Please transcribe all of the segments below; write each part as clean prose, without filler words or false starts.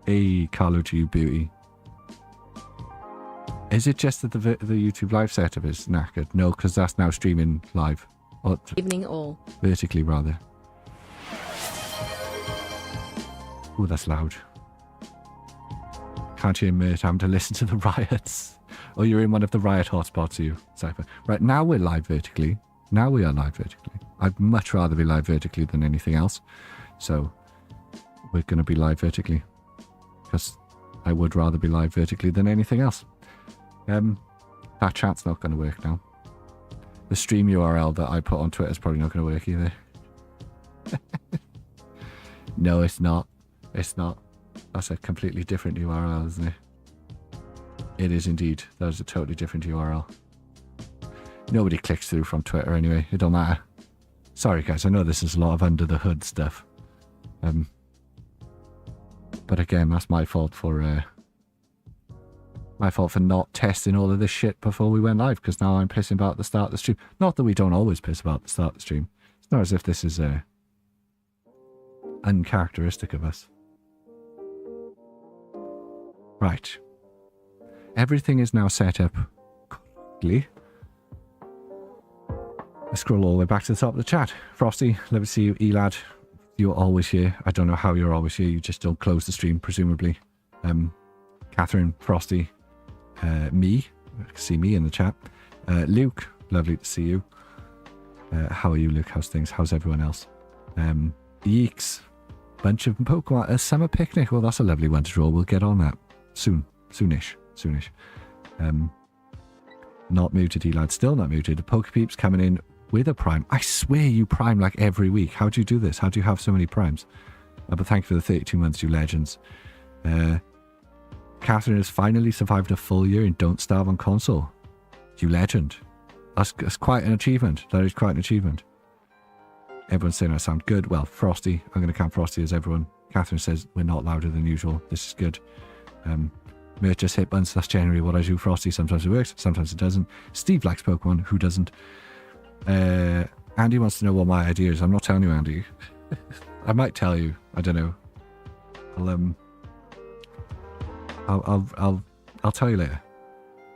Hey, Carlucci, you beauty. Is it just that the YouTube live setup is knackered? No, because that's now streaming live. Or Evening all. vertically, rather. Oh, that's loud. Can't you admit having to listen to the riots? Oh, you're in one of the riot hotspots, you, Cypher. Right, now we're live vertically. Now we are live vertically. I'd much rather be live vertically than anything else. So, we're going to be live vertically. Because I would rather be live vertically than anything else. That chat's not going to work now. The stream URL that I put on Twitter is probably not going to work either. No, it's not. It's not. That's a completely different URL, isn't it? It is indeed. That is a totally different URL. Nobody clicks through from Twitter anyway. It don't matter. Sorry guys, I know this is a lot of under the hood stuff. But again, that's my fault for not testing all of this shit before we went live, because now I'm pissing about at the start of the stream. Not that we don't always piss about at the start of the stream. It's not as if this is uncharacteristic of us. Right. Everything is now set up correctly. Let's scroll all the way back to the top of the chat. Frosty, let me see you. Elad, you're always here. I don't know how you're always here. You just don't close the stream, presumably. Catherine, Frosty, me. I can see me in the chat. Luke, lovely to see you. How are you, Luke? How's things? How's everyone else? Yeeks, bunch of Pokemon. A summer picnic. Well, that's a lovely one to draw. We'll get on that soon. Soonish. Not muted, Elad. Still not muted. Pokepeeps coming in with a prime. I swear you prime like every week. How do you do this? How do you have so many primes? But thank you for the 32 months, you legends. Catherine has finally survived a full year and don't starve on console. You legend. That's quite an achievement. That is quite an achievement. Everyone's saying I sound good. Well, Frosty. I'm going to count Frosty as everyone. Catherine says we're not louder than usual. This is good. Mert just hit buttons. That's generally what I do, Frosty. Sometimes it works. Sometimes it doesn't. Steve likes Pokemon. Who doesn't? Andy wants to know what my idea is. I'm not telling you, Andy. I might tell you. I don't know. I'll tell you later.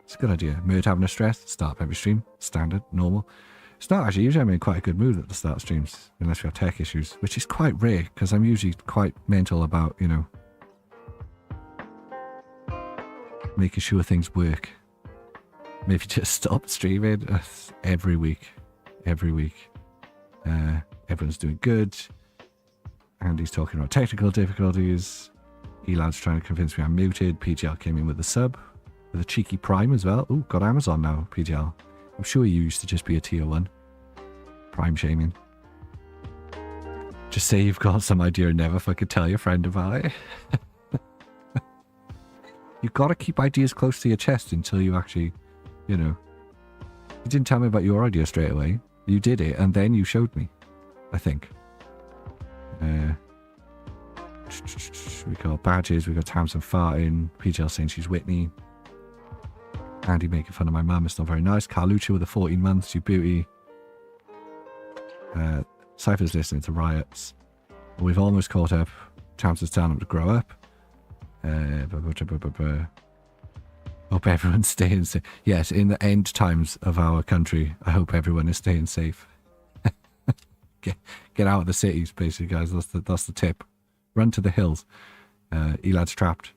It's a good idea. Mood having a stress. Start every stream. Standard. Normal. It's not actually. Usually I'm in quite a good mood at the start of streams. Unless we have tech issues. Which is quite rare. Because I'm usually quite mental about, you know, making sure things work. Maybe just stop streaming every week. Everyone's doing good. Andy's talking about technical difficulties. Elad's trying to convince me I'm muted. PGL came in with a sub. With a cheeky prime as well. Oh, got Amazon now, PGL. I'm sure you used to just be a tier 1. Prime shaming. Just say you've got some idea and never fucking tell your friend about it. You've got to keep ideas close to your chest until you actually, you know. You didn't tell me about your idea straight away. You did it, and then you showed me, I think. We got badges, we got Tamsin farting, PGL saying she's Whitney. Andy making fun of my mum, it's not very nice. Carlucci with the 14 months, you beauty. Cypher's listening to riots. We've almost caught up. Tamsin's telling him to grow up. Hope everyone's staying safe. Yes, in the end times of our country, I hope everyone is staying safe. Get out of the cities, basically, guys. That's the tip. Run to the hills. Elad's trapped.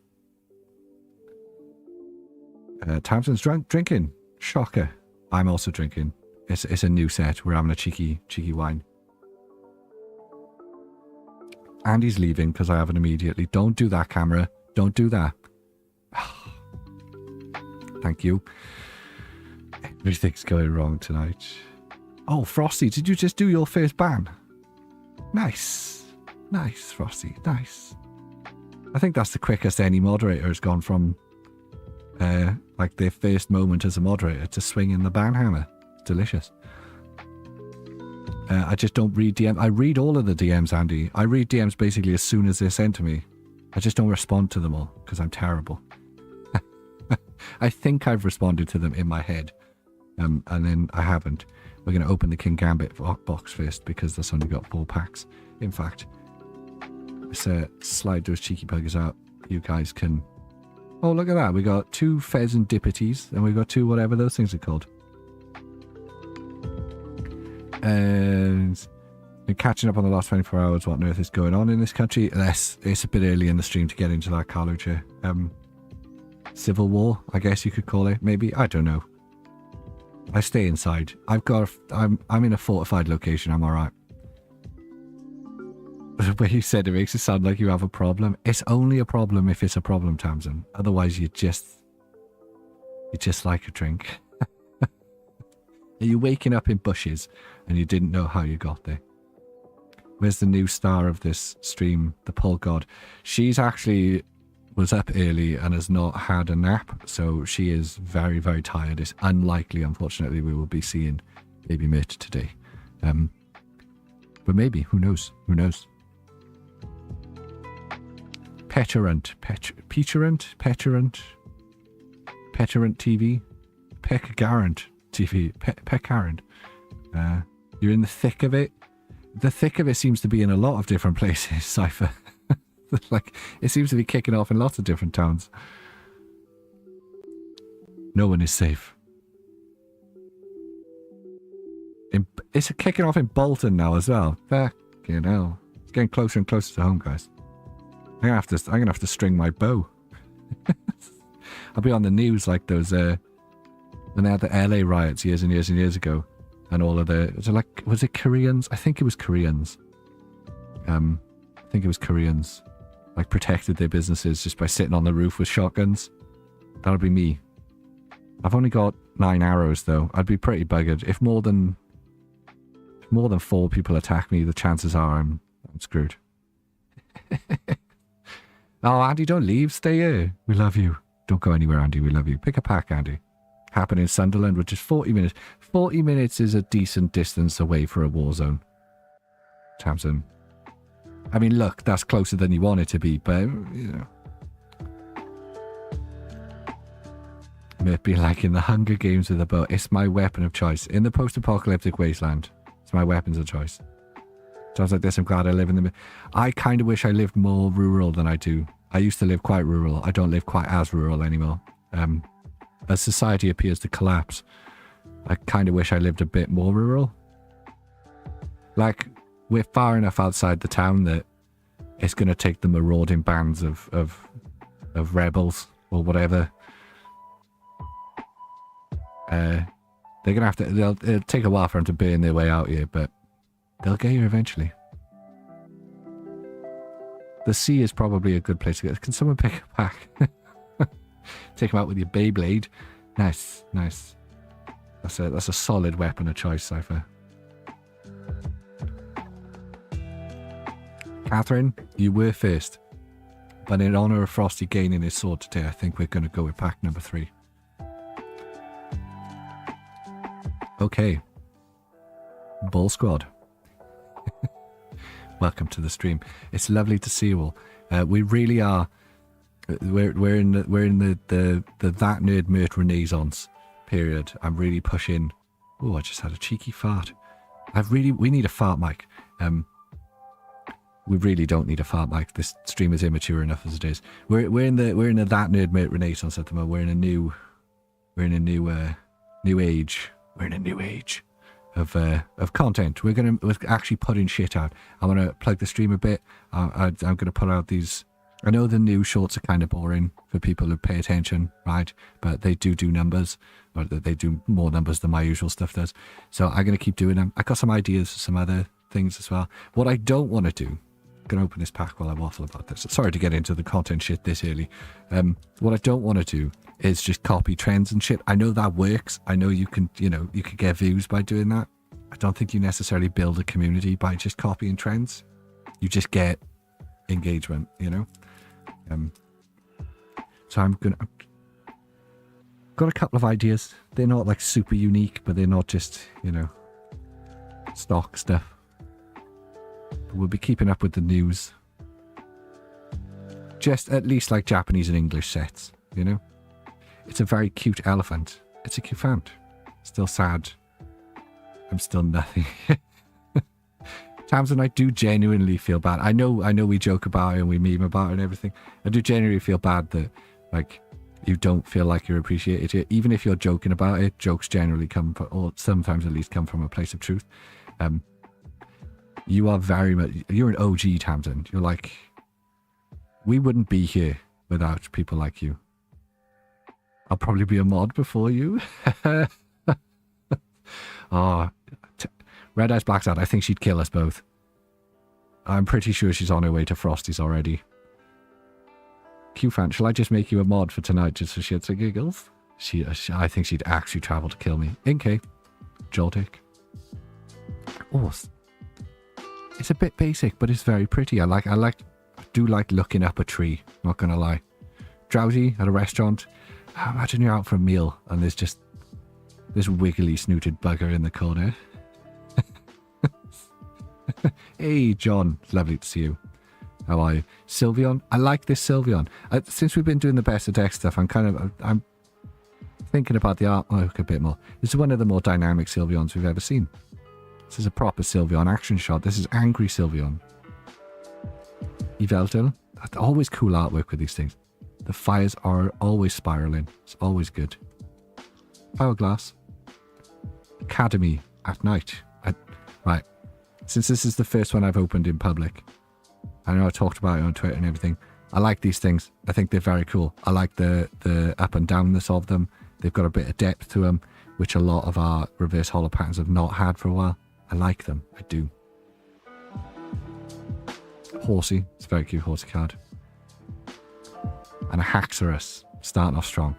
Tamsin's drinking. Shocker. I'm also drinking. It's a new set. We're having a cheeky wine. Andy's leaving because I have it immediately. Don't do that, camera. Don't do that. Thank you. Everything's going wrong tonight. Oh, Frosty, did you just do your first ban? Nice. Nice, Frosty. Nice. I think that's the quickest any moderator has gone from like their first moment as a moderator to swinging the ban hammer. It's delicious. I just don't read DMs. I read all of the DMs, Andy. I read DMs basically as soon as they're sent to me. I just don't respond to them all because I'm terrible. I think I've responded to them in my head, and then I haven't. We're going to open the King Gambit box first because that's only got 4 packs. In fact, let's slide those cheeky buggers out. you guys can... Oh, look at that. We got 2 pheasant dippities, and we got 2 whatever those things are called. And been catching up on the last 24 hours. What on earth is going on in this country? It's a bit early in the stream to get into that, Carlucha. Civil war, I guess you could call it. Maybe, I don't know. I stay inside. I'm in a fortified location. I'm all right. The way you said it makes it sound like you have a problem. It's only a problem if it's a problem, Tamsin. Otherwise, you just like a drink. Are you waking up in bushes and you didn't know how you got there? Where's the new star of this stream, the Pole God? She's actually was up early and has not had a nap, so she is very, very tired. It's unlikely, unfortunately, we will be seeing Baby Mitt today. But maybe, who knows? Who knows? Peturant TV, Peckgarant TV, Peckgarant. You're in the thick of it. The thick of it seems to be in a lot of different places, Cypher. Like, it seems to be kicking off in lots of different towns. No one is safe. It's kicking off in Bolton now as well. Fucking hell. It's getting closer and closer to home, guys. I'm gonna have to string my bow. I'll be on the news like those when they had the LA riots years and years and years ago, and all of the was it Koreans? I think it was Koreans. Like protected their businesses just by sitting on the roof with shotguns. That'll be me. I've only got 9 arrows though. I'd be pretty buggered. If more than 4 people attack me, the chances are I'm screwed. Oh, Andy, don't leave. Stay here. We love you. Don't go anywhere, Andy. We love you. Pick a pack, Andy. Happen in Sunderland, which is 40 minutes. 40 minutes is a decent distance away for a war zone. Tamsin. I mean, look, that's closer than you want it to be, but, you know. It may be like in the Hunger Games with a bow. It's my weapon of choice. In the post-apocalyptic wasteland, it's my weapons of choice. Sounds like this. I'm glad I live in the... I kind of wish I lived more rural than I do. I used to live quite rural. I don't live quite as rural anymore. As society appears to collapse, I kind of wish I lived a bit more rural. Like, we're far enough outside the town that it's going to take the marauding bands of rebels or whatever. They're going to have to... It'll take a while for them to burn their way out here, but they'll get here eventually. The sea is probably a good place to go. Can someone pick a pack? Take them out with your Beyblade. Nice, nice. That's a solid weapon of choice, Cypher. Catherine, you were first. But in honour of Frosty gaining his sword today, I think we're going to go with pack number 3. Okay. Ball Squad. Welcome to the stream. It's lovely to see you all. We really are. We're in the that nerd mert renaissance period. I'm really pushing. Oh, I just had a cheeky fart. We need a fart mic. We really don't need a fart mic. This stream is immature enough as it is. We're in the that nerd mert renaissance at the moment. We're in a new age. We're in a new age of content. We're actually putting shit out. I'm gonna plug the stream a bit. I'm gonna put out these. I know the new shorts are kind of boring for people who pay attention, right? But they do numbers, or they do more numbers than my usual stuff does. So I'm gonna keep doing them. I got some ideas for some other things as well. What I don't want to do, I'm gonna open this pack while I waffle about this. Sorry to get into the content shit this early. What I don't want to do is just copy trends and shit. I know that works. I know you can get views by doing that. I don't think you necessarily build a community by just copying trends. You just get engagement, you know? So I've got a couple of ideas. They're not like super unique, but they're not just, stock stuff. But we'll be keeping up with the news. Just at least like Japanese and English sets, you know? It's a very cute elephant. It's a cute fant. Still sad. I'm still nothing. Tamsin, I do genuinely feel bad. I know we joke about it and we meme about it and everything. I do genuinely feel bad that, like, you don't feel like you're appreciated here. Even if you're joking about it, jokes generally come from, or sometimes at least come from a place of truth. You are very much, you're an OG, Tamsin. You're like, we wouldn't be here without people like you. I'll probably be a mod before you. Oh, Red Eyes Black's out. I think she'd kill us both. I'm pretty sure she's on her way to Frosty's already. Q-Fan, shall I just make you a mod for tonight just for shits and giggles? I think she'd actually travel to kill me. Inkay. Joltic. Oh, it's a bit basic, but it's very pretty. I do like looking up a tree, not gonna lie. Drowsy at a restaurant. Imagine you're out for a meal and there's just this wiggly snooted bugger in the corner. Hey, John. It's lovely to see you. How are you? Sylveon? I like this Sylveon. Since we've been doing the best of deck stuff, I'm thinking about the artwork a bit more. This is one of the more dynamic Sylveons we've ever seen. This is a proper Sylveon action shot. This is Angry Sylveon. Yveltal. Always cool artwork with these things. The fires are always spiraling. It's always good. Hourglass. Academy at night. Right. Since this is the first one I've opened in public, I know I talked about it on Twitter and everything. I like these things. I think they're very cool. I like the up and downness of them. They've got a bit of depth to them, which a lot of our reverse holo patterns have not had for a while. I like them. I do. Horsey. It's a very cute horsey card. And a Haxorus. Starting off strong.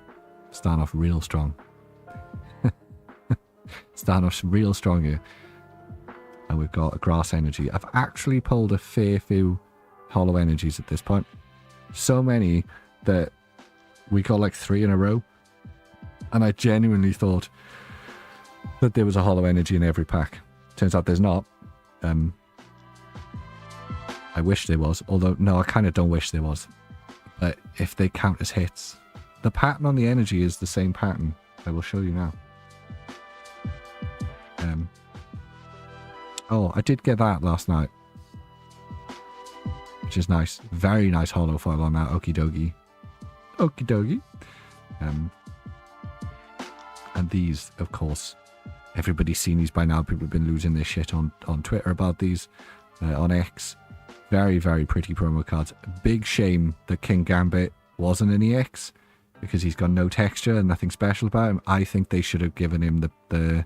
Starting off real strong. Starting off real strong here. And we've got a Grass Energy. I've actually pulled a fair few holo energies at this point. So many that we got like 3 in a row. And I genuinely thought that there was a holo energy in every pack. Turns out there's not. I wish there was. Although, no, I kind of don't wish there was. But if they count as hits. The pattern on the energy is the same pattern. I will show you now. Oh, I did get that last night. Which is nice. Very nice holo foil on that. Okie dokie. Okie dokie. And these, of course, everybody's seen these by now. People have been losing their shit on Twitter about these. On X. Very, very pretty promo cards. Big shame that King Gambit wasn't an EX. Because he's got no texture and nothing special about him. I think they should have given him the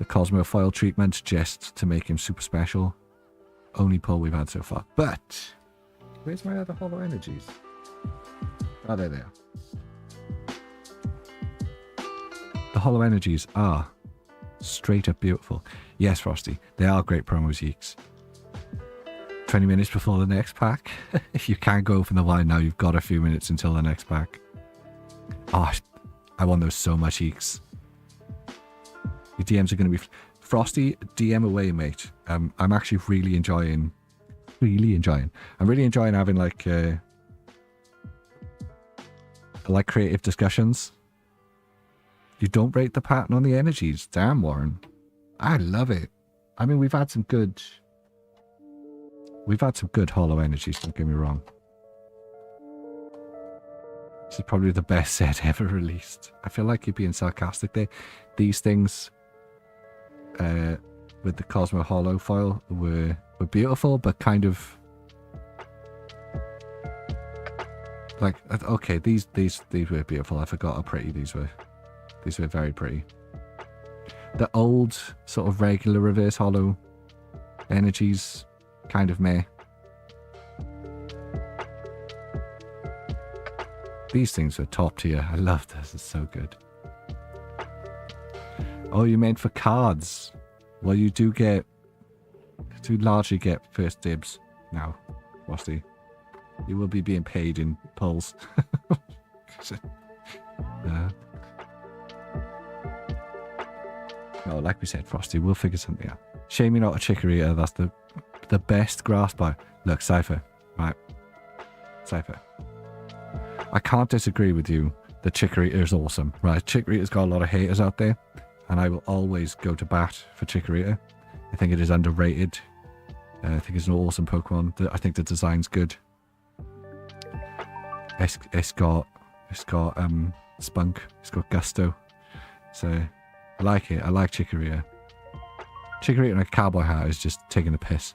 Cosmo foil treatment just to make him super special. Only pull we've had so far. But where's my other holo energies? Oh, there they are. The holo energies are straight up beautiful. Yes, Frosty, they are great promos, Yeeks. 20 minutes before the next pack. If you can't go from the line now, you've got a few minutes until the next pack. Oh, I want those so much, Yeeks. Your DMs are going to be... Frosty, DM away, mate. I'm actually really enjoying... I'm really enjoying having, like creative discussions. You don't rate the pattern on the energies. Damn, Warren. I love it. I mean, we've had some good holo energies, don't get me wrong. This is probably the best set ever released. I feel like you're being sarcastic there. These things with the Cosmo Holo foil were beautiful, but kind of like, okay, these were beautiful. I forgot how pretty these were. These were very pretty. The old sort of regular reverse holo energies, kind of meh. These things are top tier. I love this. It's so good. Oh, you meant for cards? Well, you do largely get first dibs now, Frosty. You will be being paid in pulls. No, like we said, Frosty, we'll figure something out. Shame you're not a Chikorita. That's the best grass bar. Look, Cypher. Right. Cypher. I can't disagree with you that Chikorita is awesome. Right, Chikorita's got a lot of haters out there. And I will always go to bat for Chikorita. I think it is underrated I think it's an awesome Pokemon. I think the design's good. It's got spunk. It's got gusto. So I like it. I like Chikorita. Chikorita in a cowboy hat is just taking the piss.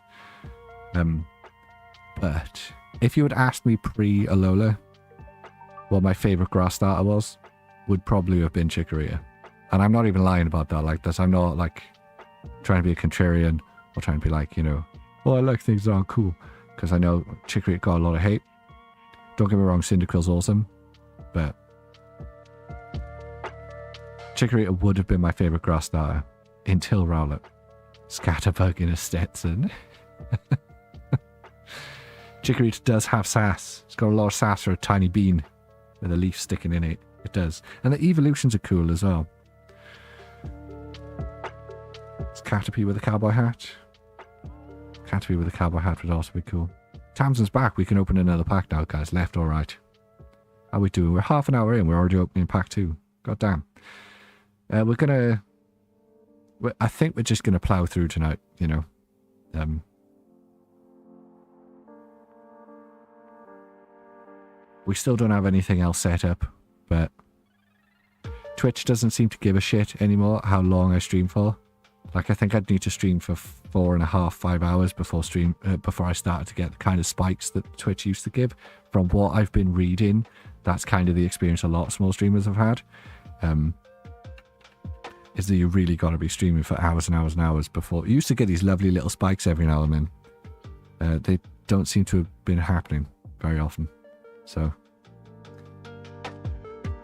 But if you had asked me pre-Alola what my favourite grass starter was, would probably have been Chikorita. And I'm not even lying about that like this. I'm not like trying to be a contrarian or trying to be like, you know, oh, I like things that aren't cool. Because I know Chikorita got a lot of hate. Don't get me wrong, Cyndaquil's awesome. But Chikorita would have been my favourite grass starter until Rowlet. Scatterbug in a Stetson. Chikorita does have sass. It's got a lot of sass for a tiny bean with a leaf sticking in it. It does. And the evolutions are cool as well. It's Caterpie with a cowboy hat. Caterpie with a cowboy hat would also be cool. Tamsin's back. We can open another pack now, guys. Left or right? How are we doing? We're half an hour in. We're already opening pack 2. God damn. We're gonna... I think we're just gonna plow through tonight, you know. We still don't have anything else set up, but Twitch doesn't seem to give a shit anymore how long I stream for. Like, I think I'd need to stream for 4.5, 5 hours before I started to get the kind of spikes that Twitch used to give. From what I've been reading, that's kind of the experience a lot of small streamers have had. Is that you really got to be streaming for hours and hours and hours before. You used to get these lovely little spikes every now and then. They don't seem to have been happening very often. So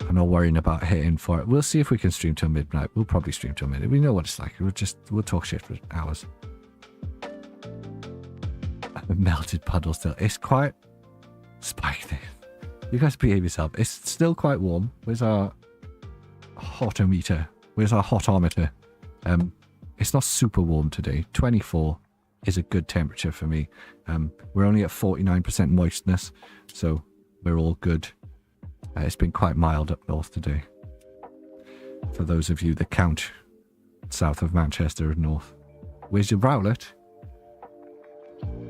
I'm not worrying about hitting for it. We'll see if we can stream till midnight. We'll probably stream till midnight. We know what it's like. We'll talk shit for hours. A melted puddle still. It's quite spiky. You guys behave yourself. It's still quite warm. Where's our hotometer? Where's our hotometer? It's not super warm today. 24 is a good temperature for me. We're only at 49% moistness, so we're all good. It's been quite mild up north today. For those of you that count south of Manchester and north. Where's your Rowlet?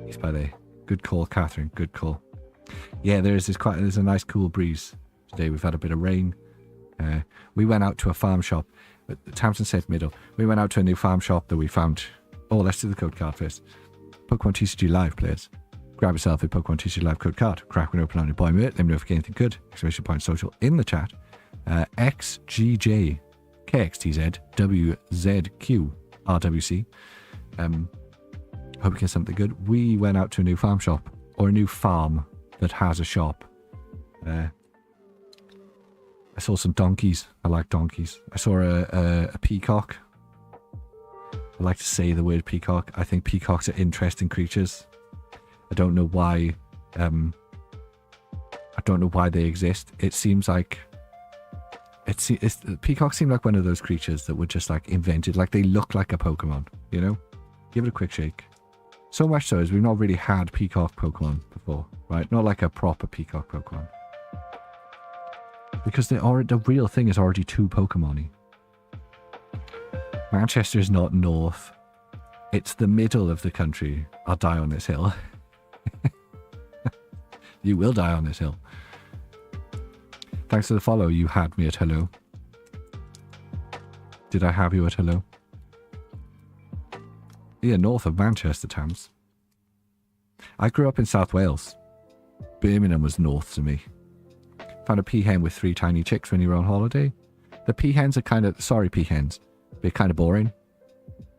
He's by there. Good call, Catherine. Good call. Yeah, there's a nice cool breeze today. We've had a bit of rain. We went out to a farm shop. Tamsin said middle. We went out to a new farm shop that we found. Oh, let's do the code card first. Pokemon TCG Live, players. Grab yourself a Pokemon TCG Live code card. Crack one open on your boy mate. Let me know if you get anything good. Exclamation point social in the chat. XGJ KXTZ WZQ RWC. Hope you get something good. We went out to a new farm shop, or a new farm that has a shop. I saw some donkeys. I like donkeys. I saw a peacock. I like to say the word peacock. I think peacocks are interesting creatures. I don't know why. I don't know why they exist. It seems like peacocks seem like one of those creatures that were just like invented. Like they look like a Pokemon. You know, give it a quick shake. So much so as we've not really had peacock Pokemon before, right? Not like a proper peacock Pokemon. Because the real thing is already too Pokemon-y. Manchester is not north. It's the middle of the country. I'll die on this hill. You will die on this hill. Thanks for the follow. You had me at hello. Did I have you at hello? Yeah, north of Manchester, Tams. I grew up in South Wales. Birmingham was north to me. Found a peahen with 3 tiny chicks when you were on holiday. The peahens are kind of... Sorry, peahens. They're kind of boring.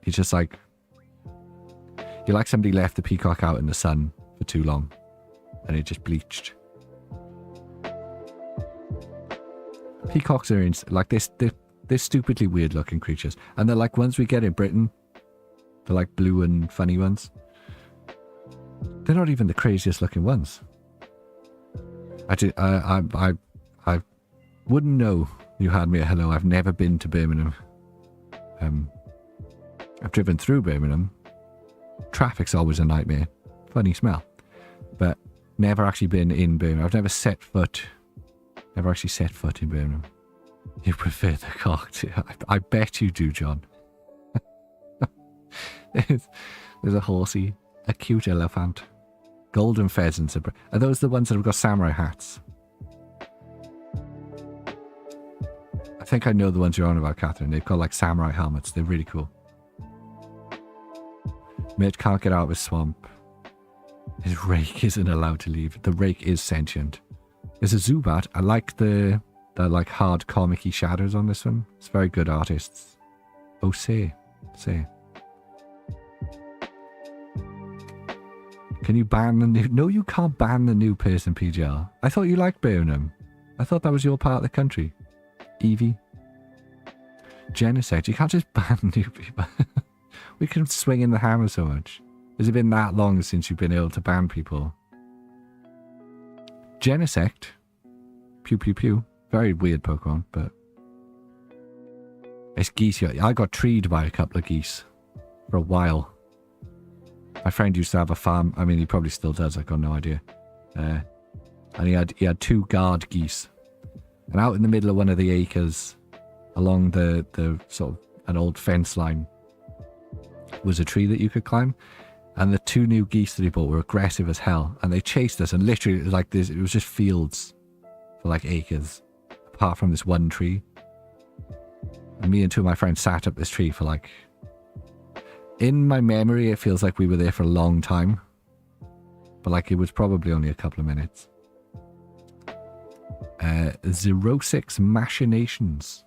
It's just like... You're like somebody left the peacock out in the sun for too long. And it just bleached. Peacocks are like this. They're stupidly weird looking creatures. And they're like ones we get in Britain. They're like blue and funny ones. They're not even the craziest looking ones. I wouldn't know you had me a hello. I've never been to Birmingham. I've driven through Birmingham. Traffic's always a nightmare. Funny smell. But never actually been in Birmingham. I've never actually set foot in Birmingham. You prefer the cock to... I bet you do, John. There's a horsey. A cute elephant. Golden pheasants. Are those the ones that have got samurai hats? I think I know the ones you're on about, Catherine. They've got like samurai helmets. They're really cool. Mitch can't get out of his swamp. His rake isn't allowed to leave. The rake is sentient. There's a Zubat. I like the like hard comic-y shadows on this one. It's very good artists. Oh, say. Can you ban the new... No, you can't ban the new person, PGR. I thought you liked Birmingham. I thought that was your part of the country. Evie. Genesect. You can't just ban new people. We can swing in the hammer so much. Has it been that long since you've been able to ban people? Genesect. Pew pew pew. Very weird Pokemon, but... It's geese here. I got treed by a couple of geese. For a while. My friend used to have a farm. I mean, he probably still does. I've got no idea. And he had 2 guard geese. And out in the middle of one of the acres, along the sort of an old fence line, was a tree that you could climb. And the 2 new geese that he bought were aggressive as hell. And they chased us. And literally, it was like this. It was just fields for like acres. Apart from this one tree. And me and 2 of my friends sat up this tree for like... In my memory, it feels like we were there for a long time. But like it was probably only a couple of minutes. 06 Machinations.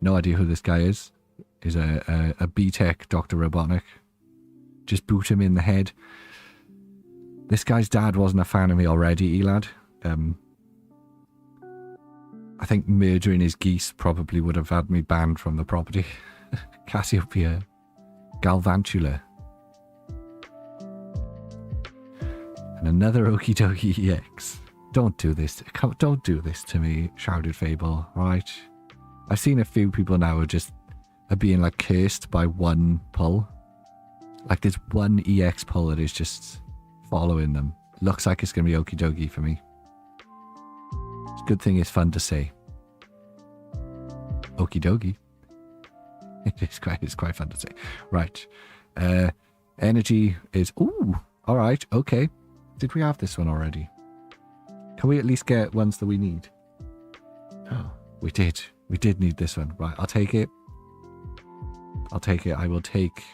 No idea who this guy is. He's a B-Tech Dr. Robotnik. Just boot him in the head. This guy's dad wasn't a fan of me already, Elad. I think murdering his geese probably would have had me banned from the property. Cassiopeia. Galvantula. And another Okie Dokie EX. Don't do this. Don't do this to me, Shrouded Fable, right? I've seen a few people now who just are being like cursed by one pull. Like there's one EX pull that is just following them. Looks like it's going to be Okie Dokie for me. It's a good thing it's fun to say. Okie Dokie. It's quite fun to say. Right. Energy is... Ooh. Alright. Okay. Did we have this one already? Can we at least get ones that we need? Oh, we did. We did need this one. Right. I'll take it. I'll take it. I will take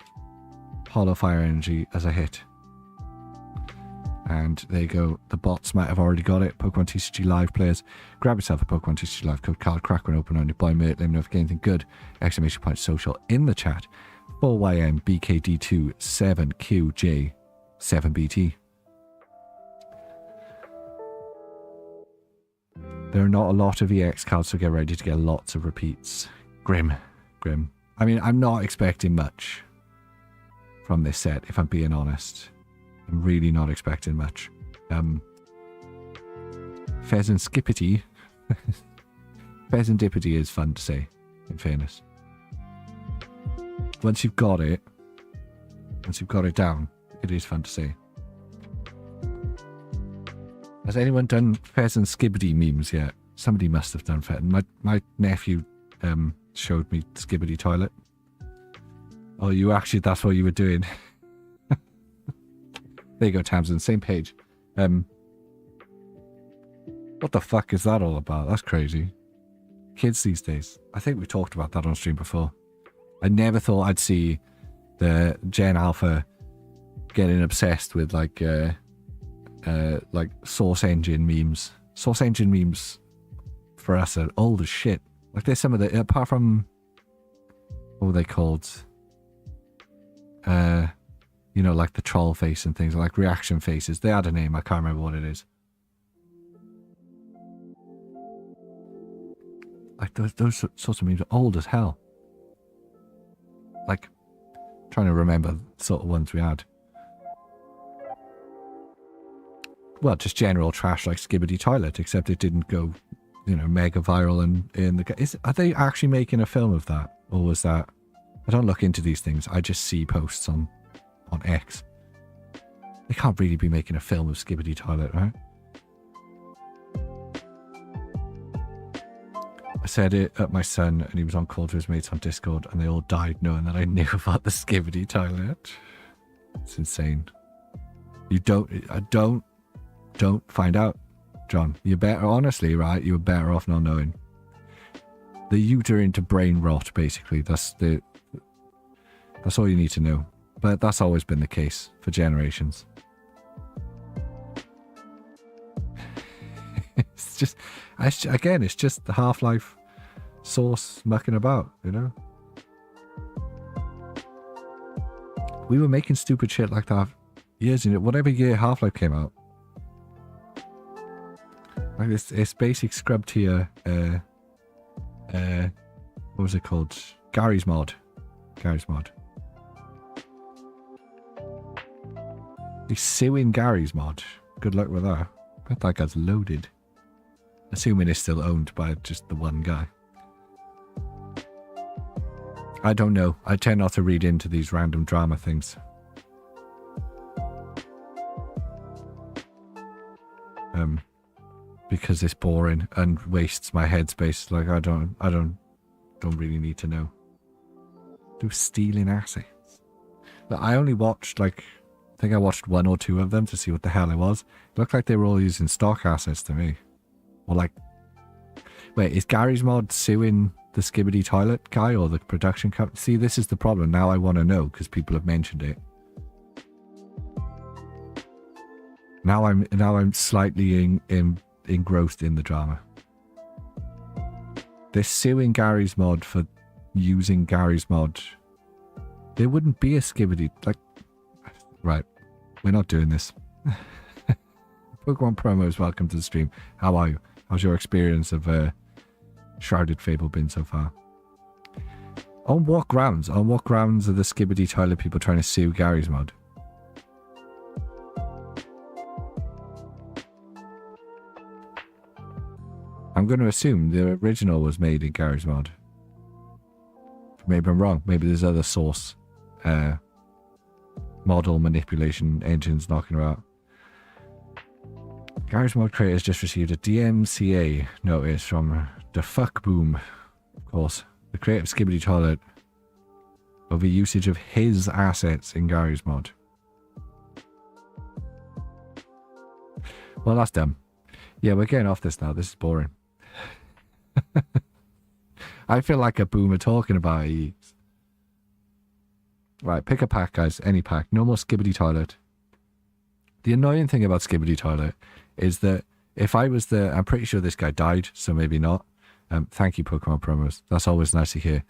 Hollow Fire Energy as a hit. And there you go. The bots might have already got it. Pokemon TCG Live players. Grab yourself a Pokemon TCG Live code card. Crack one open on your boy mate. Let me know if you get anything good. Exclamation point social in the chat. 4YM BKD2 7QJ 7BT. There are not a lot of EX cards, so get ready to get lots of repeats. Grim. I mean, I'm not expecting much from this set, if I'm being honest. I'm really not expecting much. Pheasant Skippity. Pheasant Dippity is fun to say, in fairness. Once you've got it down, it is fun to say. Has anyone done Pheasant Skibbity memes yet? Somebody must have done Pheasant. My nephew showed me Skibbity Toilet. Oh, that's what you were doing. There you go, Tamsin, same page. What the fuck is that all about? That's crazy. Kids these days. I think we talked about that on stream before. I never thought I'd see the Gen Alpha getting obsessed with like Source Engine memes. Source Engine memes for us are old as shit. Like there's some of the, apart from, what were they called? You know, like the troll face and things, like reaction faces. They had a name, I can't remember what it is. Like those sorts of memes are old as hell. Like, trying to remember the sort of ones we had. Well, just general trash like Skibbity Toilet, except it didn't go, you know, mega viral in the... Are they actually making a film of that? Or was that... I don't look into these things. I just see posts on X. They can't really be making a film of Skibbity Toilet, right? I said it at my son, and he was on call to his mates on Discord, and they all died knowing that I knew about the Skibbity Toilet. It's insane. You don't find out, John. You're better, honestly, right? You're better off not knowing. The youth are into brain rot, basically. That's all you need to know. But that's always been the case for generations. It's just, again, it's just the Half-Life source mucking about, you know? We were making stupid shit like that years in it. Whatever year Half-Life came out. Like it's basic scrub tier, what was it called? Gary's Mod. Gary's Mod. He's suing Gary's Mod. Good luck with that. I bet that guy's loaded. Assuming it's still owned by just the one guy. I don't know. I tend not to read into these random drama things. Because it's boring and wastes my headspace. Like I don't really need to know. Do stealing assets. But I only watched I think I watched 1 or 2 of them to see what the hell it was. It looked like they were all using stock assets to me. Or wait, is Gary's Mod suing the Skibbity Toilet guy or the production company? See, this is the problem. Now I want to know because people have mentioned it. Now I'm slightly engrossed in the drama. They're suing Gary's Mod for using Gary's Mod. There wouldn't be a Skibbity, right, we're not doing this. Pokemon promos, welcome to the stream. How are you? How's your experience of Shrouded Fable been so far? On what grounds? On what grounds are the Skibbity Toilet people trying to sue Gary's Mod? I'm going to assume the original was made in Gary's Mod. Maybe I'm wrong. Maybe there's other source model manipulation engines knocking about. Gary's Mod creators just received a DMCA notice from the Fuck Boom, of course, the creator of Skibbity Toilet, over usage of his assets in Gary's Mod. Well, that's dumb. Yeah, we're getting off this now. This is boring. I feel like a boomer talking about it. Right, pick a pack, guys. Any pack. No more Skibbity Toilet. The annoying thing about Skibbity Toilet is that if I was the... I'm pretty sure this guy died, so maybe not. Thank you, Pokemon promos. That's always nice to hear.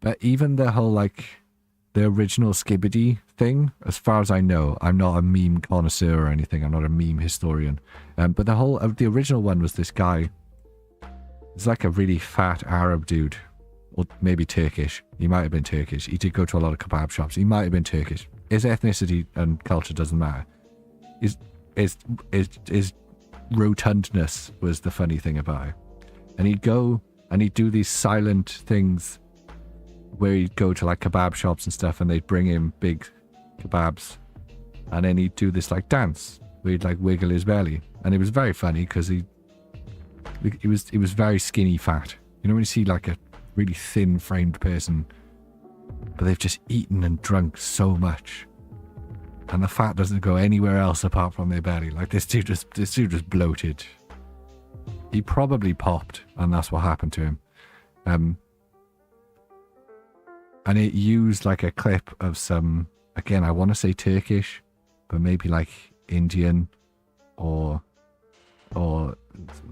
But even the whole, the original Skibbity thing, as far as I know, I'm not a meme connoisseur or anything. I'm not a meme historian. But the original one was this guy. He's like a really fat Arab dude. Or maybe Turkish. He might have been Turkish. He did go to a lot of kebab shops. He might have been Turkish. His ethnicity and culture doesn't matter. His rotundness was the funny thing about it. And he'd go and he'd do these silent things where he'd go to kebab shops and stuff and they'd bring him big kebabs. And then he'd do this dance where he'd wiggle his belly. And it was very funny because he was very skinny fat. You know when you see a really thin framed person, but they've just eaten and drunk so much, and the fat doesn't go anywhere else apart from their belly. This dude just bloated. He probably popped, and that's what happened to him. And it used a clip of some, again, I want to say Turkish, but maybe Indian or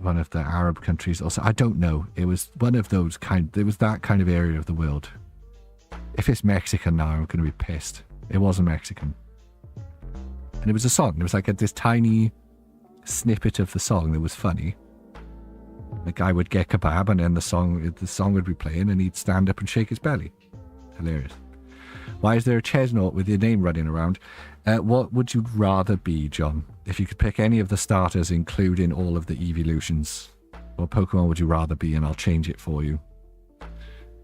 one of the Arab countries. Also, I don't know. It was one of those it was that kind of area of the world. If it's Mexican now, I'm going to be pissed. It wasn't Mexican. And it was a song. It was this tiny snippet of the song that was funny. The guy would get kebab and then the song would be playing and he'd stand up and shake his belly. Hilarious. Why is there a Chesnaught with your name running around? What would you rather be, John? If you could pick any of the starters, including all of the evolutions, what Pokemon would you rather be? And I'll change it for you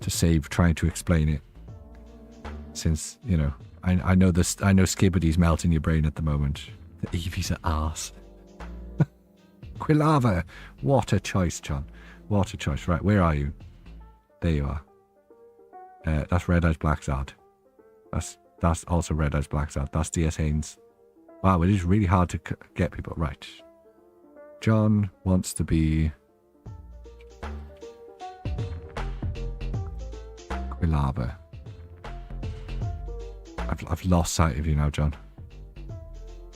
to save trying to explain it. Since, I know Skibbity's melting your brain at the moment. The Eevee's an arse. Quilava! What a choice, John. What a choice. Right, where are you? There you are. That's Red Eyes Black Zard. That's also Red Eyes Black's out. That's DS Haynes. Wow, it is really hard to get people right. John wants to be Quilava. I've lost sight of you now, John.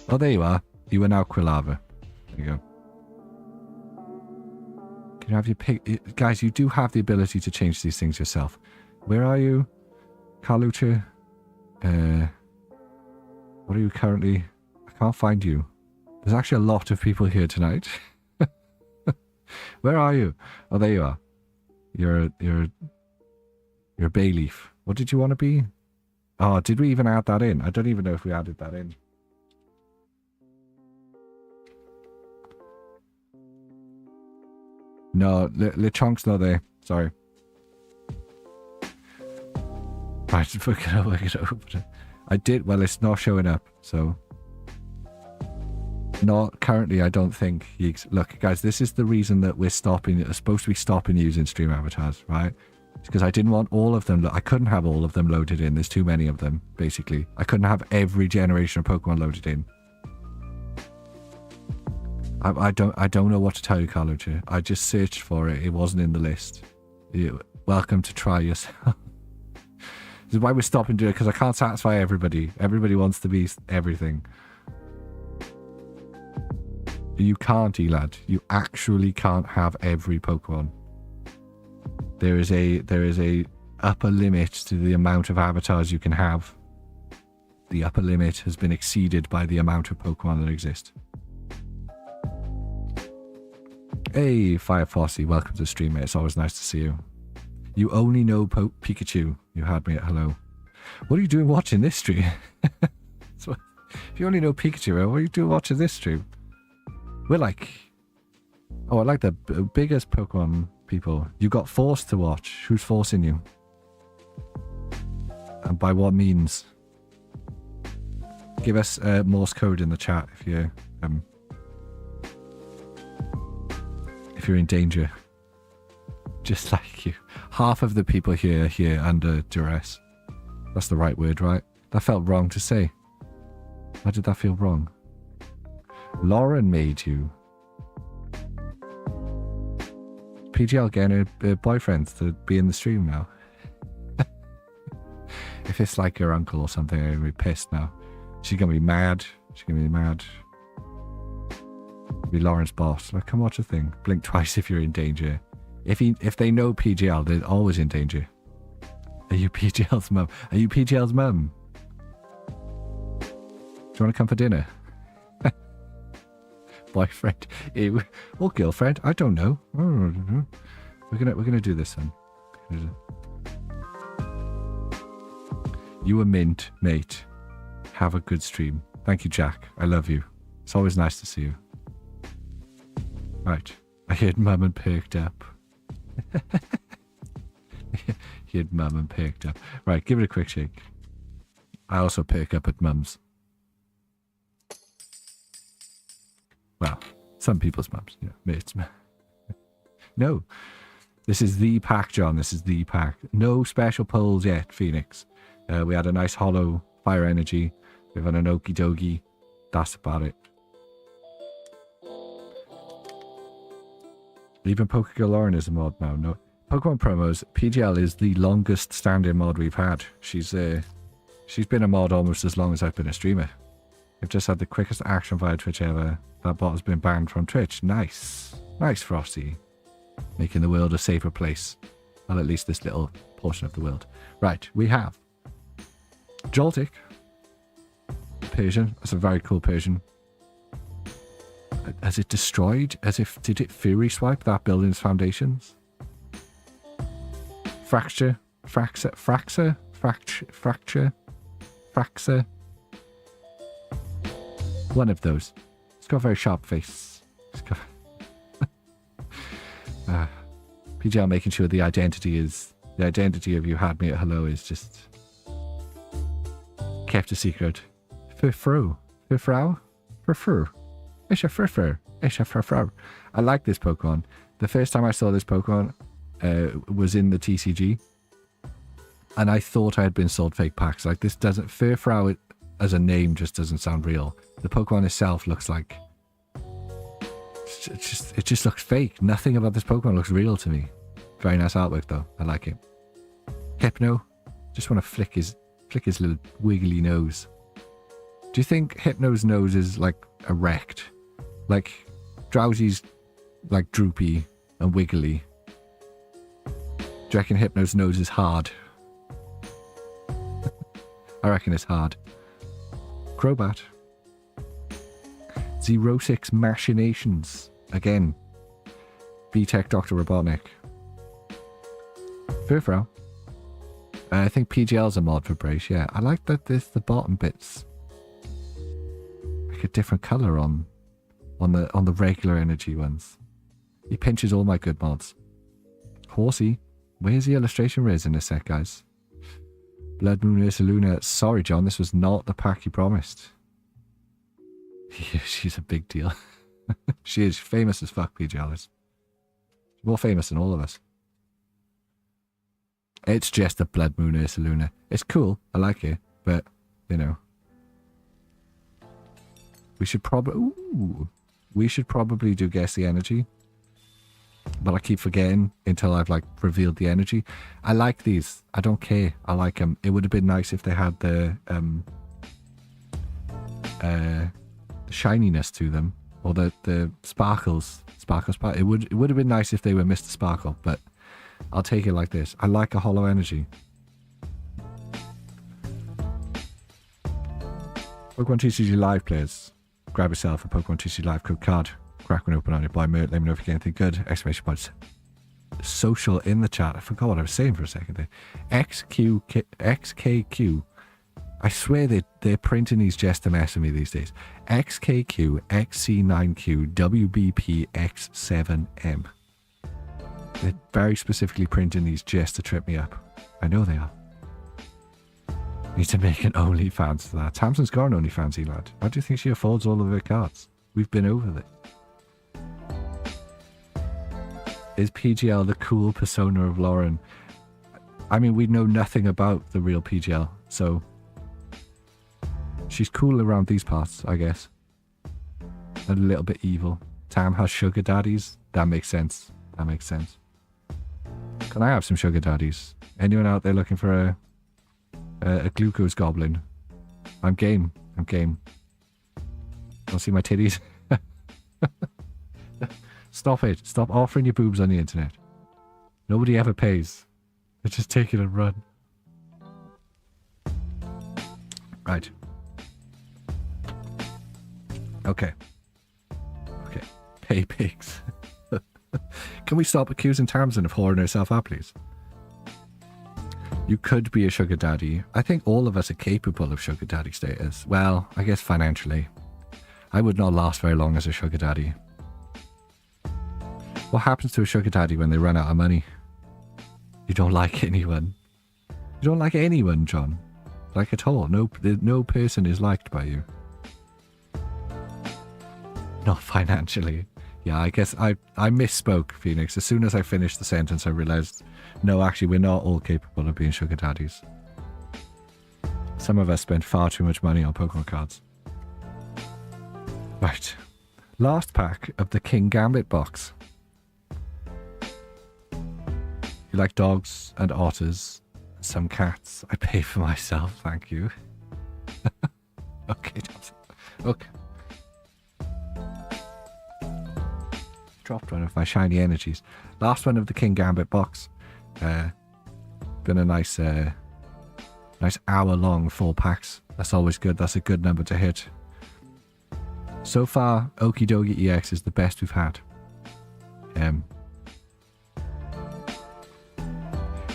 Oh, there you are. You are now Quilava. There you go. Can you have your pick? Guys, you do have the ability to change these things yourself. Where are you? Carlucha? What are you currently? I can't find you. There's actually a lot of people here tonight. Where are you? Oh, there you are. You're a bay leaf. What did you want to be? Oh, did we even add that in? I don't even know if we added that in. No, Lechonk's not there. Sorry. Right, we're gonna open it. I did. Well, it's not showing up, so. Not currently, I don't think. Look, guys, this is the reason that we're supposed to be stopping using stream avatars, right? It's because I didn't want all of them. I couldn't have all of them loaded in. There's too many of them, basically. I couldn't have every generation of Pokemon loaded in. I don't know what to tell you, Carlucha. I just searched for it. It wasn't in the list. You're welcome to try yourself. This is why we're stopping doing it, because I can't satisfy everybody. Everybody wants to be everything. You can't, Elad. You actually can't have every Pokemon. There is a upper limit to the amount of avatars you can have. The upper limit has been exceeded by the amount of Pokemon that exist. Hey, Fire Fossey, welcome to the stream, mate. It's always nice to see you. You only know Pikachu. You had me at hello. What are you doing watching this stream? So, if you only know Pikachu, what are you doing watching this stream? We're like... Oh, I like the biggest Pokemon people. You got forced to watch. Who's forcing you? And by what means? Give us Morse code in the chat if you're in danger. Just like you. Half of the people here under duress. That's the right word, right? That felt wrong to say. Why did that feel wrong? Lauren made you. PGL getting her boyfriend to be in the stream now. If it's like her uncle or something, I'm gonna be pissed now. She's gonna be mad. She's gonna be mad. Be Lauren's boss. Like, come watch a thing. Blink twice if you're in danger. If they know PGL, they're always in danger. Are you PGL's mum? Are you PGL's mum? Do you want to come for dinner? Boyfriend, or girlfriend? I don't know. We're gonna do this then. You were mint, mate. Have a good stream. Thank you, Jack. I love you. It's always nice to see you. Right. I heard mum and perked up. He had mum and perked up. Right, give it a quick shake. I also perk up at mum's. Well, some people's mums. Yeah, mates. No. This is the pack, John. This is the pack. No special polls yet, Phoenix. We had a nice hollow fire energy. We've had an okie dokie. That's about it. Even Pokegirl Lauren is a mod now. No. Pokemon promos. PGL is the longest standing mod we've had. She's been a mod almost as long as I've been a streamer. We've just had the quickest action via Twitch ever. That bot has been banned from Twitch. Nice. Nice, Frosty. Making the world a safer place. Well, at least this little portion of the world. Right, we have Joltik. Persian. That's a very cool Persian. Has it destroyed? Did it Fury Swipe that building's foundations? Fracture. One of those. It's got a very sharp face. It's got... PGL making sure the identity of you had me at hello is just kept a secret. Frou. I like this Pokemon. The first time I saw this Pokemon was in the TCG. And I thought I had been sold fake packs. Like, this doesn't... Furfrou as a name just doesn't sound real. The Pokemon itself looks like... It just looks fake. Nothing about this Pokemon looks real to me. Very nice artwork, though. I like it. Hypno. Just want to flick his little wiggly nose. Do you think Hypno's nose is, like, erect? Like, Drowsy's, like, droopy and wiggly. Do you reckon Hypno's nose is hard? I reckon it's hard. Crobat. 06 Machinations. Again. VTech Dr. Robotnik. Furfrou. I think PGL's a mod for Brace, yeah. I like that the bottom bits like a different colour on the regular energy ones. He pinches all my good mods. Horsey. Where's the illustration Riz in a sec, guys? Blood Moon Ursaluna. Sorry, John, this was not the pack you promised. Yeah, she's a big deal. She is famous as fuck, PGL is. She's more famous than all of us. It's just a Blood Moon Ursaluna. It's cool. I like it. But, you know. We should probably... We should probably do Guess the Energy. But I keep forgetting until I've, like, revealed the energy. I like these. I don't care. I like them. It would have been nice if they had the shininess to them. Or the sparkles. It would have been nice if they were Mr. Sparkle. But I'll take it like this. I like a hollow energy. Pokemon TCG Live players. Grab yourself a Pokemon TCG Live code card. Crack one open on your buy merch. Let me know if you get anything good. Exclamation points. Social in the chat. I forgot what I was saying for a second there. XKQ. I swear they're printing these just to mess with me these days. XKQ, XC9Q, WBP, X7M. They're very specifically printing these just to trip me up. I know they are. Need to make an OnlyFans for that. Tamsin's got an OnlyFans, lad. How do you think she affords all of her cards? We've been over this. Is PGL the cool persona of Lauren? I mean, we know nothing about the real PGL, so she's cool around these parts, I guess. A little bit evil. Tam has sugar daddies. That makes sense. That makes sense. Can I have some sugar daddies? Anyone out there looking for a glucose goblin? I'm game. I'm game. Want to see my titties? Stop it. Stop offering your boobs on the internet. Nobody ever pays. They just take it and run. Right. Okay. Okay. Pay pigs. Can we stop accusing Tamsin of whoring herself out, please? You could be a sugar daddy. I think all of us are capable of sugar daddy status. Well, I guess financially. I would not last very long as a sugar daddy. What happens to a sugar daddy when they run out of money? You don't like anyone. You don't like anyone, John. Like at all. No person is liked by you. Not financially. Yeah, I guess I misspoke, Phoenix. As soon as I finished the sentence, I realized, no, actually, we're not all capable of being sugar daddies. Some of us spend far too much money on Pokemon cards. Right. Last pack of the King Gambit box. You like dogs and otters, some cats. I pay for myself, thank you. Okay, okay. Dropped one of my shiny energies. Last one of the King Gambit box. Been a nice hour-long 4 packs. That's always good. That's a good number to hit. So far, Okie Dokie EX is the best we've had.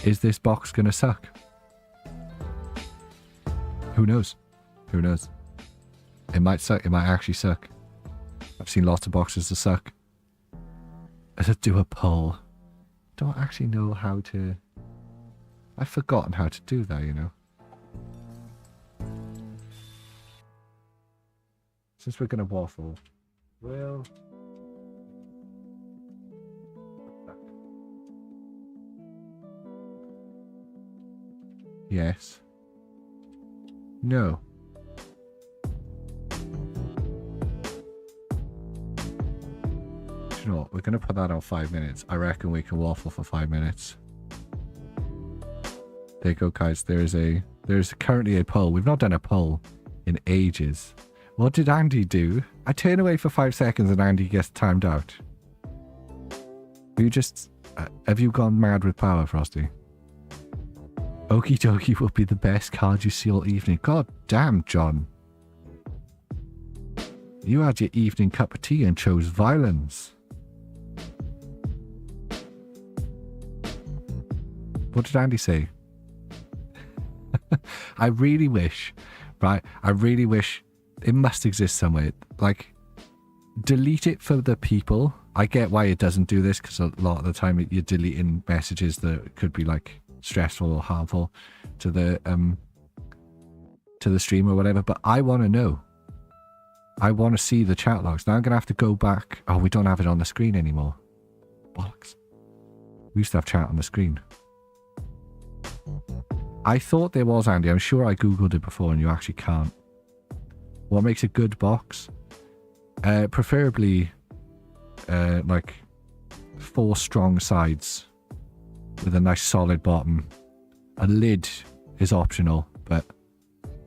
Is this box gonna suck? Who knows? Who knows? It might suck. It might actually suck. I've seen lots of boxes that suck. Let's do a poll. Don't actually know how to... I've forgotten how to do that, you know. Since we're gonna waffle, well... Yes. No. You know what? We're going to put that on 5 minutes. I reckon we can waffle for 5 minutes. There you go, guys. There's currently a poll. We've not done a poll in ages. What did Andy do? I turn away for 5 seconds and Andy gets timed out. You just... have you gone mad with power, Frosty? Okie dokie will be the best card you see all evening. God damn, John. You had your evening cup of tea and chose violence. What did Andy say? I really wish, right? I really wish it must exist somewhere. Like, delete it for the people. I get why it doesn't do this, because a lot of the time you're deleting messages that could be like stressful or harmful to the stream or whatever. But I want to know. I want to see the chat logs. Now I'm gonna have to go back. Oh, we don't have it on the screen anymore. Bollocks. We used to have chat on the screen. I thought there was, Andy. I'm sure I googled it before and you actually can't. What makes a good box? Preferably like 4 strong sides with a nice solid bottom. A lid is optional, but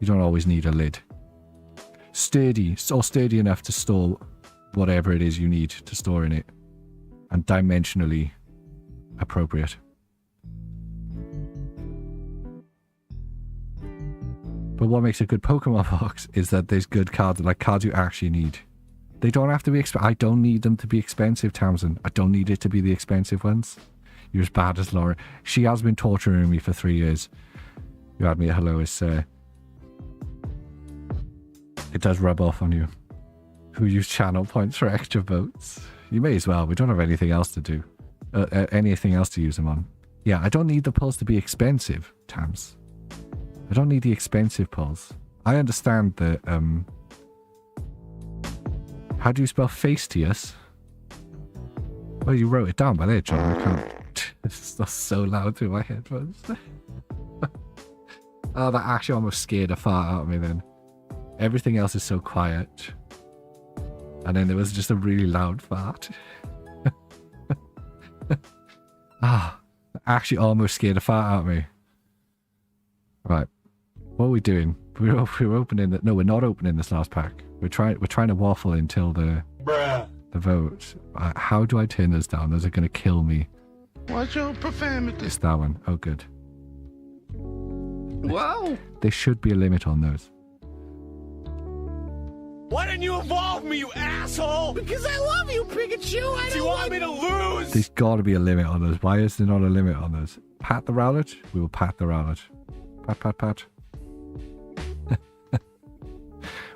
you don't always need a lid. Sturdy, or sturdy enough to store whatever it is you need to store in it, and dimensionally appropriate. But what makes a good Pokemon box is that there's good cards, like cards you actually need. They don't have to be expensive. I don't need them to be expensive, Townsend. I don't need it to be the expensive ones. You're as bad as Laura. She has been torturing me for 3 years. You had me at hello. It does rub off on you. Who use channel points for extra votes? You may as well. We don't have anything else to do. Anything else to use them on. Yeah, I don't need the pulls to be expensive, Tams. I don't need the expensive pulls. I understand that, how do you spell Fastius? Well, you wrote it down by there, John. I can't. It's so loud through my headphones. Oh, that actually almost scared a fart out of me then. Everything else is so quiet. And then there was just a really loud fart. Ah, actually almost scared a fart out of me. Right. What are we doing? We're opening the... No, we're not opening this last pack. We're trying to waffle until the vote. How do I turn those down? Those are going to kill me. What's your profanity? It's that one. Oh, good. Whoa! There should be a limit on those. Why didn't you evolve me, you asshole? Because I love you, Pikachu! Do you want me to lose? There's got to be a limit on those. Why is there not a limit on those? Pat the Rowlet? We will pat the Rowlet. Pat, pat, pat.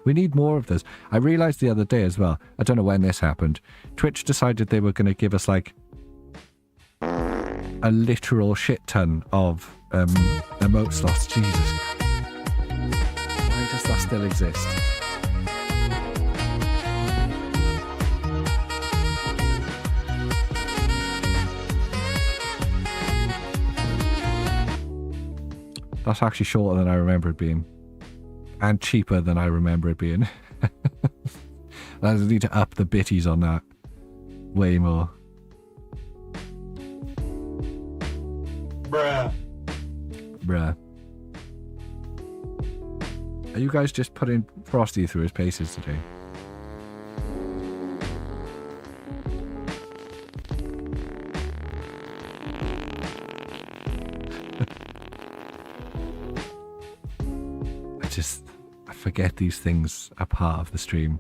We need more of this. I realized the other day as well, I don't know when this happened, Twitch decided they were going to give us like a literal shit ton of emote slots. Jesus. Why does that still exist? That's actually shorter than I remember it being. And cheaper than I remember it being. I need to up the bitties on that. Way more. Bruh. Bruh. Are you guys just putting Frosty through his paces today? I forget these things are part of the stream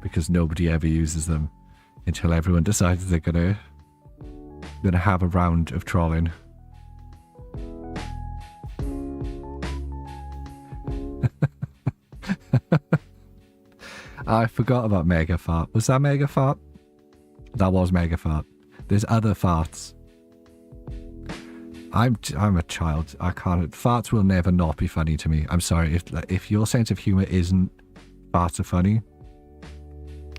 because nobody ever uses them until everyone decides they're gonna have a round of trolling. I forgot about Mega Fart. Was that Mega Fart? That was Mega Fart. There's other farts. I'm a child. I can't. Farts will never not be funny to me. I'm sorry. If your sense of humor isn't farts are funny,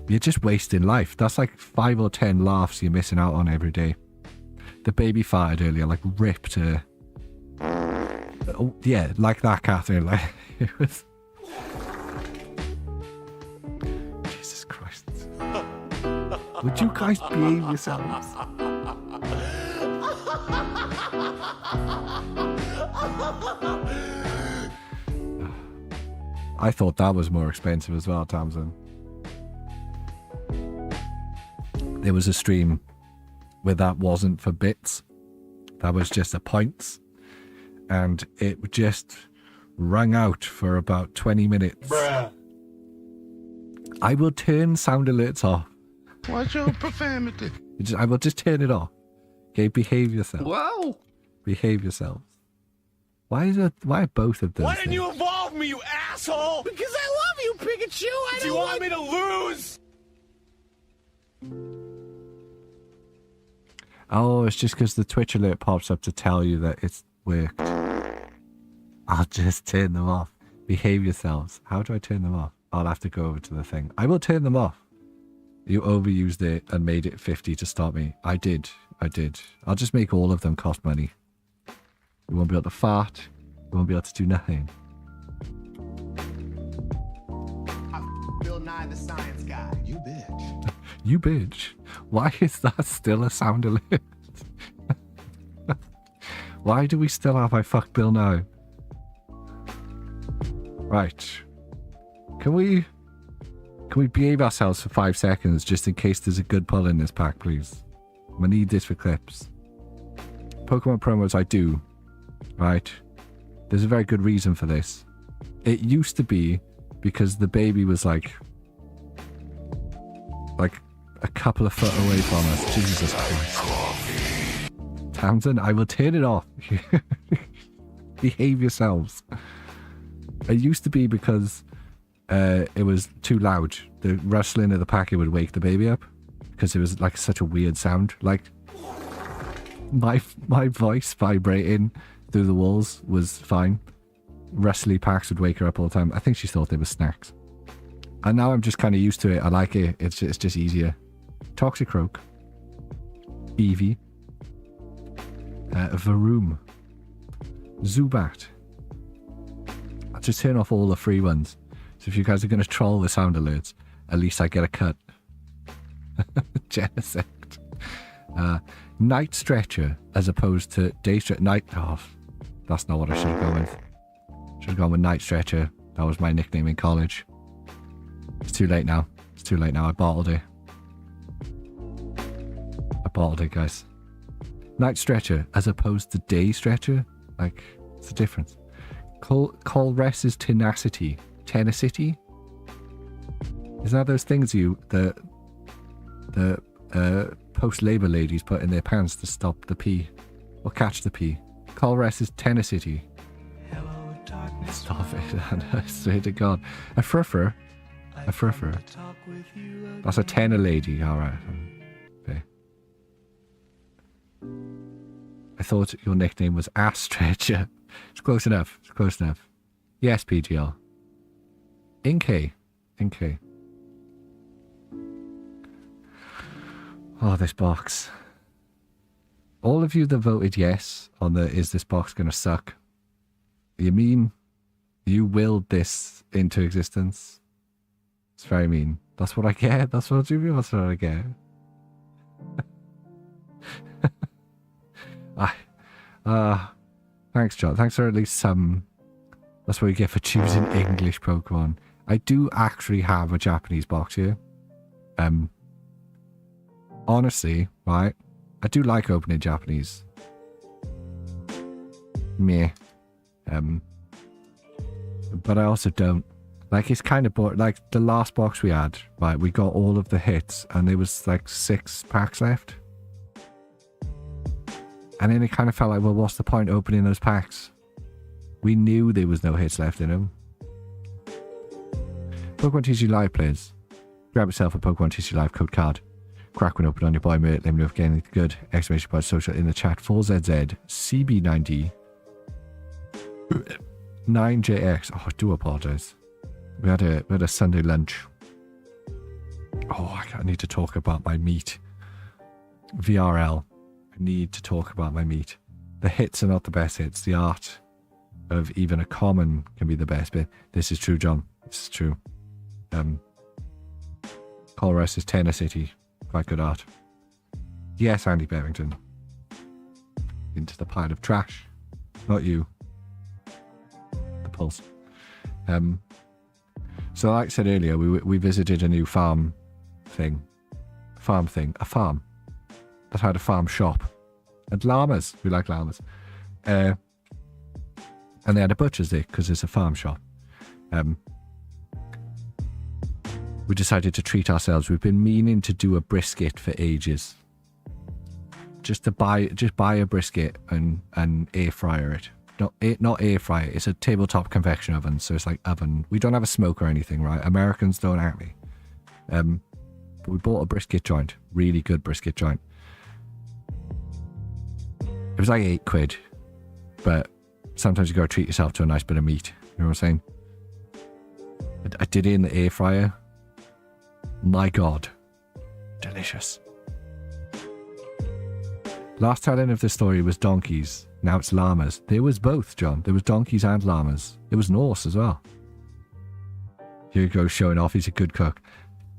you're just wasting life. That's like 5 or 10 laughs you're missing out on every day. The baby farted earlier, like ripped her Oh, yeah, like that, Catherine. Like, it was... Jesus Christ. Would you guys behave yourselves? I thought that was more expensive as well, Tamsin. There was a stream where that wasn't for bits. That was just a points. And it just rang out for about 20 minutes. Bruh. I will turn sound alerts off. Watch your profanity. I will just turn it off. Okay, behave yourself. Wow. Behave yourselves. Why are both of those Why didn't things? you evolve me, you asshole? Because I love you, Pikachu. I Do you don't want me to lose? Oh, it's just because the Twitch alert pops up to tell you that it's worked. I'll just turn them off. Behave yourselves. How do I turn them off? I'll have to go over to the thing. I will turn them off. You overused it and made it 50 to stop me. I did. I'll just make all of them cost money. You won't be able to fart. You won't be able to do nothing. Bill Nye the Science Guy. You bitch. You bitch. Why is that still a sound alert? Why do we still have I fuck Bill now? Right. Can we behave ourselves for 5 seconds just in case there's a good pull in this pack, please? I need this for clips. Pokemon promos I do. Right. There's a very good reason for this. It used to be because the baby was like a couple of foot away from us. Jesus Christ. Tamsin, I will turn it off. Behave yourselves. It used to be because it was too loud. The rustling of the packet would wake the baby up because it was like such a weird sound. Like my voice vibrating through the walls was fine. Rustly packs would wake her up all the time. I think she thought they were snacks. And now I'm just kind of used to it. I like it. It's just easier. Toxicroak. Eevee. Varoom. Zubat. I'll just turn off all the free ones. So if you guys are going to troll the sound alerts, at least I get a cut. Genesect. Night Stretcher as opposed to Day Stretcher. Night. Oh, that's not what I should have gone with. Should have gone with Night Stretcher. That was my nickname in college. It's too late now. It's too late now. I bottled it. Guys. Night Stretcher as opposed to Day Stretcher. Like, it's the difference. Colress's Tenacity. Tenacity? Isn't that those things the post-labor ladies put in their pants to stop the pee? Or catch the pee? Colress's Tenacity. Stop it, I swear to God. A fruffer. That's a tenor lady, alright. Okay. I thought your nickname was Ass Stretcher. It's close enough. Yes, PGL. Inkay. Oh, this box. All of you that voted yes on the is this box gonna suck? You mean you willed this into existence? It's very mean. That's what I get. That's what I get. Thanks, John. Thanks for at least some. That's what you get for choosing English Pokemon. I do actually have a Japanese box here. Honestly, right? I do like opening Japanese. Meh. But I also don't. Like, it's kind of boring. Like, the last box we had, right, we got all of the hits, and there was, like, 6 packs left. And then it kind of felt like, well, what's the point opening those packs? We knew there was no hits left in them. Pokemon TCG Live players. Grab yourself a Pokemon TCG Live code card. Crack one open on your boy mate. Let me know if getting anything good. Exclamation point social in the chat. 4ZZ CB90 9JX. Oh, I do apologize. We had a Sunday lunch. Oh, I need to talk about my meat. VRL. I need to talk about my meat. The hits are not the best hits. The art of even a common can be the best bit. This is true, John. This is true. Colress is Tenor City. Quite good art. Yes, Andy Barrington. Into the pile of trash. Not you. The pulse. So like I said earlier, we visited a new farm thing. A farm. That had a farm shop. And llamas. We like llamas. And they had a butcher's there because it's a farm shop. We decided to treat ourselves. We've been meaning to do a brisket for ages. Just buy a brisket and air fryer it. Not air fry it. It's a tabletop convection oven, so it's like oven. We don't have a smoke or anything, right? Americans don't at me. But we bought a brisket joint, really good brisket joint. It was like £8, but sometimes you gotta treat yourself to a nice bit of meat. You know what I'm saying? I did it in the air fryer. My God, delicious. Last telling of the story was donkeys. Now it's llamas. There was both, John. There was donkeys and llamas. It was Norse as well. Here he goes showing off. He's a good cook.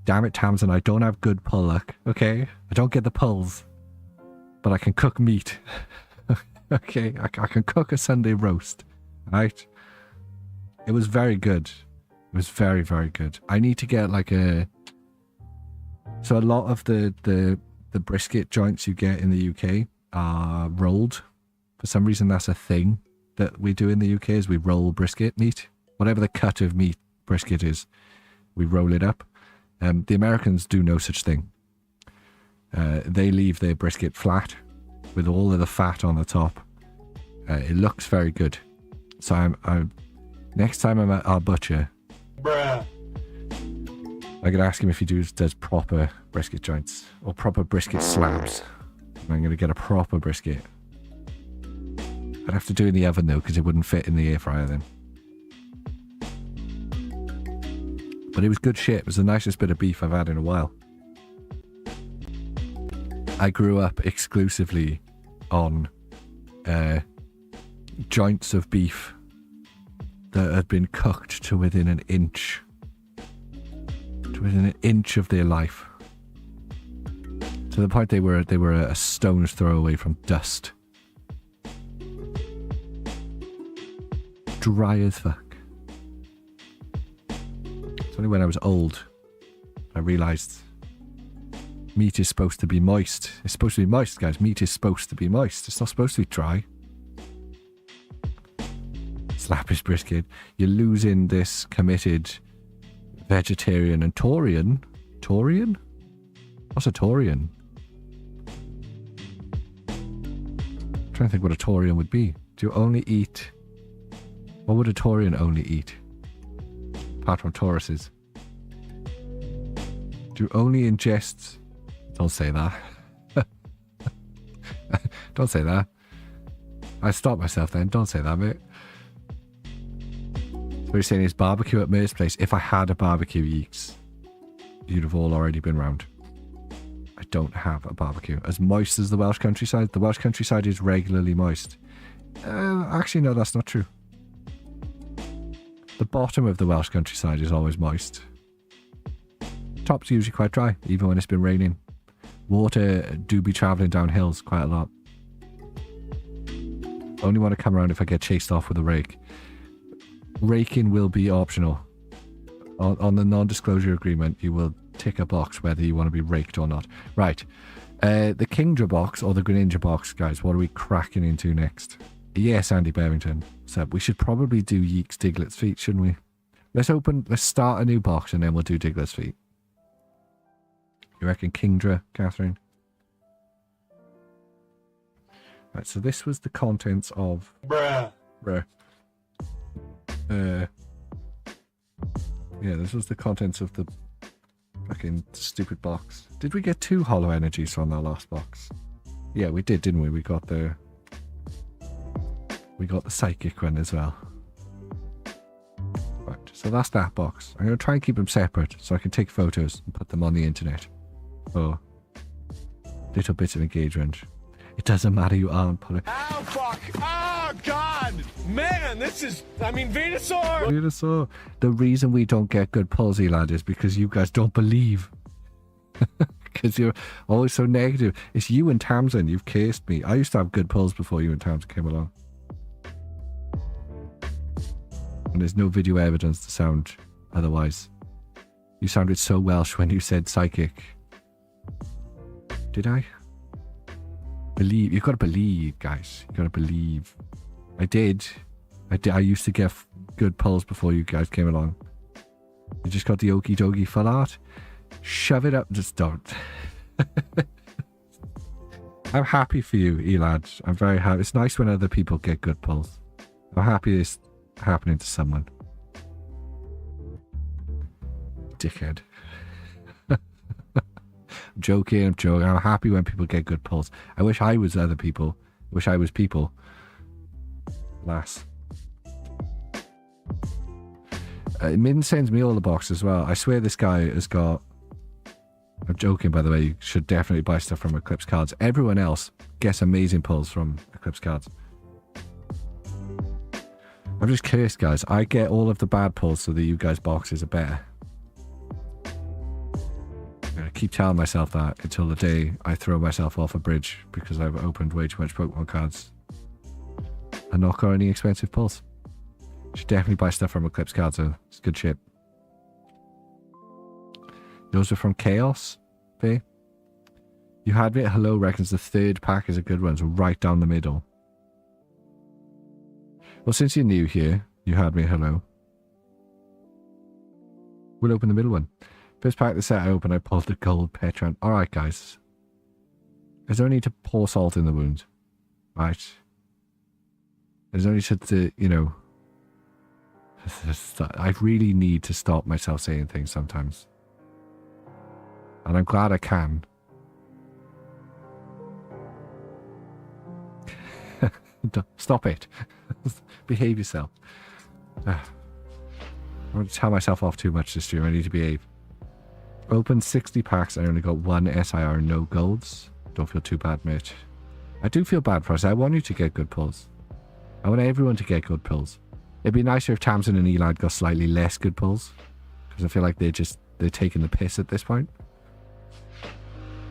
Damn it, Tamsin, I don't have good pull luck. Okay, I don't get the pulls, but I can cook meat. Okay, I can cook a Sunday roast. Right? It was very good. It was very, very good. I need to get like a. So a lot of the brisket joints you get in the UK are rolled. For some reason, that's a thing that we do in the UK is we roll brisket meat. Whatever the cut of meat brisket is, we roll it up. The Americans do no such thing. They leave their brisket flat with all of the fat on the top. It looks very good. So I'm next time I'm at our butcher, Bruh. I'm going to ask him if he does proper brisket joints or proper brisket slabs. I'm going to get a proper brisket. I'd have to do it in the oven though, because it wouldn't fit in the air fryer then. But it was good shit. It was the nicest bit of beef I've had in a while. I grew up exclusively on joints of beef that had been cooked to within an inch. To within an inch of their life. To the point they were a stone's throw away from dust. Dry as fuck. It's only when I was old I realised meat is supposed to be moist. It's supposed to be moist, guys. Meat is supposed to be moist. It's not supposed to be dry. Slap his brisket. You're losing this committed vegetarian and Taurian. Taurian? What's a Taurian? I'm trying to think what a Taurian would be. Do you only eat... What would a Taurian only eat? Apart from Tauruses. Do you only ingest... Don't say that. Don't say that. I stopped myself then. Don't say that, mate. So you're saying is barbecue at May's place. If I had a barbecue, Yeeks, you'd have all already been round. I don't have a barbecue. As moist as the Welsh countryside. The Welsh countryside is regularly moist. Actually, no, that's not true. The bottom of the Welsh countryside is always moist. Top's usually quite dry, even when it's been raining. Water do be travelling down hills quite a lot. Only want to come around if I get chased off with a rake. Raking will be optional. On the non-disclosure agreement, you will tick a box whether you want to be raked or not. Right. The Kingdra box or the Greninja box, guys, what are we cracking into next? Yes, Andy Barrington. So we should probably do Yeek's Diglett's Feet, shouldn't we? Let's start a new box and then we'll do Diglett's Feet. You reckon Kingdra, Catherine? Right, so this was the contents of... Bruh. Yeah, this was the contents of the fucking stupid box. Did we get 2 hollow energies from our last box? Yeah, we did, didn't we? We got the psychic one as well. Right, so that's that box. I'm going to try and keep them separate so I can take photos and put them on the internet for little bits of engagement. It doesn't matter, you aren't pulling. Ow, fuck. Oh, God. Man, this is, Venusaur. Venusaur. The reason we don't get good pulls, lad, is because you guys don't believe. Because you're always so negative. It's you and Tamsin. You've cased me. I used to have good pulls before you and Tamsin came along. And there's no video evidence to sound otherwise. You sounded so Welsh when you said psychic. Did I? Believe. You've got to believe, guys. You've got to believe. I did. I used to get good pulls before you guys came along. You just got the okie dokie full art. Shove it up. Just don't. I'm happy for you, Elad. I'm very happy. It's nice when other people get good pulls. I'm happy it's happening to someone. Dickhead. I'm joking. I'm happy when people get good pulls. I wish I was other people. I wish I was people. Lass. Min sends me all the boxes as well. I swear this guy has got... I'm joking, by the way. You should definitely buy stuff from Eclipse Cards. Everyone else gets amazing pulls from Eclipse Cards. I'm just cursed, guys. I get all of the bad pulls so that you guys' boxes are better. I keep telling myself that until the day I throw myself off a bridge because I've opened way too much Pokemon cards and not got any expensive pulls. Should definitely buy stuff from Eclipse Cards though. It's good shit. Those are from Chaos, Faye. You had me at Hello reckons the third pack is a good one, so right down the middle. Well, since you're new here, you had me at Hello. We'll open the middle one. First pack of the set I opened, I pulled the gold Petron. Alright, guys. There's no need to pour salt in the wound. Right. There's no need to, you know... I really need to stop myself saying things sometimes. And I'm glad I can. Stop it. Behave yourself. I'm going to tell myself off too much this stream. I need to behave. Opened 60 packs. I only got one SIR and no golds. Don't feel too bad, mate. I do feel bad for us. I want you to get good pulls. I want everyone to get good pulls. It'd be nicer if Tamsin and Elad got slightly less good pulls. Because I feel like they're taking the piss at this point.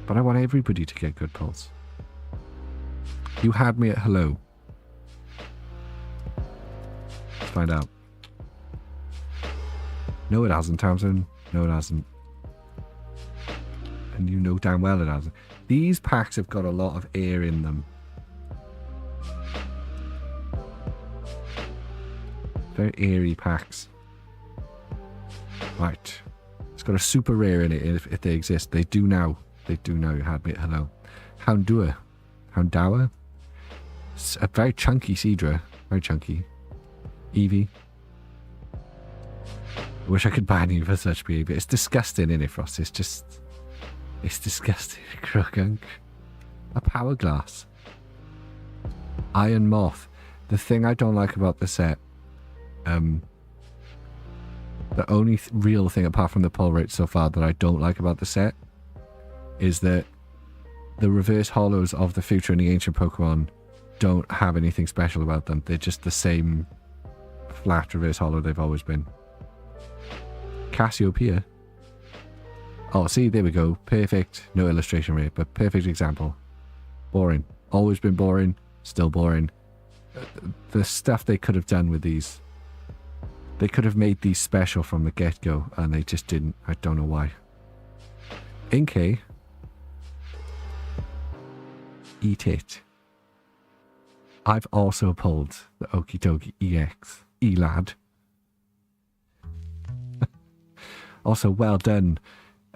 But I want everybody to get good pulls. You had me at hello. Let's find out. No, it hasn't, Tamsin. No, it hasn't. And you know damn well it hasn't. These packs have got a lot of air in them. Very airy packs. Right. It's got a super rare in it if they exist. They do now. They do now. You had me at hello. Houndour. Houndour. It's a very chunky Seadra. Very chunky. Eevee. I wish I could ban you for such behaviour. It's disgusting, innit, Frost? It's just... It's disgusting. Croagunk. A Power Glass. Iron Moth. The thing I don't like about the set... the only real thing apart from the pull rate so far that I don't like about the set is that the reverse hollows of the future and the ancient Pokemon don't have anything special about them. They're just the same flat reverse hollow they've always been. Cassiopeia. Oh, see, there we go. Perfect. No illustration rate, but perfect example. Boring. Always been boring. Still boring. The stuff they could have done with these. They could have made these special from the get-go, and they just didn't. I don't know why. Inkay. Eat it. I've also pulled the Okie Dokie EX. Elad. Also, well done.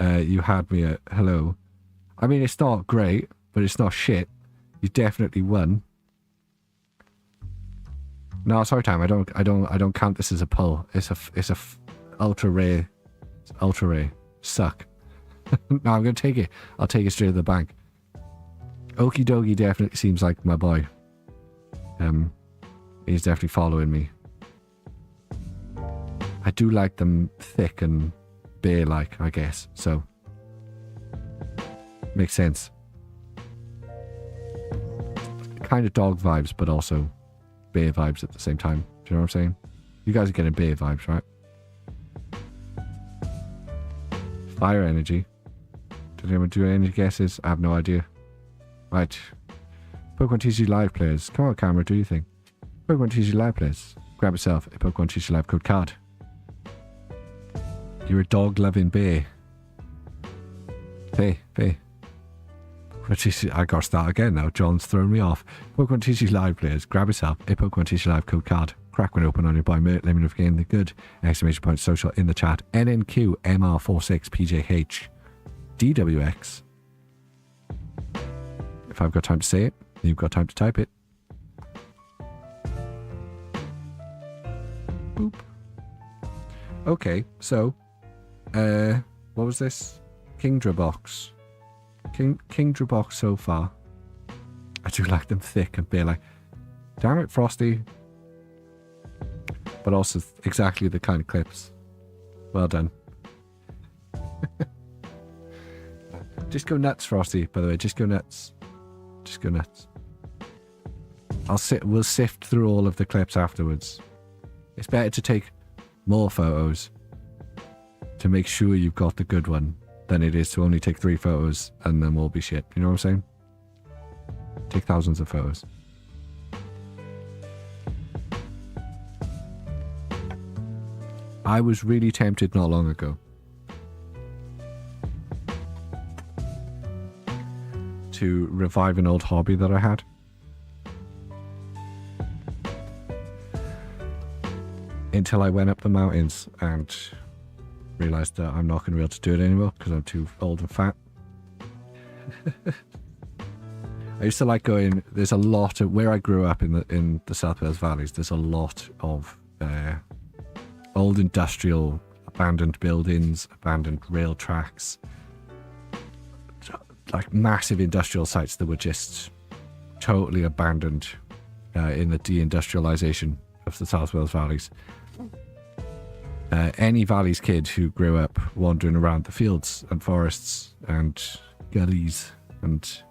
You had me at hello. I mean, it's not great, but it's not shit. You definitely won. No, sorry, Tam. I don't count this as a pull. It's a ultra rare. It's ultra rare. Suck. No, I'm gonna take it. I'll take it straight to the bank. Okie Dokie definitely seems like my boy. He's definitely following me. I do like them thick and bear-like, I guess. So makes sense. kind of dog vibes, but also bear vibes at the same time. Do you know what I'm saying? You guys are getting bear vibes, right? Fire energy. Did anyone do any guesses? I have no idea. Right. Pokemon TCG Live players. Come on, camera, do your thing. Pokemon TCG Live players. Grab yourself a Pokemon TCG Live code card. You're a dog-loving bear. Faye. I gotta start again now. John's thrown me off. Pokemon TCG Live players. Grab yourself a Pokemon TCG Live code card. Crack one open on your boy Mert. Let me know if you're getting the good. Exclamation point social in the chat. NNQ MR46PJH DWX. If I've got time to say it, you've got time to type it. Boop. Okay, so what was this? Kingdra box. Kingdra box so far. I do like them thick and bare, like, damn it, Frosty. But also exactly the kind of clips. Well done. Just go nuts, Frosty, by the way. Just go nuts. Just go nuts. We'll sift through all of the clips afterwards. It's better to take more photos to make sure you've got the good one than it is to only take 3 photos and then we'll be shit. You know what I'm saying? Take thousands of photos. I was really tempted not long ago to revive an old hobby that I had. Until I went up the mountains and realised that I'm not going to be able to do it anymore because I'm too old and fat. I used to like going, there's a lot of, where I grew up in the South Wales valleys, there's a lot of old industrial, abandoned buildings, abandoned rail tracks, like massive industrial sites that were just totally abandoned in the deindustrialisation of the South Wales valleys. Any valleys kid who grew up wandering around the fields and forests and gullies and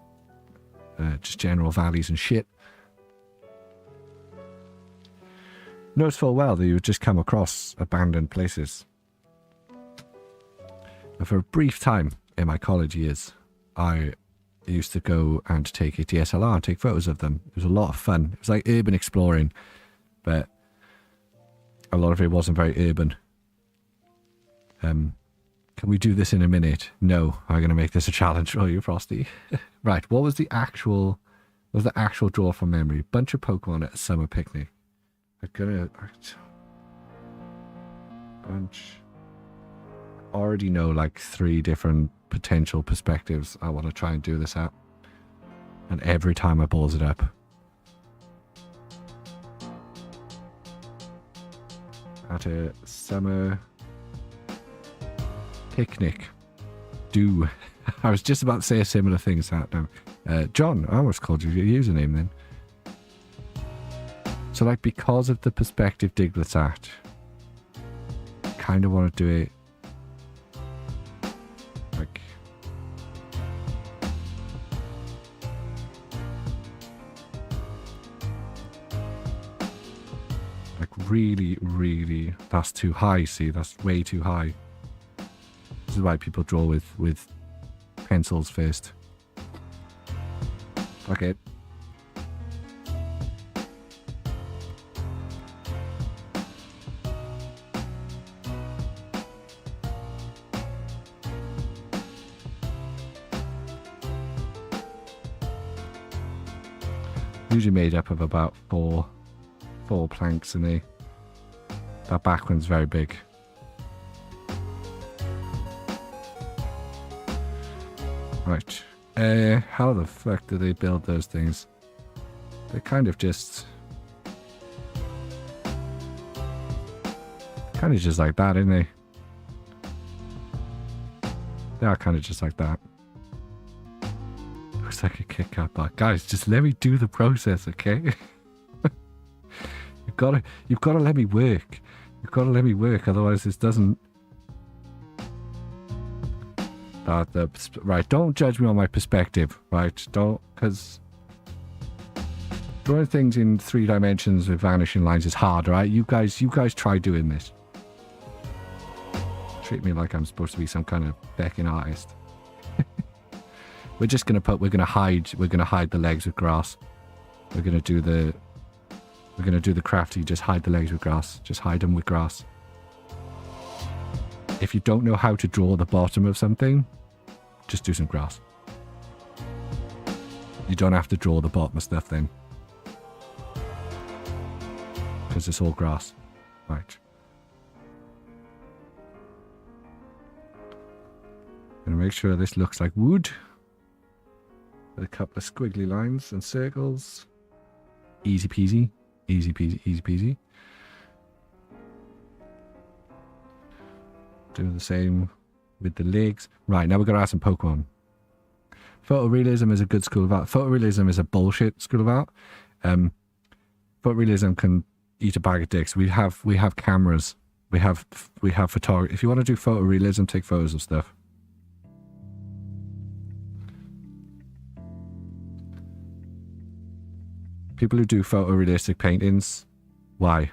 just general valleys and shit knows full well that you would just come across abandoned places. And for a brief time in my college years, I used to go and take a DSLR and take photos of them. It was a lot of fun. It was like urban exploring, but a lot of it wasn't very urban. Can we do this in a minute? No, I'm going to make this a challenge for you, Frosty. Right, what was the actual draw from memory? Bunch of Pokemon at a summer picnic. Already know like 3 different potential perspectives I want to try and do this at. And every time I balls it up. At a summer picnic. I was just about to say a similar thing as that now. John, I almost called you your username then. So like because of the perspective Diglett's at, I kind of want to do it like really, that's too high, see, that's way too high. This is why people draw with pencils first. Okay. Usually made up of about four planks, and that back one's very big. Right. How the fuck do they build those things? They're kind of just like that, aren't they? They are kind of just like that. Looks like a Kit Kat bar. Guys, just let me do the process, okay? You've got to let me work. You've got to let me work, otherwise this doesn't. Right, don't judge me on my perspective, right? Don't, because Drawing things in 3 dimensions with vanishing lines is hard, right? You guys try doing this. Treat me like I'm supposed to be some kind of decking artist. We're gonna hide the legs with grass. We're gonna do the crafty, just hide the legs with grass. Just hide them with grass. If you don't know how to draw the bottom of something, just do some grass. You don't have to draw the bottom of stuff then. Because it's all grass. Right. Gonna make sure this looks like wood. With a couple of squiggly lines and circles. Easy peasy. Easy peasy, easy peasy. Do the same with the legs. Right, now we're going to add some Pokemon. Photorealism is a good school of art. Photorealism is a bullshit school of art. Photorealism can eat a bag of dicks. We have cameras. We have photography. If you want to do photorealism, take photos of stuff. People who do photorealistic paintings, why?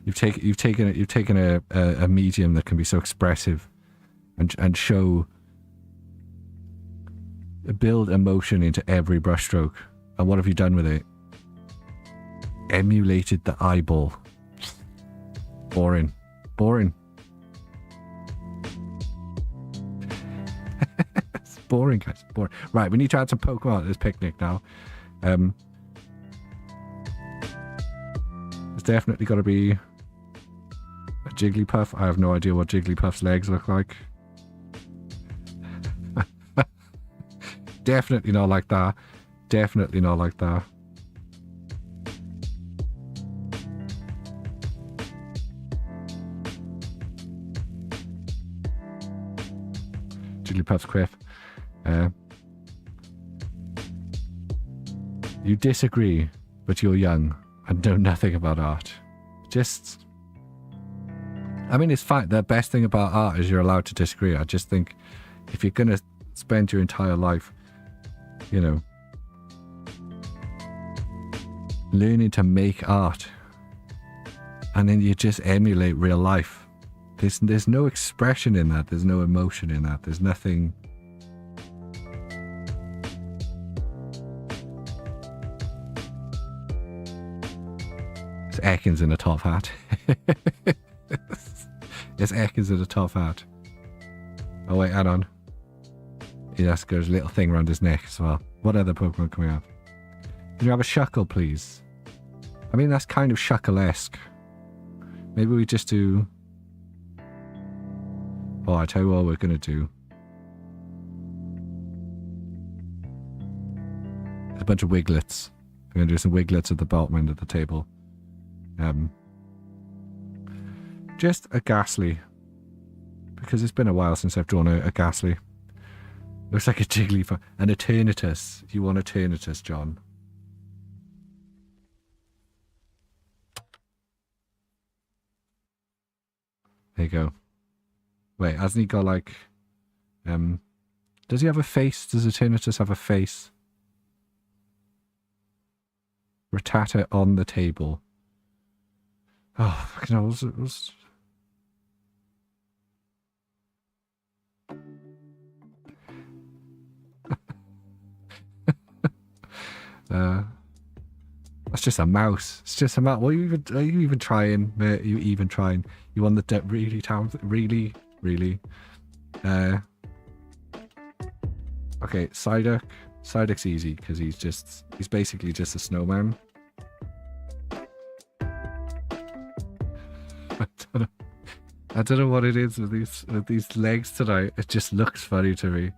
You've taken a medium that can be so expressive and build emotion into every brushstroke. And what have you done with it? Emulated the eyeball. Boring. Boring. It's boring, guys. Boring. Right, we need to add some Pokemon at this picnic now. There's definitely got to be a Jigglypuff. I have no idea what Jigglypuff's legs look like. Definitely not like that. Definitely not like that. Jigglypuff's quiff. You disagree, but you're young and know nothing about art. Just... I mean, it's fine. The best thing about art is you're allowed to disagree. I just think if you're going to spend your entire life, you know, learning to make art, and then you just emulate real life, there's no expression in that. There's no emotion in that. There's nothing... It's Ekans in a top hat. It's Ekans in a top hat. Oh wait, hang on. Yes, there's a little thing around his neck as well. What other Pokemon can we have? Can you have a Shuckle, please? I mean, that's kind of Shuckle-esque. Maybe we just do... Oh, I tell you what we're going to do. There's a bunch of Wiglets. We're going to do some Wiglets at the bottom end of the table. Just a Ghastly. Because it's been a while since I've drawn a Ghastly. Looks like a Jigglypuff. An Eternatus. You want Eternatus, John? There you go. Wait, hasn't he got like... does he have a face? Does Eternatus have a face? Rattata on the table. Oh, fucking hell. That's just a mouse. It's just a mouse. What are you even trying, mate? Are you even trying? You want the really talented? Really? Okay, Psyduck. Psyduck's easy because he's basically just a snowman. I don't know what it is with these legs tonight. It just looks funny to me.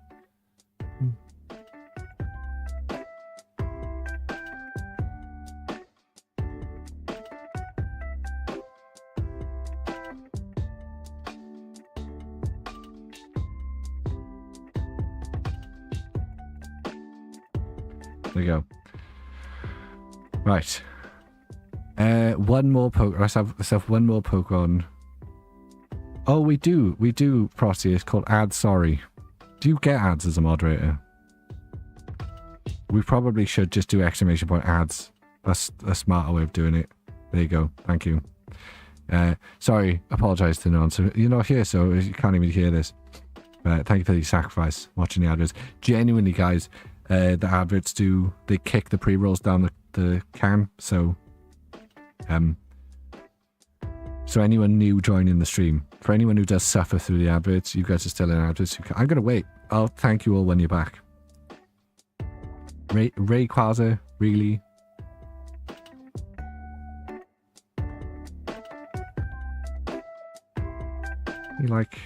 There you go. Right. One more Pokemon. Let's have one more Pokemon. Oh, we do, Frosty. It's called Ad Sorry. Do you get ads as a moderator? We probably should just do exclamation point ads. That's a smarter way of doing it. There you go. Thank you. Sorry, apologise to no one. So you're not here, so you can't even hear this. Thank you for the sacrifice, watching the adverts. Genuinely, guys, the adverts they kick the pre-rolls down the can. So anyone new joining the stream, for anyone who does suffer through the adverts, you guys are still in adverts. I'm going to wait. I'll thank you all when you're back. Ray Quasar, really? You like...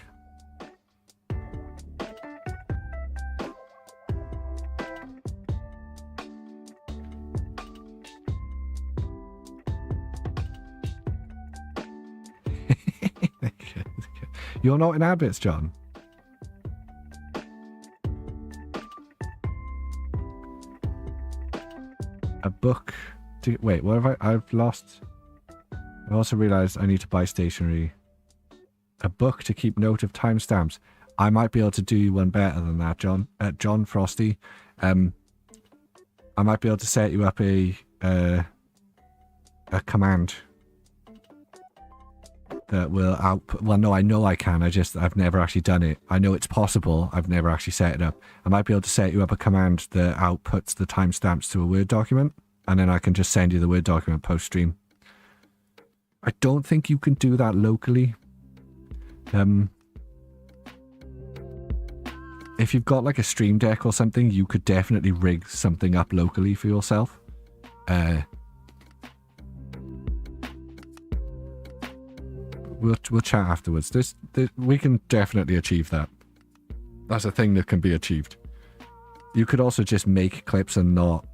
You're not in adverts, John? A book to... Wait, what have I've lost... I also realised I need to buy stationery. A book to keep note of timestamps. I might be able to do you one better than that, John. John Frosty. I might be able to set you up a command that will output... Well, no, I know I can. I've never actually done it. I know it's possible. I've never actually set it up. I might be able to set you up a command that outputs the timestamps to a Word document, and then I can just send you the Word document post-stream. I don't think you can do that locally. If you've got like a Stream Deck or something, you could definitely rig something up locally for yourself. We'll chat afterwards. We can definitely achieve that. That's a thing that can be achieved. You could also just make clips and not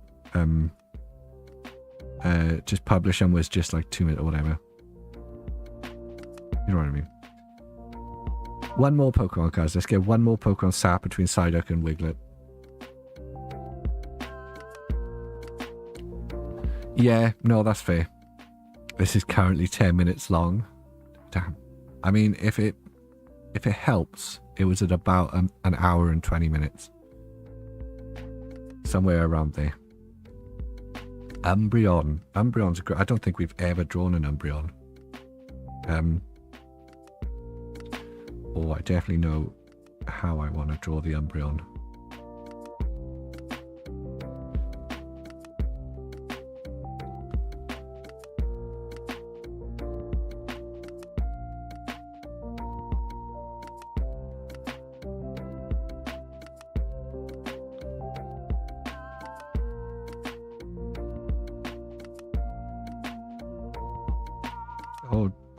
just publish them with just like 2 minutes or whatever. You know what I mean? One more Pokemon, guys. Let's get one more Pokemon sat between Psyduck and Wiglet. Yeah, no, that's fair. This is currently 10 minutes long. Damn. I mean, if it helps, it was at about an hour and 20 minutes. Somewhere around there. Umbreon. Umbreon's great. I don't think we've ever drawn an Umbreon. Oh, I definitely know how I want to draw the Umbreon.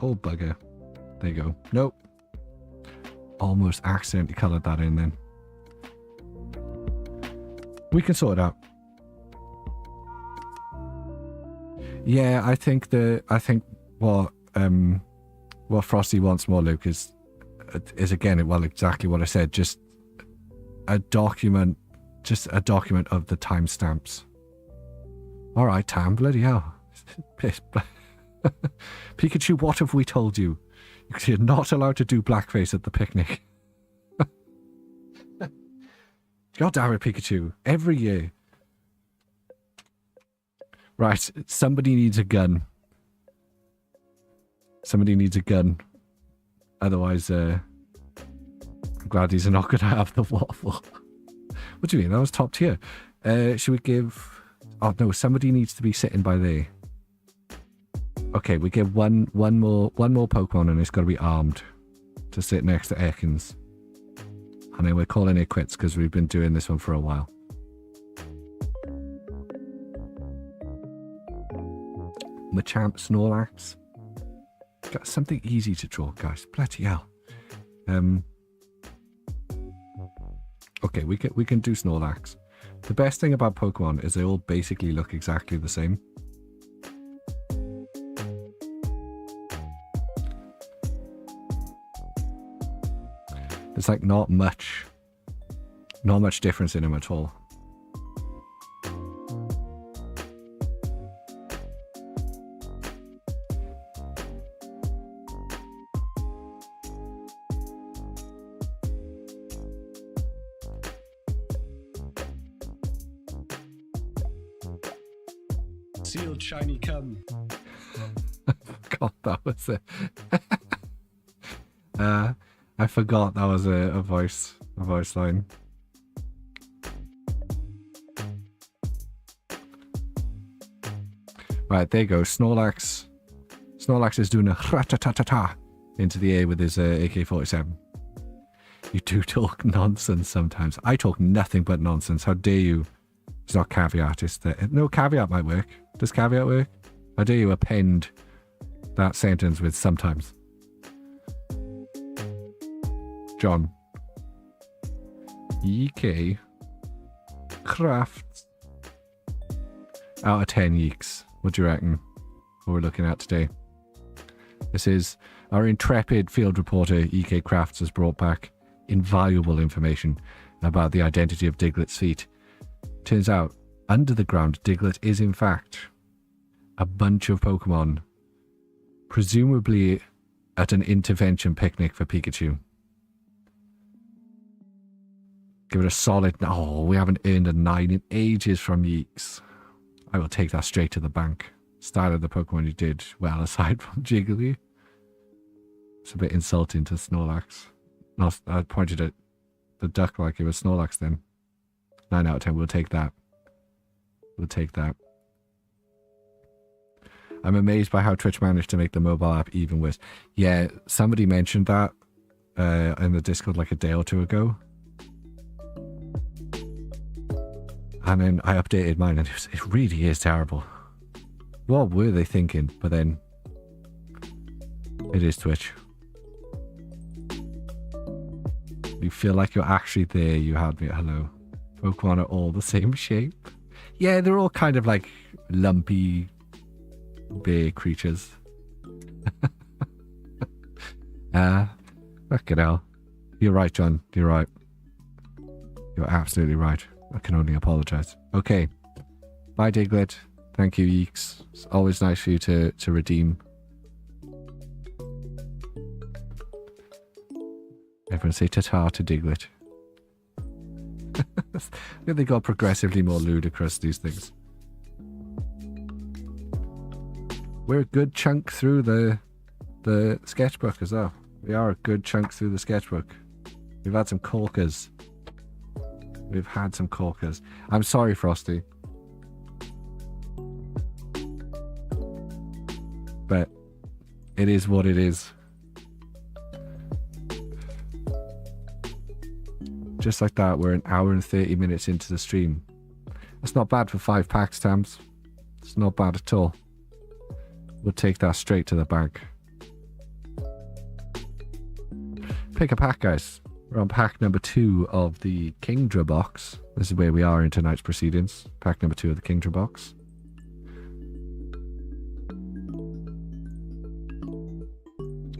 Oh, bugger. There you go. Nope. Almost accidentally coloured that in then. We can sort it out. Yeah, I think what Frosty wants more, Luke, is again, well, exactly what I said, just a document of the timestamps. Alright, Tam, bloody hell. Piss. Pikachu, what have we told you? You're not allowed to do blackface at the picnic. God damn it, Pikachu. Every year. Right, somebody needs a gun. Somebody needs a gun. Otherwise, I'm glad he's not going to have the waffle. What do you mean? That was top tier. Should we give... Oh, no, somebody needs to be sitting by there. Okay, we give one more Pokemon, and it's got to be armed to sit next to Ekans. And then we're calling it quits because we've been doing this one for a while. Machamp, Snorlax. Got something easy to draw, guys. Bloody hell. Okay, we can do Snorlax. The best thing about Pokemon is they all basically look exactly the same. There's like not much difference in them at all. Concealed shiny cum. God, that was it. I forgot that was a voice line. Right, there you go. Snorlax is doing a rat-ta-ta-ta-ta into the air with his AK-47. You do talk nonsense sometimes. I talk nothing but nonsense. How dare you? It's not caveat. It's no, caveat might work. Does caveat work? How dare you append that sentence with sometimes? John. EK crafts out of 10 yeeks. What do you reckon? What we're looking at today. This is our intrepid field reporter EK Crafts has brought back invaluable information about the identity of Diglett's feet. Turns out, under the ground, Diglett is in fact a bunch of Pokemon, presumably at an intervention picnic for Pikachu. Give it a solid... Oh, we haven't earned a 9 in ages from Yeeks. I will take that straight to the bank. Style of the Pokemon you did well, aside from Jiggly. It's a bit insulting to Snorlax. No, I pointed at the duck like it was Snorlax then. 9 out of 10, we'll take that. We'll take that. I'm amazed by how Twitch managed to make the mobile app even worse. Yeah, somebody mentioned that in the Discord like a day or two ago. And then I updated mine and it really is terrible. What were they thinking? But then it is Twitch. You feel like you're actually there. You had me at hello. Pokemon are all the same shape. Yeah, they're all kind of like lumpy bear creatures. Fuck it hell. You're right, John. You're right. You're absolutely right. I can only apologize. Okay. Bye, Diglett. Thank you, Yeeks. It's always nice for you to redeem. Everyone say ta-ta to Diglett. They got progressively more ludicrous, these things. We're a good chunk through the sketchbook as well. We are a good chunk through the sketchbook. We've had some corkers. We've had some corkers. I'm sorry, Frosty. But it is what it is. Just like that, we're an hour and 30 minutes into the stream. That's not bad for 5 packs, Tams. It's not bad at all. We'll take that straight to the bank. Pick a pack, guys. We're on pack number 2 of the Kingdra box. This is where we are in tonight's proceedings. Pack number 2 of the Kingdra box.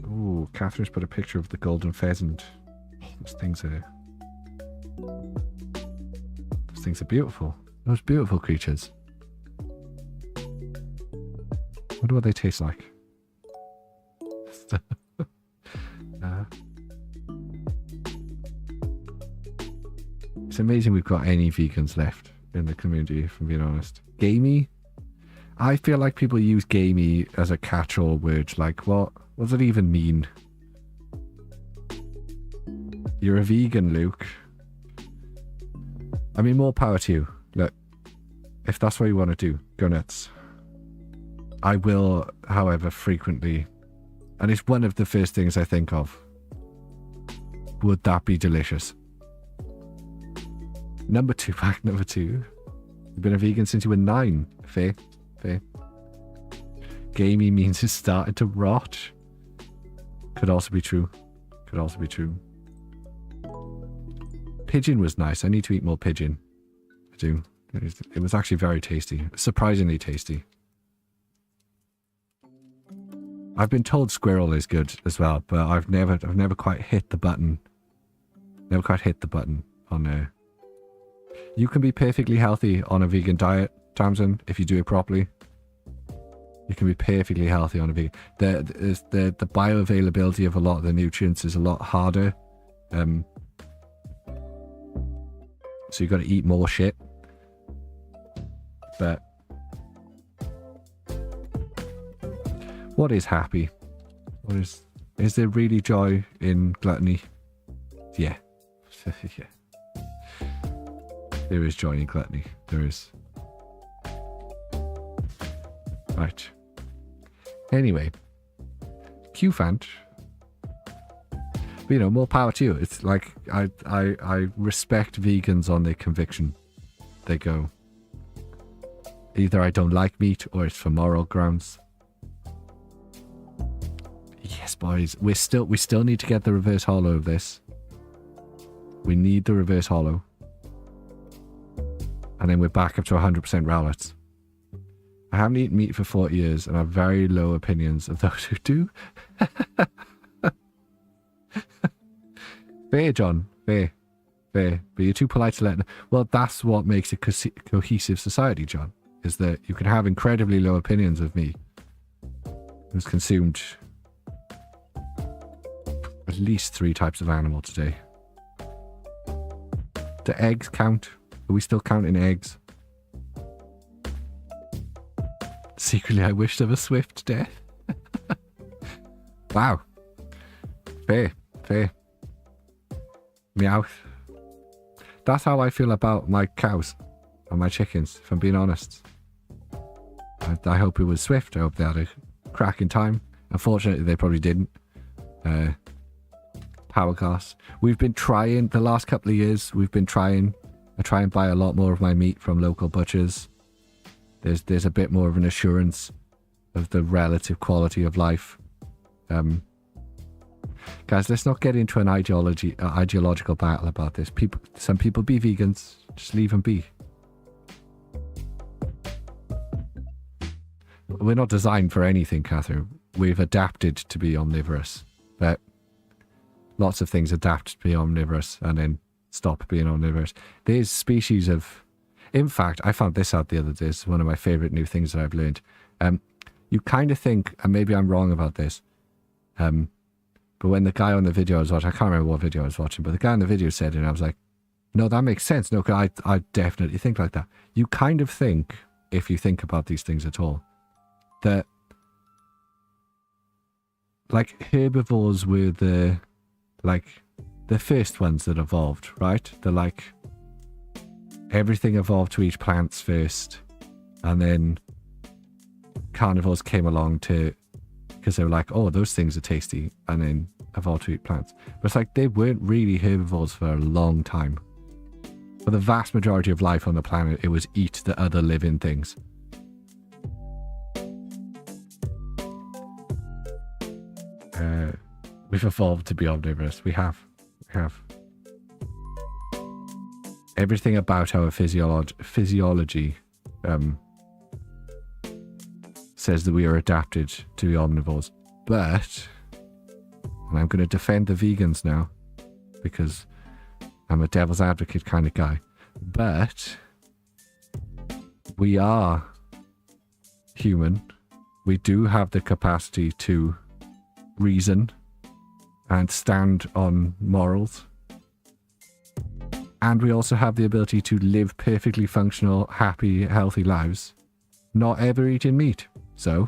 Ooh, Catherine's put a picture of the golden pheasant. Oh, those things are beautiful. Those beautiful creatures. Wonder what they taste like. It's amazing we've got any vegans left in the community, if I'm being honest. Gamey? I feel like people use gamey as a catch-all word. Like, what does it even mean? You're a vegan, Luke. I mean, more power to you. Look, if that's what you want to do, go nuts. I will, however, frequently, and it's one of the first things I think of. Would that be delicious? Number 2, pack number 2. You've been a vegan since you were 9. Fair. Gamey means it's started to rot. Could also be true. Pigeon was nice. I need to eat more pigeon. I do. It was actually very tasty. Surprisingly tasty. I've been told squirrel is good as well, but I've never quite hit the button. Never quite hit the button on there. You can be perfectly healthy on a vegan diet, Tamsin, if you do it properly. You can be perfectly healthy on a vegan. The bioavailability of a lot of the nutrients is a lot harder. So you've got to eat more shit. But What is happy? What is there really joy in gluttony? Yeah. Yeah. There is joy in gluttony. There is. Right. Anyway. Qfant. But, you know, more power to you. It's like, I respect vegans on their conviction. They go, either I don't like meat or it's for moral grounds. Yes, boys. We still need to get the reverse hollow of this. We need the reverse hollow. And then we're back up to 100% rowlets. I haven't eaten meat for 40 years and I have very low opinions of those who do. Fair, John. Fair. But you're too polite to let... Well, that's what makes a cohesive society, John. Is that you can have incredibly low opinions of me. Who's consumed at least 3 types of animal today. Do eggs count? Are we still counting eggs? Secretly, I wish them a swift death. Wow. Fair. Meow. That's how I feel about my cows and my chickens, if I'm being honest. I hope it was swift. I hope they had a cracking time. Unfortunately, they probably didn't. Power gas. We've been trying, the last couple of years, I try and buy a lot more of my meat from local butchers. There's a bit more of an assurance of the relative quality of life. Guys, let's not get into an ideological battle about this. Some people be vegans. Just leave them be. We're not designed for anything, Catherine. We've adapted to be omnivorous. But lots of things adapt to be omnivorous and then stop being omnivorous. There's species of... In fact, I found this out the other day. It's one of my favourite new things that I've learned. You kind of think, and maybe I'm wrong about this, but when the guy on the video I was watching, I can't remember what video I was watching, but the guy on the video said it, and I was like, no, that makes sense. No, I definitely think like that. You kind of think, if you think about these things at all, that like herbivores were the first ones that evolved, right? They're like, everything evolved to eat plants first, and then carnivores came along because they were like, oh, those things are tasty, and then evolved to eat plants. But it's like they weren't really herbivores for a long time. For the vast majority of life on the planet, it was eat the other living things. We've evolved to be omnivorous. We have. Everything about our physiology says that we are adapted to be omnivores. But, and I'm going to defend the vegans now, because I'm a devil's advocate kind of guy, but we are human. We do have the capacity to reason and stand on morals. And we also have the ability to live perfectly functional, happy, healthy lives, not ever eating meat. So,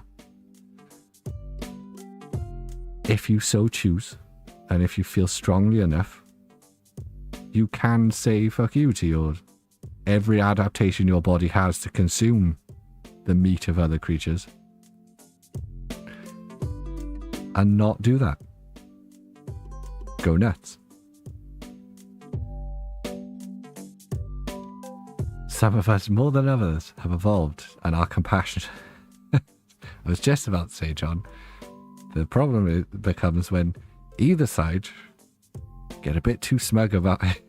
if you so choose, and if you feel strongly enough, you can say fuck you to every adaptation your body has to consume the meat of other creatures, and not do that. Go nuts. Some of us, more than others, have evolved and are compassionate. I was just about to say, John, the problem becomes when either side get a bit too smug about it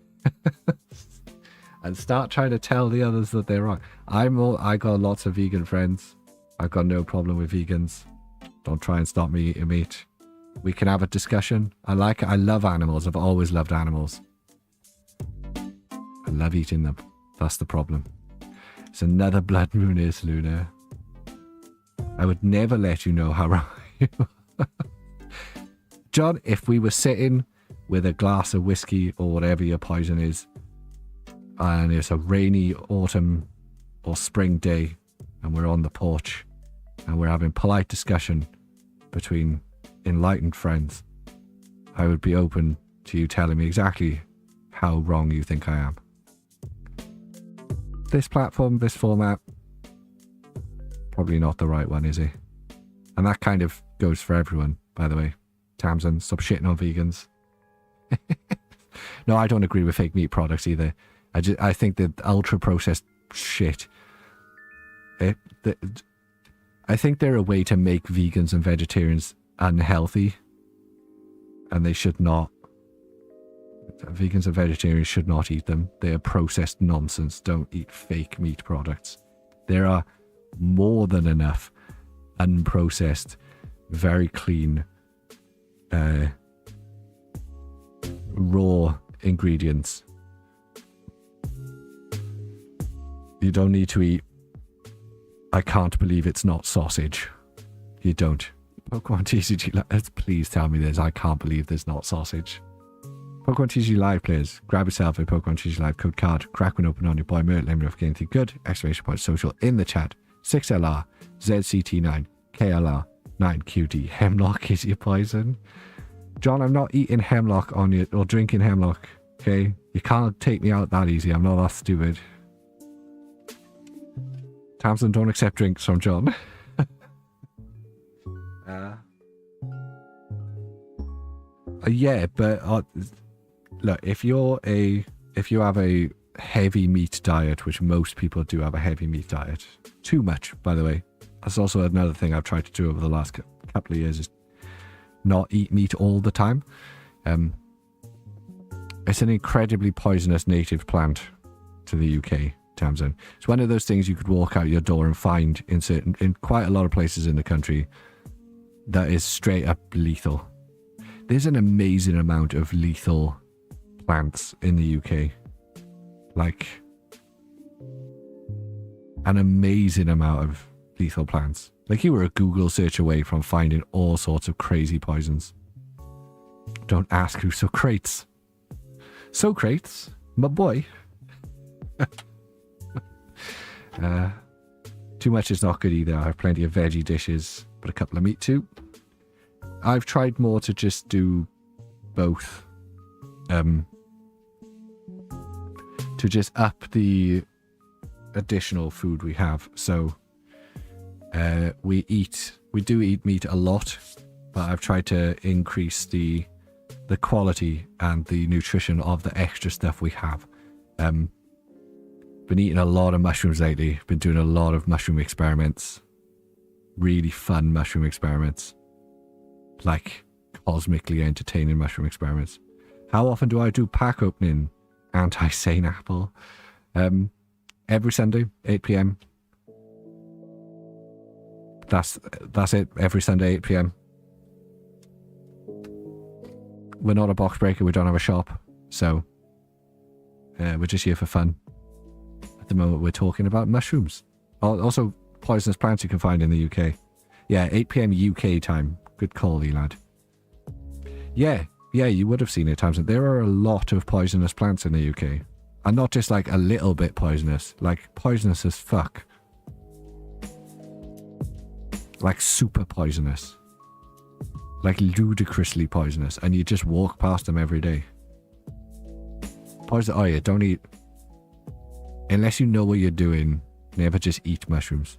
and start trying to tell the others that they're wrong. I got lots of vegan friends. I've got no problem with vegans. Don't try and stop me eating meat. We can have a discussion. I love animals. I've always loved animals. I love eating them. That's the problem. It's another blood moon is, Luna. I would never let you know how wrong you are. John, if we were sitting with a glass of whiskey or whatever your poison is, and it's a rainy autumn or spring day, and we're on the porch, and we're having polite discussion between enlightened friends, I would be open to you telling me exactly how wrong you think I am. This platform, this format, probably not the right one, is it? And that kind of goes for everyone, by the way. Tamsin, stop shitting on vegans. No, I don't agree with fake meat products either. I think that ultra processed shit. I think they're a way to make vegans and vegetarians unhealthy, and they should not. Vegans and vegetarians should not eat them. They are processed nonsense. Don't eat fake meat products. There are more than enough unprocessed, very clean, raw ingredients. You don't need to eat, I can't believe it's not sausage. You don't. Pokemon TCG, please tell me this. I can't believe there's not sausage. Pokemon TCG Live players, grab yourself a Pokemon TCG Live code card, crack one open on your boy Mert, let me know if you get anything good, exclamation point social in the chat, 6LR, ZCT9, KLR, 9QD, Hemlock is your poison. John, I'm not eating hemlock on you, or drinking hemlock, okay? You can't take me out that easy, I'm not that stupid. Tamsin, don't accept drinks from John. Yeah, but look, if you have a heavy meat diet, which most people do have a heavy meat diet, too much, by the way. That's also another thing I've tried to do over the last couple of years, is not eat meat all the time. It's an incredibly poisonous native plant to the UK, Tamsin. It's one of those things you could walk out your door and find in quite a lot of places in the country that is straight up lethal. There's an amazing amount of lethal plants in the UK. Like, an amazing amount of lethal plants. Like, you were a Google search away from finding all sorts of crazy poisons. Don't ask who Socrates. Socrates, my boy. Too much is not good either. I have plenty of veggie dishes, but a couple of meat too. I've tried more to just do both. To just up the additional food we have. So we do eat meat a lot, but I've tried to increase the quality and the nutrition of the extra stuff we have. Been eating a lot of mushrooms lately. Been doing a lot of mushroom experiments. Really fun mushroom experiments. Like cosmically entertaining mushroom experiments. How often do I do pack opening? Anti-sane apple. Every Sunday, 8 PM. That's it. Every Sunday, 8 PM. We're not a box breaker. We don't have a shop. So we're just here for fun. At the moment, we're talking about mushrooms. Also, poisonous plants you can find in the UK. Yeah, 8 PM UK time. Good call, Elad. Yeah, you would have seen it, Tamsin. There are a lot of poisonous plants in the UK. And not just like a little bit poisonous. Like poisonous as fuck. Like super poisonous. Like ludicrously poisonous. And you just walk past them every day. Poison. Oh yeah, don't eat. Unless you know what you're doing, never just eat mushrooms.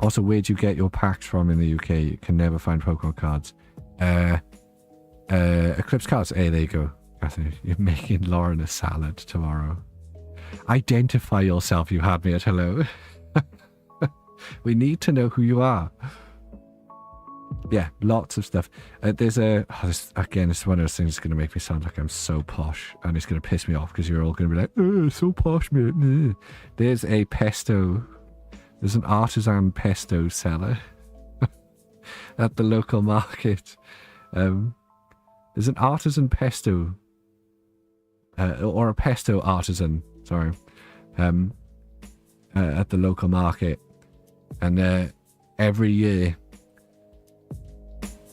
Also, where'd you get your packs from in the UK? You can never find Pokemon cards. Eclipse cards. Hey, there you go. You're making Lauren a salad tomorrow. Identify yourself, you had me at hello. We need to know who you are. Yeah, lots of stuff. There's again, it's one of those things that's going to make me sound like I'm so posh, and it's going to piss me off because you're all going to be like, oh, so posh, mate. There's a pesto. There's an artisan pesto seller at the local market. There's an artisan pesto, or a pesto artisan, sorry, at the local market. And every year,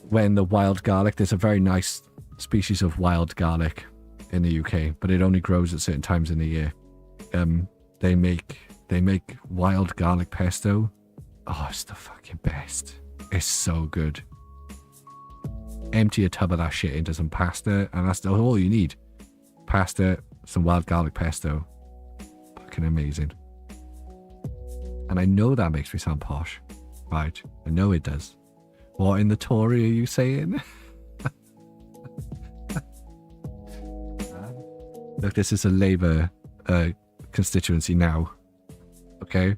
when the wild garlic, there's a very nice species of wild garlic in the UK, but it only grows at certain times in the year. They make They make wild garlic pesto. Oh, it's the fucking best. It's so good. Empty a tub of that shit into some pasta, and that's all you need. Pasta, some wild garlic pesto. Fucking amazing. And I know that makes me sound posh. Right. I know it does. What in the Tory are you saying? Look, this is a Labour constituency now. Okay?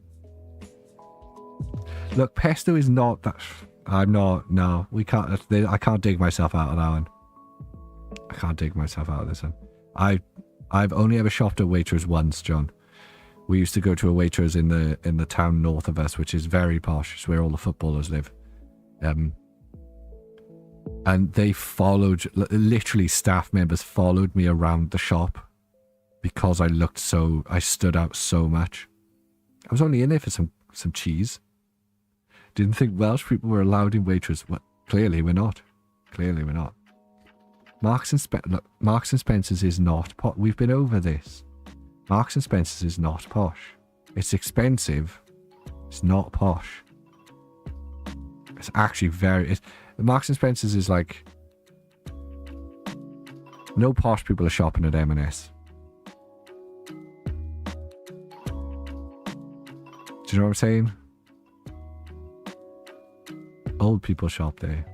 Look, pesto is not that... I'm not... No, we can't... I can't dig myself out of that one. I can't dig myself out of this one. I've only ever shopped at Waitrose once, John. We used to go to a Waitrose in the town north of us, which is very posh. It's where all the footballers live. And they followed... Literally, staff members followed me around the shop because I looked so... I stood out so much. I was only in there for some cheese. Didn't think Welsh people were allowed in Waitrose. Well, clearly we're not. Clearly we're not. Marks and Spencer's is not posh. We've been over this. Marks and Spencer's is not posh. It's expensive. It's not posh. It's actually very... Marks and Spencer's is like... No posh people are shopping at M&S. Do you know what I'm saying? Old people shop there.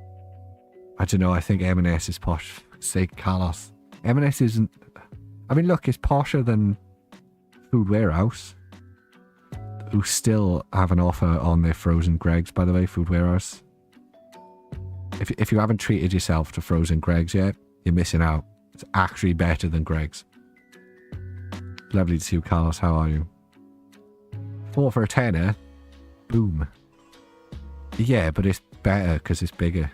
I don't know, I think M&S is posh. For fuck's sake, Carlos. M&S isn't... I mean, look, it's posher than Food Warehouse, who still have an offer on their frozen Greggs, by the way, Food Warehouse. If you haven't treated yourself to frozen Greggs yet, you're missing out. It's actually better than Greggs. Lovely to see you, Carlos. How are you? 4 for a tenner? Boom. Yeah, but it's better because it's bigger.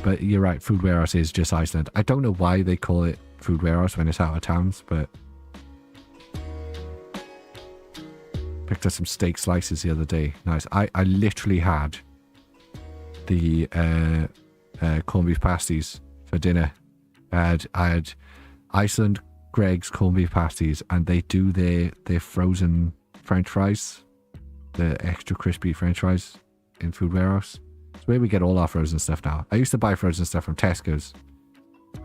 But you're right, Food Warehouse is just Iceland. I don't know why they call it Food Warehouse when it's out of towns, but... Picked up some steak slices the other day. Nice. I literally had the corned beef pasties for dinner. I had Iceland Greg's corned beef pasties, and they do their frozen French fries, the extra crispy French fries in Food Warehouse. It's where we get all our frozen stuff now. I used to buy frozen stuff from Tesco's.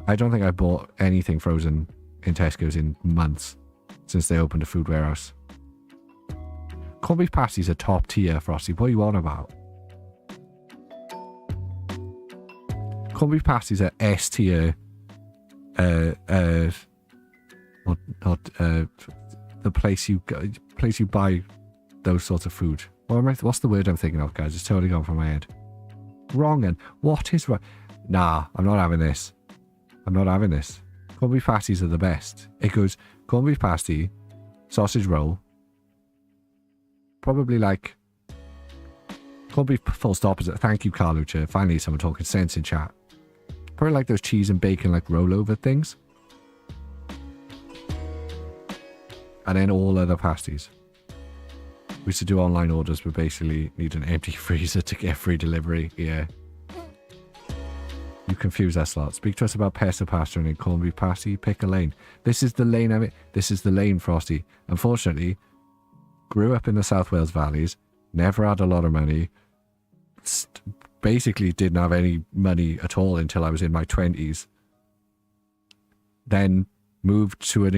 I don't think I bought anything frozen in Tesco's in months since they opened a Food Warehouse. Corned beef pasties are top tier, Frosty. What are you on about? Corned beef pasties are S tier. Not the place you buy those sorts of food. What's the word I'm thinking of, guys? It's totally gone from my head. Wrong. And what is right? Nah, I'm not having this. I'm not having this. Corned beef pasties are the best. It goes corned beef pasty, sausage roll, probably like corned beef full stop. Thank you, Carlucha. Finally, someone talking sense in chat. Probably like those cheese and bacon like rollover things. And then all other pasties. We used to do online orders, but basically need an empty freezer to get free delivery. Yeah. You confuse us a lot. Speak to us about pesto pasta and corned beef pasty. Pick a lane. This is the lane. This is the lane, Frosty. Unfortunately, grew up in the South Wales valleys. Never had a lot of money. Basically didn't have any money at all until I was in my 20s. Then moved to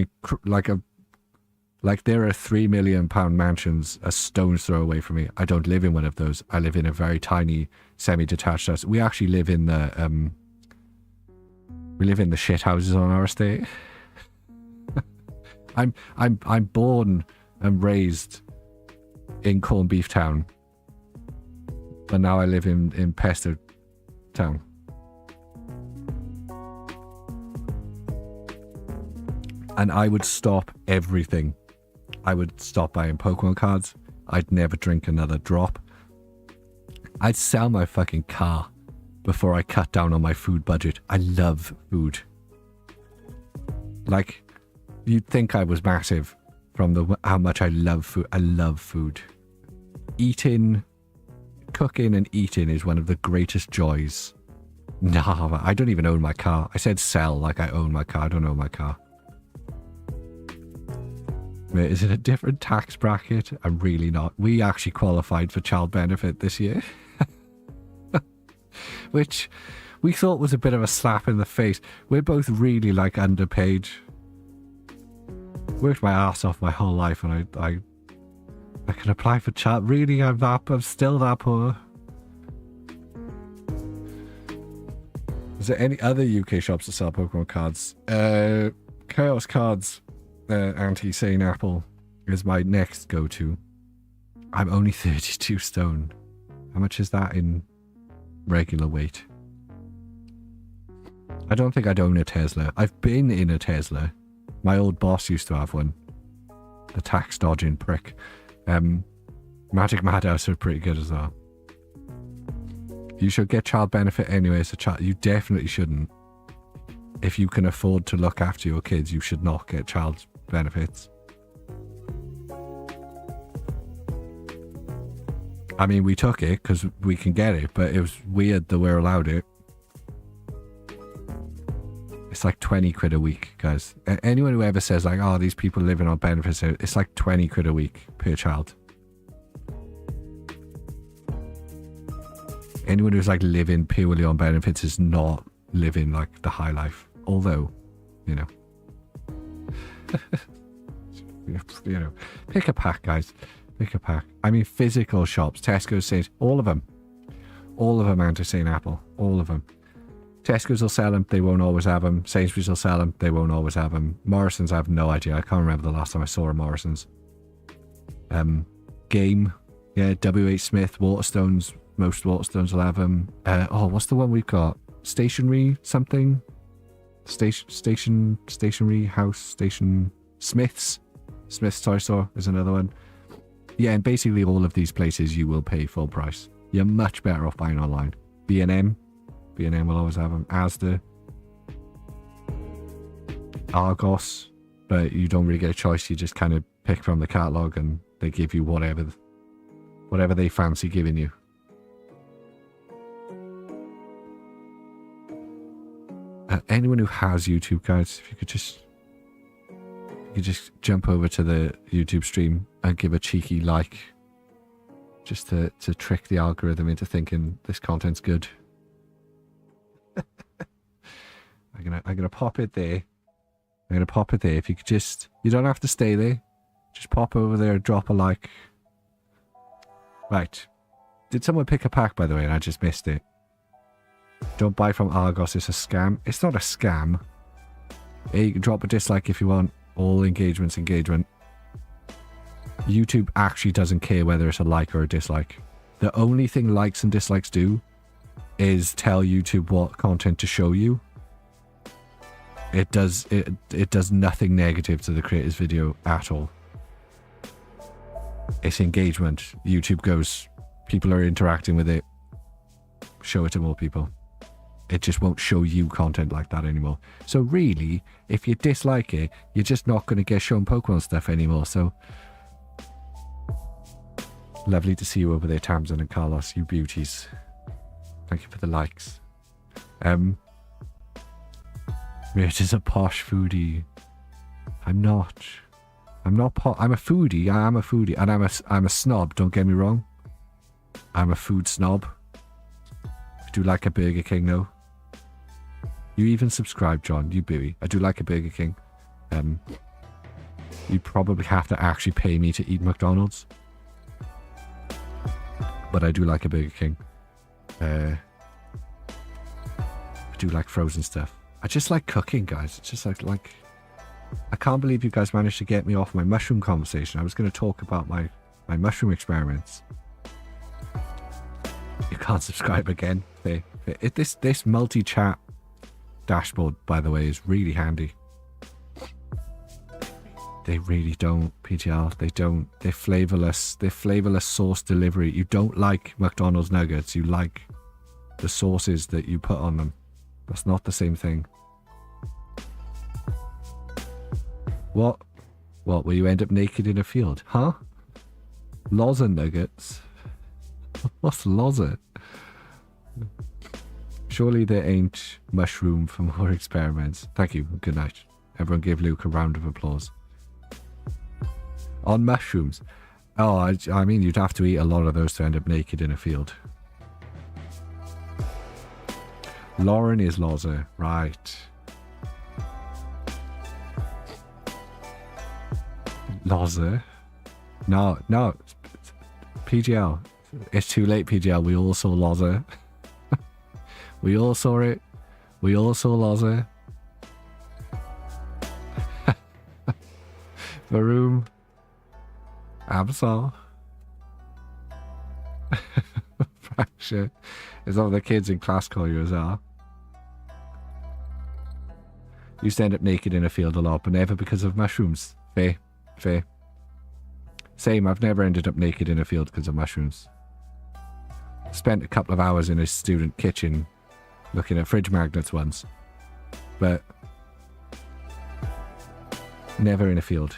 there are £3 million mansions a stone's throw away from me. I don't live in one of those. I live in a very tiny semi-detached house. We actually live in the shit houses on our estate. I'm born and raised in Corned Beef Town, but now I live in Pesto Town. And I would stop everything. I would stop buying Pokemon cards. I'd never drink another drop. I'd sell my fucking car before I cut down on my food budget. I love food. Like, you'd think I was massive from how much I love food. I love food. Cooking and eating is one of the greatest joys. Nah, I don't even own my car. I said sell like I own my car. I don't own my car. Mate, is it a different tax bracket? I'm really not. We actually qualified for child benefit this year. Which we thought was a bit of a slap in the face. We're both really like underpaid. Worked my ass off my whole life and I can apply for child. Really, I'm still that poor. Is there any other UK shops that sell Pokemon cards? Chaos Cards, anti-Sane Apple is my next go-to. I'm only 32 stone. How much is that in regular weight? I don't think I'd own a Tesla. I've been in a Tesla. My old boss used to have one. The tax dodging prick. Magic Madhouse are pretty good as well. You should get child benefit anyway as a child. You definitely shouldn't. If you can afford to look after your kids, you should not get child benefits. I mean, we took it because we can get it, but it was weird that we're allowed it. It's like 20 quid a week, guys. Anyone who ever says like, oh, these people living on benefits, it's like 20 quid a week per child. Anyone who's like living purely on benefits is not living like the high life. Although, you know. You know, pick a pack, guys. Pick a pack. I mean, physical shops. Tesco, Saint, all of them. All of them anti-St. Apple. All of them. Tesco's will sell them. They won't always have them. Sainsbury's will sell them. They won't always have them. Morrison's, I have no idea. I can't remember the last time I saw a Morrison's. Game. Yeah, W.H. Smith. Waterstones. Most Waterstones will have them. Oh, what's the one we've got? Stationery something? Stationery house. Smith's Toy Store is another one. Yeah, and basically all of these places you will pay full price. You're much better off buying online. B&M will always have them. Asda. Argos. But you don't really get a choice. You just kind of pick from the catalogue and they give you whatever they fancy giving you. Anyone who has YouTube, guys, if you could just jump over to the YouTube stream and give a cheeky like, just to trick the algorithm into thinking this content's good. I'm gonna pop it there. If you could just, you don't have to stay there. Just pop over there and drop a like. Right. Did someone pick a pack, by the way, and I just missed it? Don't buy from Argos, it's a scam. It's not a scam. Yeah, you can drop a dislike if you want. All engagement's engagement. YouTube actually doesn't care whether it's a like or a dislike. The only thing likes and dislikes do is tell YouTube what content to show you. It does nothing negative to the creator's video at all. It's engagement. YouTube goes, people are interacting with it. Show it to more people. It just won't show you content like that anymore. So really, if you dislike it, you're just not going to get shown Pokemon stuff anymore. So lovely to see you over there, Tamsin and Carlos, you beauties. Thank you for the likes. It is a posh foodie. I'm not. I'm a foodie. I am a foodie, and I'm a snob. Don't get me wrong. I'm a food snob. I do like a Burger King though. You even subscribe, John. You beauty. I do like a Burger King. You probably have to actually pay me to eat McDonald's, but I do like a Burger King. I do like frozen stuff. I just like cooking, guys. It's just like I can't believe you guys managed to get me off my mushroom conversation. I was going to talk about my mushroom experiments. You can't subscribe again. This multi-chat dashboard, by the way, is really handy. They really don't, PTR. They don't. They're flavorless. They're flavorless sauce delivery. You don't like McDonald's nuggets. You like the sauces that you put on them. That's not the same thing. What? Will you end up naked in a field? Huh? Loza nuggets? What's Loza? Surely there ain't mushroom for more experiments. Thank you. Good night. Everyone give Luke a round of applause. On mushrooms. Oh, I mean, you'd have to eat a lot of those to end up naked in a field. Lauren is Loza. Right. Loza? No. PGL. It's too late, PGL. We all saw Loza. We all saw it. We all saw Loza. Varoom. Absol. Fracture. Is all the kids in class call you as well? Used to end up naked in a field a lot, but never because of mushrooms. Fair. Same, I've never ended up naked in a field because of mushrooms. Spent a couple of hours in a student kitchen looking at fridge magnets once. But never in a field.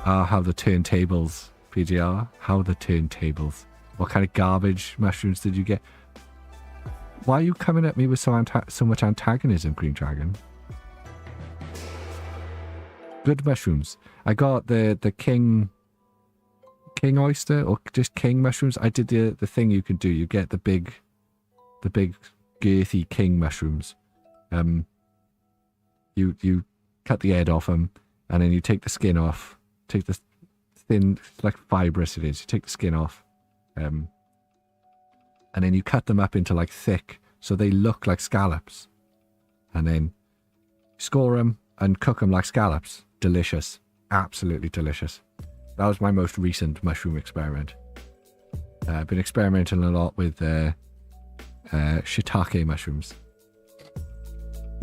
Ah, how the turntables, PGR. How the turntables. What kind of garbage mushrooms did you get? Why are you coming at me with so much antagonism, Green Dragon? Good mushrooms. I got the king oyster or just king mushrooms. I did the thing you can do. You get the big girthy king mushrooms. You cut the head off them, and then you take the skin off. Take the thin, like fibrous it is. You take the skin off, and then you cut them up into like thick, so they look like scallops, and then score them and cook them like scallops. Delicious, absolutely delicious. That was my most recent mushroom experiment. I've been experimenting a lot with shiitake mushrooms.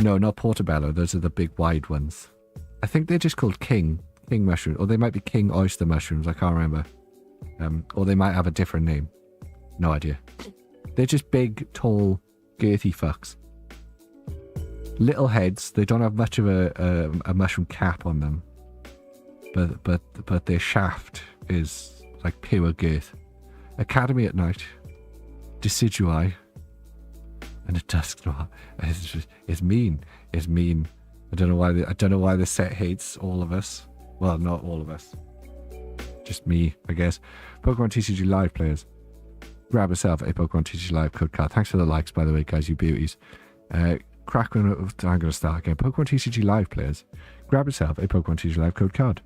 No, not portobello. Those are the big wide ones. I think they're just called king mushrooms, or they might be king oyster mushrooms. I can't remember. Or they might have a different name. No idea. They're just big, tall, girthy fucks. Little heads. They don't have much of a mushroom cap on them, but their shaft is like pure girth. Academy at night. Decidui. And a dusk noir. It's mean. It's mean. I don't know why the set hates all of us. Well, not all of us. Just me, I guess. Pokemon TCG Live players. Grab yourself a Pokemon TCG Live code card. Thanks for the likes, by the way, guys, you beauties. I'm going to start again. Pokemon TCG Live players. Grab yourself a Pokemon TCG Live code card.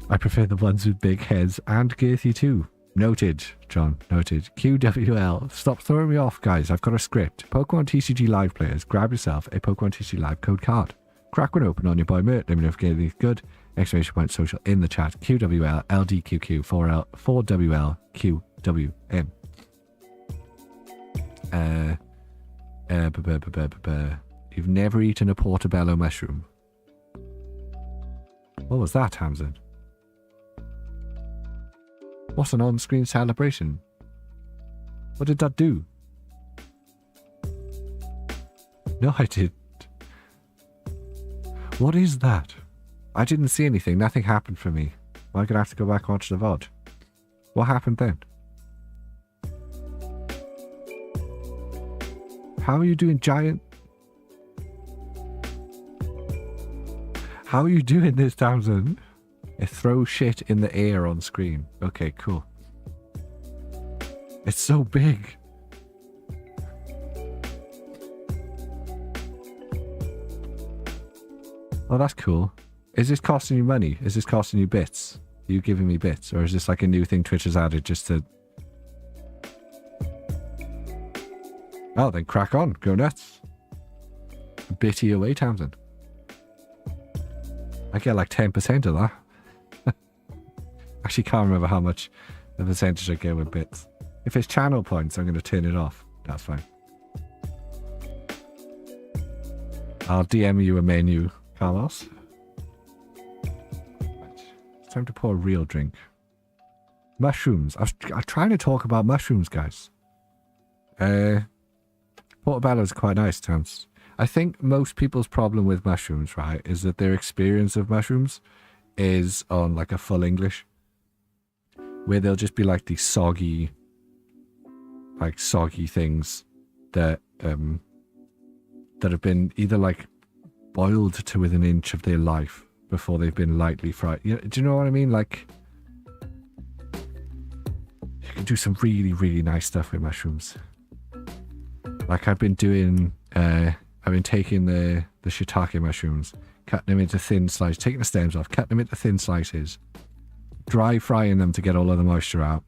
I prefer the ones with big heads and girthy too. Noted, John. Noted. QWL. Stop throwing me off, guys. I've got a script. Pokemon TCG Live players. Grab yourself a Pokemon TCG Live code card. Crack one open on your boy Mert. Let me know if you get anything good. Exclamation point social in the chat. QWL LDQQ 4WL QWM. You've never eaten a portobello mushroom. What was that, Hamzin? What's an on-screen celebration? What did that do? No, I didn't. What is that? I didn't see anything. Nothing happened for me. I'm going to have to go back onto the VOD. What happened then? How are you doing, giant? How are you doing this, Tamsin? It throws shit in the air on screen. Okay, cool. It's so big. Oh, that's cool. Is this costing you money? Is this costing you bits? Are you giving me bits? Or is this like a new thing Twitch has added just to... Oh, then crack on. Go nuts. Bitty away, Townsend. I get like 10% of that. Actually can't remember how much the percentage I get with bits. If it's channel points, I'm going to turn it off. That's fine. I'll DM you a menu, Carlos. It's time to pour a real drink. Mushrooms. I'm trying to talk about mushrooms, guys. Portobello is quite nice, Towns. I think most people's problem with mushrooms, right, is that their experience of mushrooms is on like a full English, where they'll just be like these soggy things that that have been either like boiled to within an inch of their life, before they've been lightly fried. Do you know what I mean? Like, you can do some really, really nice stuff with mushrooms. Like I've been doing, I've been taking the shiitake mushrooms, cutting them into thin slices, taking the stems off, cutting them into thin slices, dry frying them to get all of the moisture out,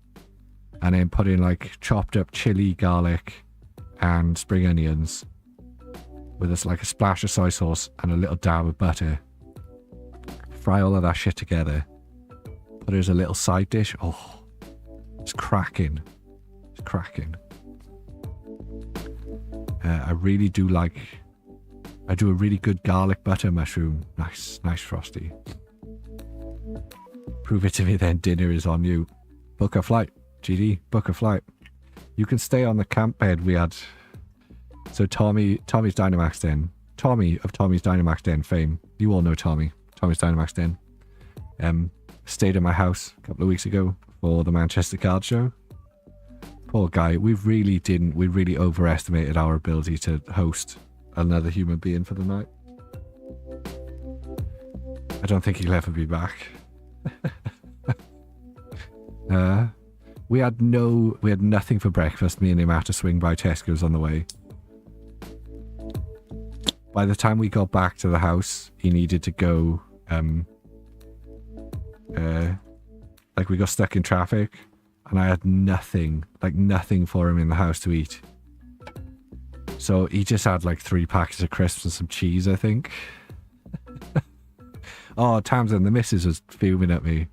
and then putting like chopped up chili, garlic, and spring onions with like a splash of soy sauce and a little dab of butter. Fry all of that shit together. Put it as a little side dish. Oh, it's cracking. It's cracking. I really do like... I do a really good garlic butter mushroom. Nice, nice Frosty. Prove it to me then, dinner is on you. Book a flight. GD, book a flight. You can stay on the camp bed we had. So Tommy's Dynamax Den. Tommy of Tommy's Dynamax Den fame. You all know Tommy's Dynamax Den. Stayed at my house a couple of weeks ago for the Manchester Card Show. Poor guy. We really overestimated our ability to host another human being for the night. I don't think he'll ever be back. We had nothing for breakfast. Me and him had to swing by Tesco's on the way. By the time we got back to the house, he needed to go, like we got stuck in traffic, and I had nothing for him in the house to eat. So he just had like 3 packets of crisps and some cheese, I think. Oh, Tamsin, the missus was fuming at me.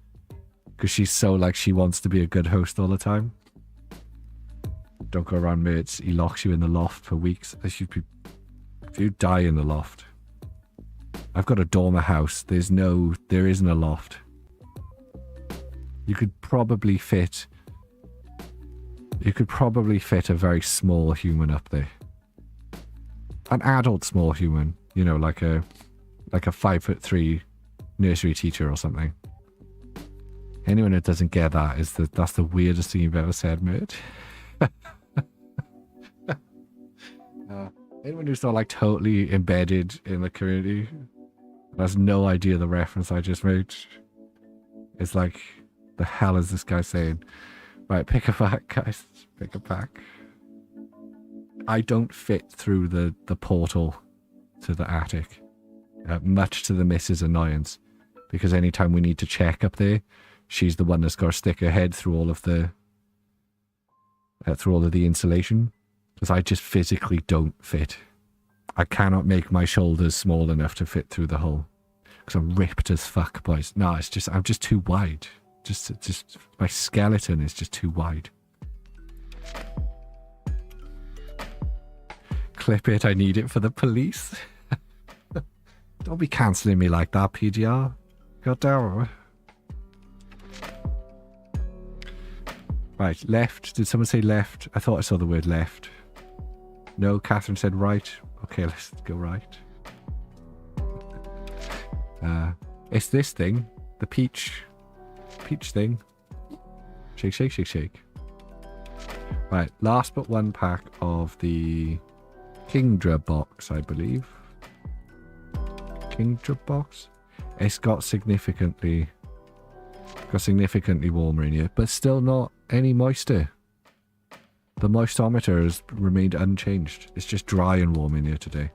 Because she's so like, she wants to be a good host all the time. Don't go around mates. He locks you in the loft for weeks. You die in the loft. I've got a dormer house. There isn't a loft. You could probably fit a very small human up there. An adult small human, you know, like a 5'3" nursery teacher or something. Anyone who doesn't get that that's the weirdest thing you've ever said, mate. Anyone who's not like totally embedded in the community has no idea the reference I just made. It's like, the hell is this guy saying? Right, pick a pack, guys. Pick a pack. I don't fit through the portal to the attic, much to the missus' annoyance, because anytime we need to check up there, she's the one that's got to stick her head through all of the insulation, because I just physically don't fit. I cannot make my shoulders small enough to fit through the hole, because I'm ripped as fuck, boys. No, I'm just too wide. Just my skeleton is just too wide. Clip it, I need it for the police. Don't be cancelling me like that, PGR. God damn it. Right, left. Did someone say left? I thought I saw the word left. No, Catherine said right. Okay, let's go right. It's this thing. The peach thing. Shake, shake, shake, shake. Right, last but one pack of the Kingdra box, I believe. Kingdra box? It's got significantly warmer in here, but still not any moisture. The moistometer has remained unchanged. It's just dry and warm in here today,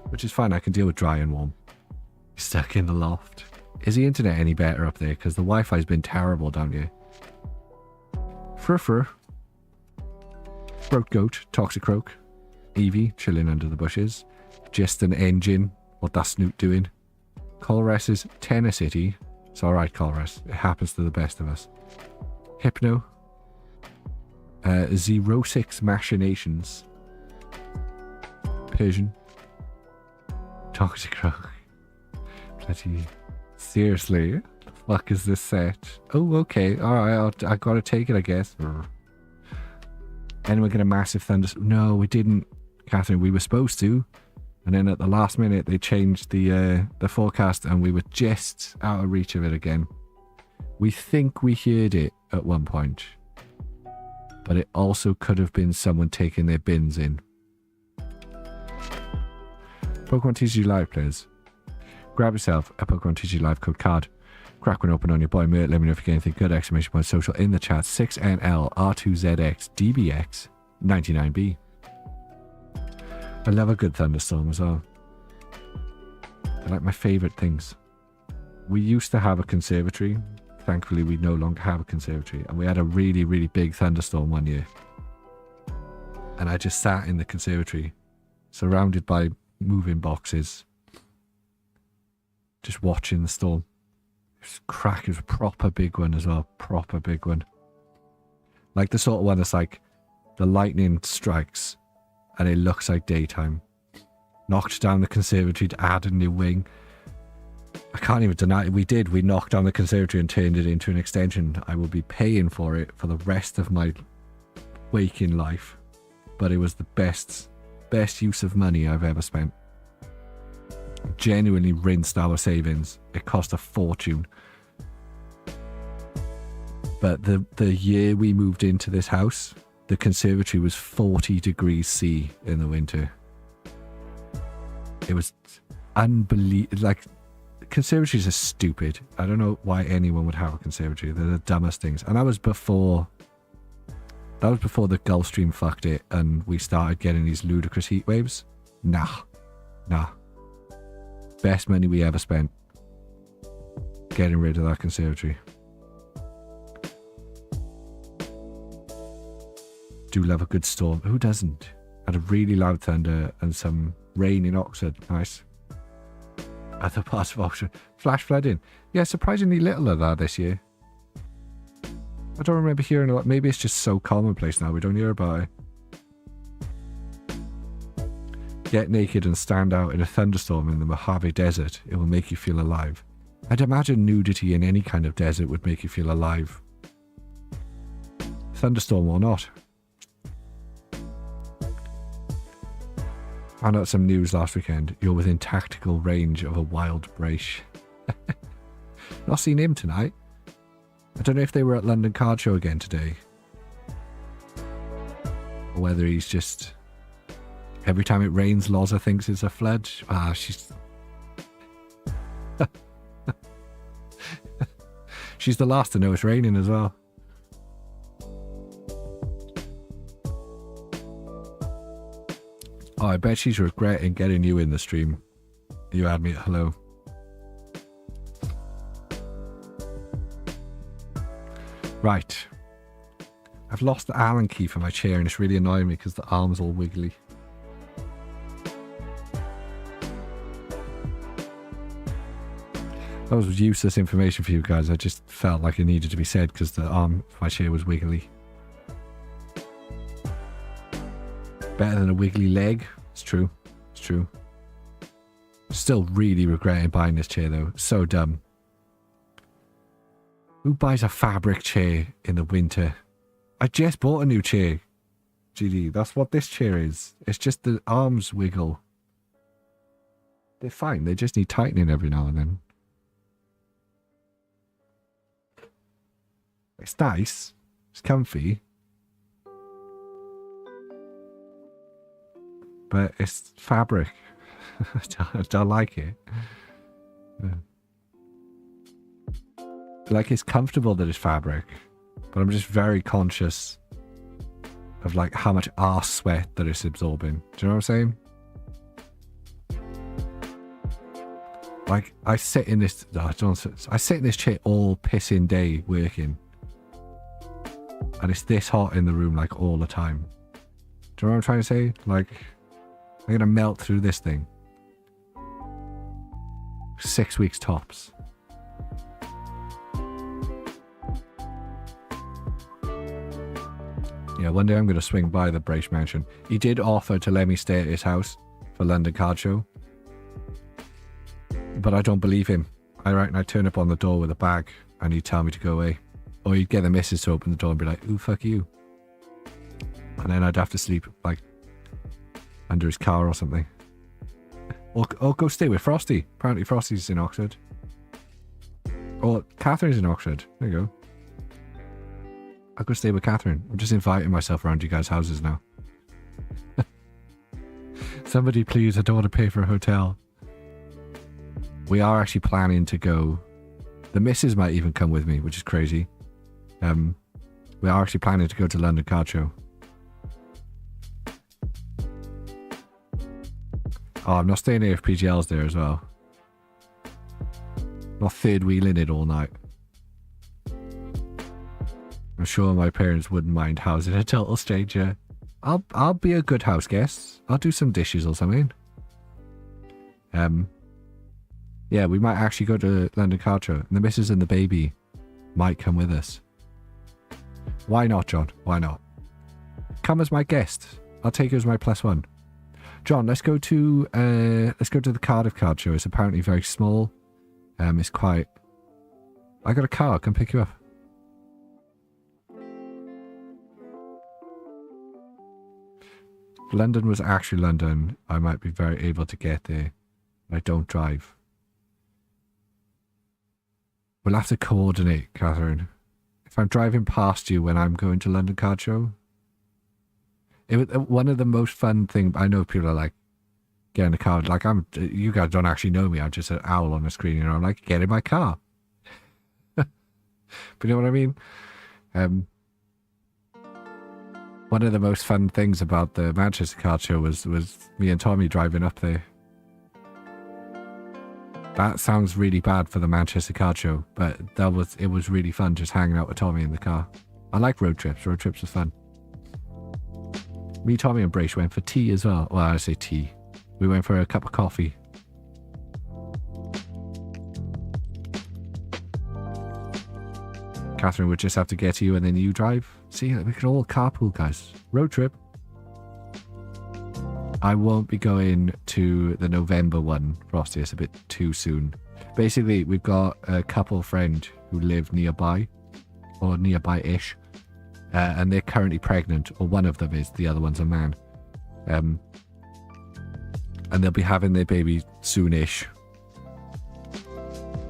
which is fine. I can deal with dry and warm. Stuck in the loft. Is the internet any better up there? Because the Wi-Fi's been terrible down here. Fur. Throat goat, toxic croak. Evie chilling under the bushes. Just an engine. What that snoot doing? Colress is Tennessee. It's alright, Colress. It happens to the best of us. Hypno. 06 Machinations. Persian. Toxic croak. Bloody... Seriously? The fuck is this set? Oh, okay. Alright, I gotta take it, I guess. Anyone get a massive thunderstorm? No, we didn't, Catherine. We were supposed to. And then at the last minute, they changed the forecast and we were just out of reach of it again. We think we heard it at one point. But it also could have been someone taking their bins in. Pokemon TCG Live players. grab yourself a Pokemon TG Live Code card. Crack one open on your boy Mert. Let me know if you get anything good. Exclamation point social in the chat. 6NLR2ZXDBX99B. I love a good thunderstorm as well. They're like my favourite things. We used to have a conservatory. Thankfully, we no longer have a conservatory. And we had a really, really big thunderstorm one year. And I just sat in the conservatory, surrounded by moving boxes, just watching the storm. It was crack. It was a proper big one as well. Proper big one. Like the sort of one that's like the lightning strikes and it looks like daytime. Knocked down the conservatory to add a new wing. I can't even deny it. We did. We knocked down the conservatory and turned it into an extension. I will be paying for it for the rest of my waking life. But it was the best use of money I've ever spent. Genuinely rinsed our savings. It cost a fortune. But the year we moved into this house, the conservatory was 40 degrees C in the winter. It was unbelievable. Like, conservatories are stupid. I don't know why anyone would have a conservatory. They're the dumbest things. And that was before the Gulf Stream fucked it and we started getting these ludicrous heat waves. Nah. Best money we ever spent getting rid of that conservatory. Do love a good storm. Who doesn't? Had a really loud thunder and some rain in Oxford. Nice. Other parts of Oxford. Flash flooding. Yeah, surprisingly little of that this year. I don't remember hearing a lot. Maybe it's just so commonplace now we don't hear about it. Get naked and stand out in a thunderstorm in the Mojave Desert. It will make you feel alive. I'd imagine nudity in any kind of desert would make you feel alive. Thunderstorm or not. Found out some news last weekend. You're within tactical range of a wild Braish. Not seen him tonight. I don't know if they were at London Card Show again today. Or whether he's just... Every time it rains, Loza thinks it's a flood. Ah, she's... She's the last to know it's raining as well. Oh, I bet she's regretting getting you in the stream. You had me at hello. Right. I've lost the Allen key for my chair and it's really annoying me because the arm's all wiggly. That was useless information for you guys. I just felt like it needed to be said because the arm of my chair was wiggly. Better than a wiggly leg. It's true. It's true. Still really regretting buying this chair though. So dumb. Who buys a fabric chair in the winter? I just bought a new chair. GD, that's what this chair is. It's just the arms wiggle. They're fine. They just need tightening every now and then. It's nice. It's comfy. But it's fabric. I don't like it. Yeah. Like, it's comfortable that it's fabric. But I'm just very conscious of, like, how much arse sweat that it's absorbing. Do you know what I'm saying? Like, I sit in this... I sit in this chair all pissing day working. And it's this hot in the room, like, all the time. Do you know what I'm trying to say? Like, I'm going to melt through this thing. 6 weeks tops. Yeah, one day I'm going to swing by the Braish Mansion. He did offer to let me stay at his house for London Card Show. But I don't believe him. I reckon I'd turn up on the door with a bag and he'd tell me to go away. Or he'd get the missus to open the door and be like, ooh, fuck you. And then I'd have to sleep, like, under his car or something. Or go stay with Frosty. Apparently Frosty's in Oxford. Or Catherine's in Oxford. There you go. I'll go stay with Catherine. I'm just inviting myself around you guys' houses now. Somebody please, I don't want to pay for a hotel. We are actually planning to go. The missus might even come with me, which is crazy. We are actually planning to go to London Card Show. Oh, I'm not staying here if PGL's there as well. Not third wheeling it all night. I'm sure my parents wouldn't mind housing a total stranger. I'll be a good house guest. I'll do some dishes or something. Yeah, we might actually go to London Card Show. And the missus and the baby might come with us. Why not, John? Why not? Come as my guest. I'll take you as my +1. John, let's go to the Cardiff Card Show. It's apparently very small. It's quite. I got a car. I can pick you up. If London was actually London, I might be very able to get there. I don't drive. We'll have to coordinate, Catherine. If I'm driving past you when I'm going to London Card Show. One of the most fun things, I know people are like, get in the car, like you guys don't actually know me, I'm just an owl on the screen, you know, I'm like, get in my car. But you know what I mean? One of the most fun things about the Manchester Card Show was me and Tommy driving up there. That sounds really bad for the Manchester Card Show, but it was really fun just hanging out with Tommy in the car. I like road trips. Road trips are fun. Me, Tommy, and Brace went for tea as well. Well, I say tea. We went for a cup of coffee. Catherine would just have to get to you and then you drive. See, we could all carpool, guys. Road trip. I won't be going to the November one, Frosty. It's a bit too soon. Basically, we've got a couple friend who live nearby, or nearby-ish, and they're currently pregnant, or one of them is, the other one's a man. And they'll be having their baby soonish.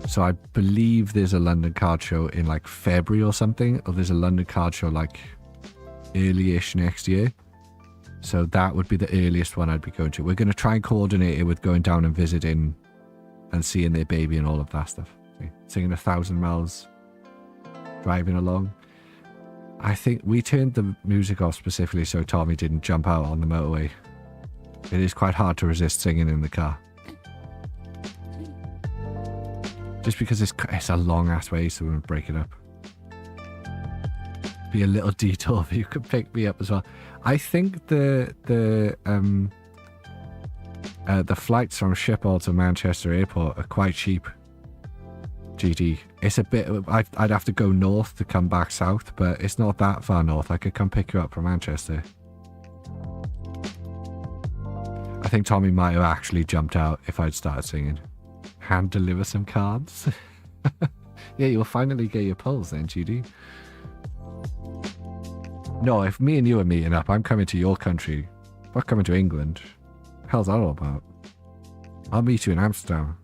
So I believe there's a London Card Show in like February or something, or there's a London Card Show like early-ish next year. So that would be the earliest one I'd be going to. We're going to try and coordinate it with going down and visiting and seeing their baby and all of that stuff. Singing 1,000 miles, driving along. I think we turned the music off specifically so Tommy didn't jump out on the motorway. It is quite hard to resist singing in the car. Just because it's a long ass way, so we're going to break it up. Be a little detour if you could pick me up as well. I think the flights from Schiphol to Manchester Airport are quite cheap. GD. It's a bit. I'd have to go north to come back south, but it's not that far north. I could come pick you up from Manchester. I think Tommy might have actually jumped out if I'd started singing. Hand deliver some cards. Yeah, you'll finally get your pulls then, GD. No, if me and you are meeting up, I'm coming to your country. I'm not coming to England. What the hell's that all about? I'll meet you in Amsterdam.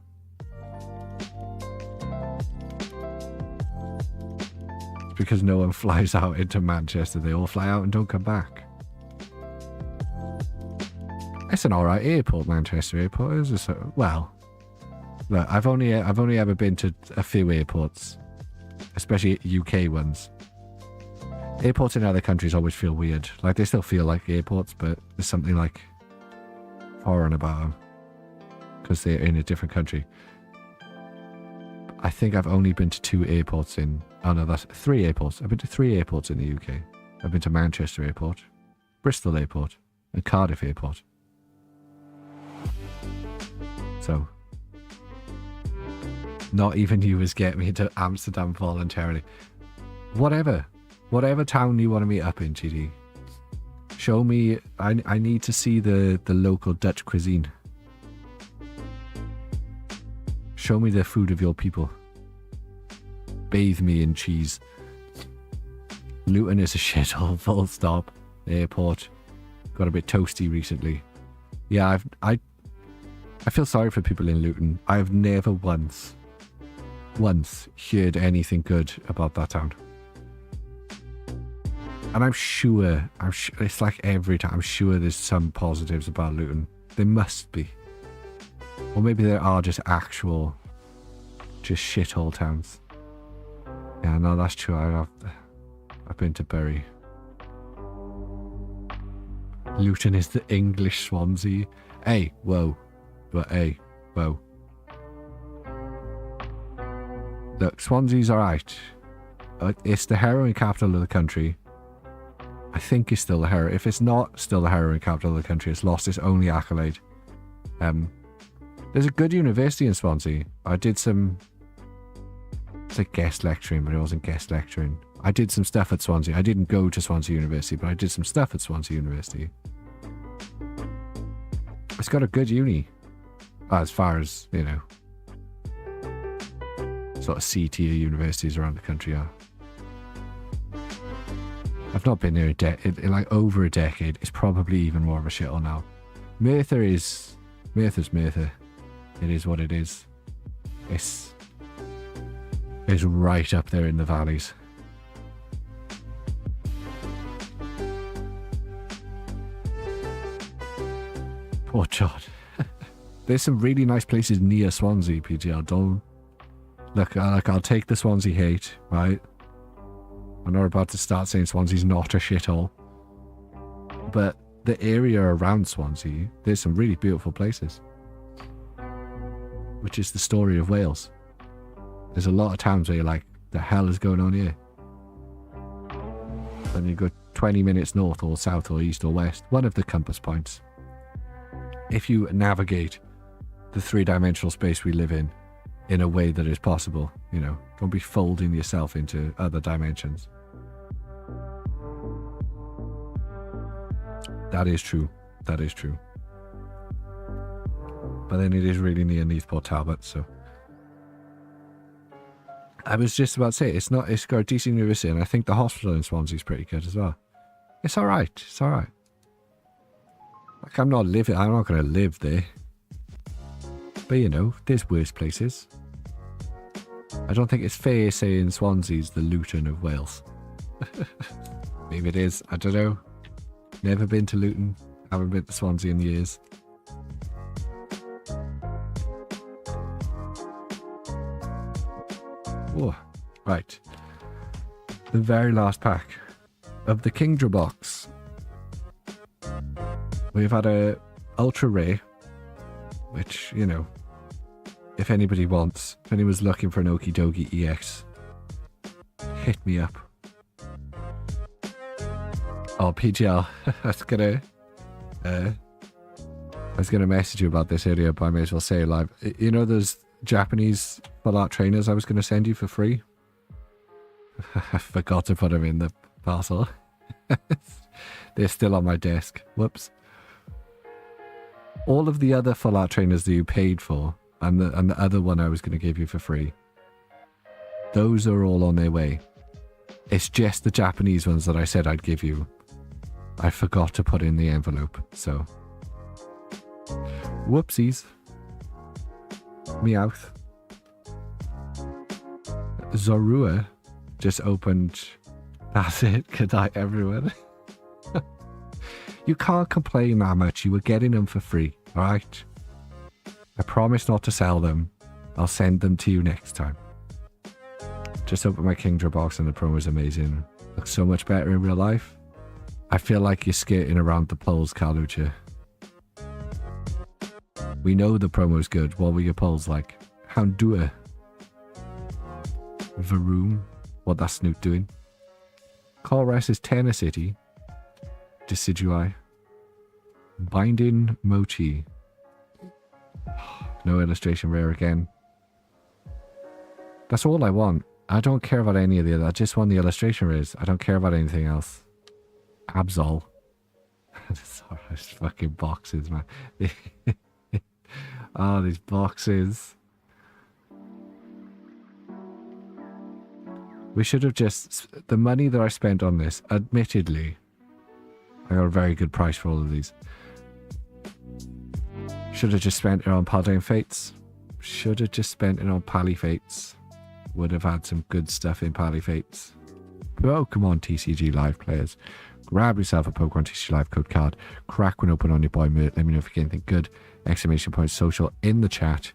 It's because no one flies out into Manchester. They all fly out and don't come back. It's an alright airport, Manchester Airport. Is this well? Look, I've only ever been to a few airports, especially UK ones. Airports in other countries always feel weird. Like, they still feel like airports, but there's something like foreign about them because they're in a different country. I think I've only been to 2 airports in... Oh no, that's 3 airports. I've been to 3 airports in the UK. I've been to Manchester Airport, Bristol Airport, and Cardiff Airport. So, not even you was get me to Amsterdam voluntarily. Whatever town you want to meet up in, GD. Show me. I need to see the local Dutch cuisine. Show me the food of your people. Bathe me in cheese. Luton is a shithole, full stop. Airport. Got a bit toasty recently. Yeah, I feel sorry for people in Luton. I have never once heard anything good about that town. And I'm sure, it's like every time, I'm sure there's some positives about Luton. There must be. Or maybe there are just actual Just shithole towns. Yeah, no, that's true. I've been to Bury. Luton is the English Swansea. Hey, whoa. But hey, whoa. Look, Swansea's alright. It's the heroin capital of the country. I think it's still the heroin. If it's not still the heroin capital of the country, it's lost its only accolade. There's a good university in Swansea. I did some... It's like guest lecturing, but it wasn't guest lecturing. I did some stuff at Swansea. I didn't go to Swansea University, but I did some stuff at Swansea University. It's got a good uni. As far as, you know, sort of C-tier universities around the country are. I've not been there in like over a decade. It's probably even more of a shithole now. Merthyr's Merthyr. It is what it is. It's right up there in the valleys. Poor John. There's some really nice places near Swansea, PGL. Don't look. I'll take the Swansea hate, right? I'm not about to start saying Swansea's not a shithole, but the area around Swansea, there's some really beautiful places, which is the story of Wales. There's a lot of towns where you're like, the hell is going on here? Then you go 20 minutes north or south or east or west, one of the compass points. If you navigate the three-dimensional space we live in a way that is possible, you know, don't be folding yourself into other dimensions. That is true. That is true. But then it is really near Port Talbot, so. I was just about to say, it's got a decent university, and I think the hospital in Swansea is pretty good as well. It's alright. It's alright. Like, I'm not going to live there. But, you know, there's worse places. I don't think it's fair saying Swansea's the Luton of Wales. Maybe it is. I don't know. Never been to Luton. Haven't been to Swansea in years. Oh, right. The very last pack of the Kingdra box. We've had a ultra rare, which, you know, if anyone's looking for an Okie Dokie EX, hit me up. Oh, PGL, I was gonna message you about this earlier, but I may as well say it live. You know those Japanese full art trainers I was gonna send you for free? I forgot to put them in the parcel. They're still on my desk. Whoops. All of the other full art trainers that you paid for, and the other one I was going to give you for free, those are all on their way. It's just the Japanese ones that I said I'd give you. I forgot to put in the envelope, so. Whoopsies. Meowth. Zorua just opened. That's it. Good night, everyone. You can't complain that much. You were getting them for free, alright? I promise not to sell them. I'll send them to you next time. Just opened my Kingdra box and the promo is amazing. Looks so much better in real life. I feel like you're skating around the polls, Carluccia. We know the promo's good. What were your polls like? Houndua. Varoom. What that snoot doing? Colress is Tenor City. Decidui. Binding Mochi. No illustration rare again. That's all I want. I don't care about any of the other. I just want the illustration rares. I don't care about anything else. Absol. Sorry, these fucking boxes, man. Oh, these boxes. We should have just... The money that I spent on this, admittedly, I got a very good price for all of these. Should have just spent it on Paldean Fates. Should have just spent it on Pally Fates. Would have had some good stuff in Pally Fates. Pokemon TCG Live players. Grab yourself a Pokemon TCG Live code card. Crack one open on your boy Mert. Let me know if you get anything good. Exclamation point social in the chat.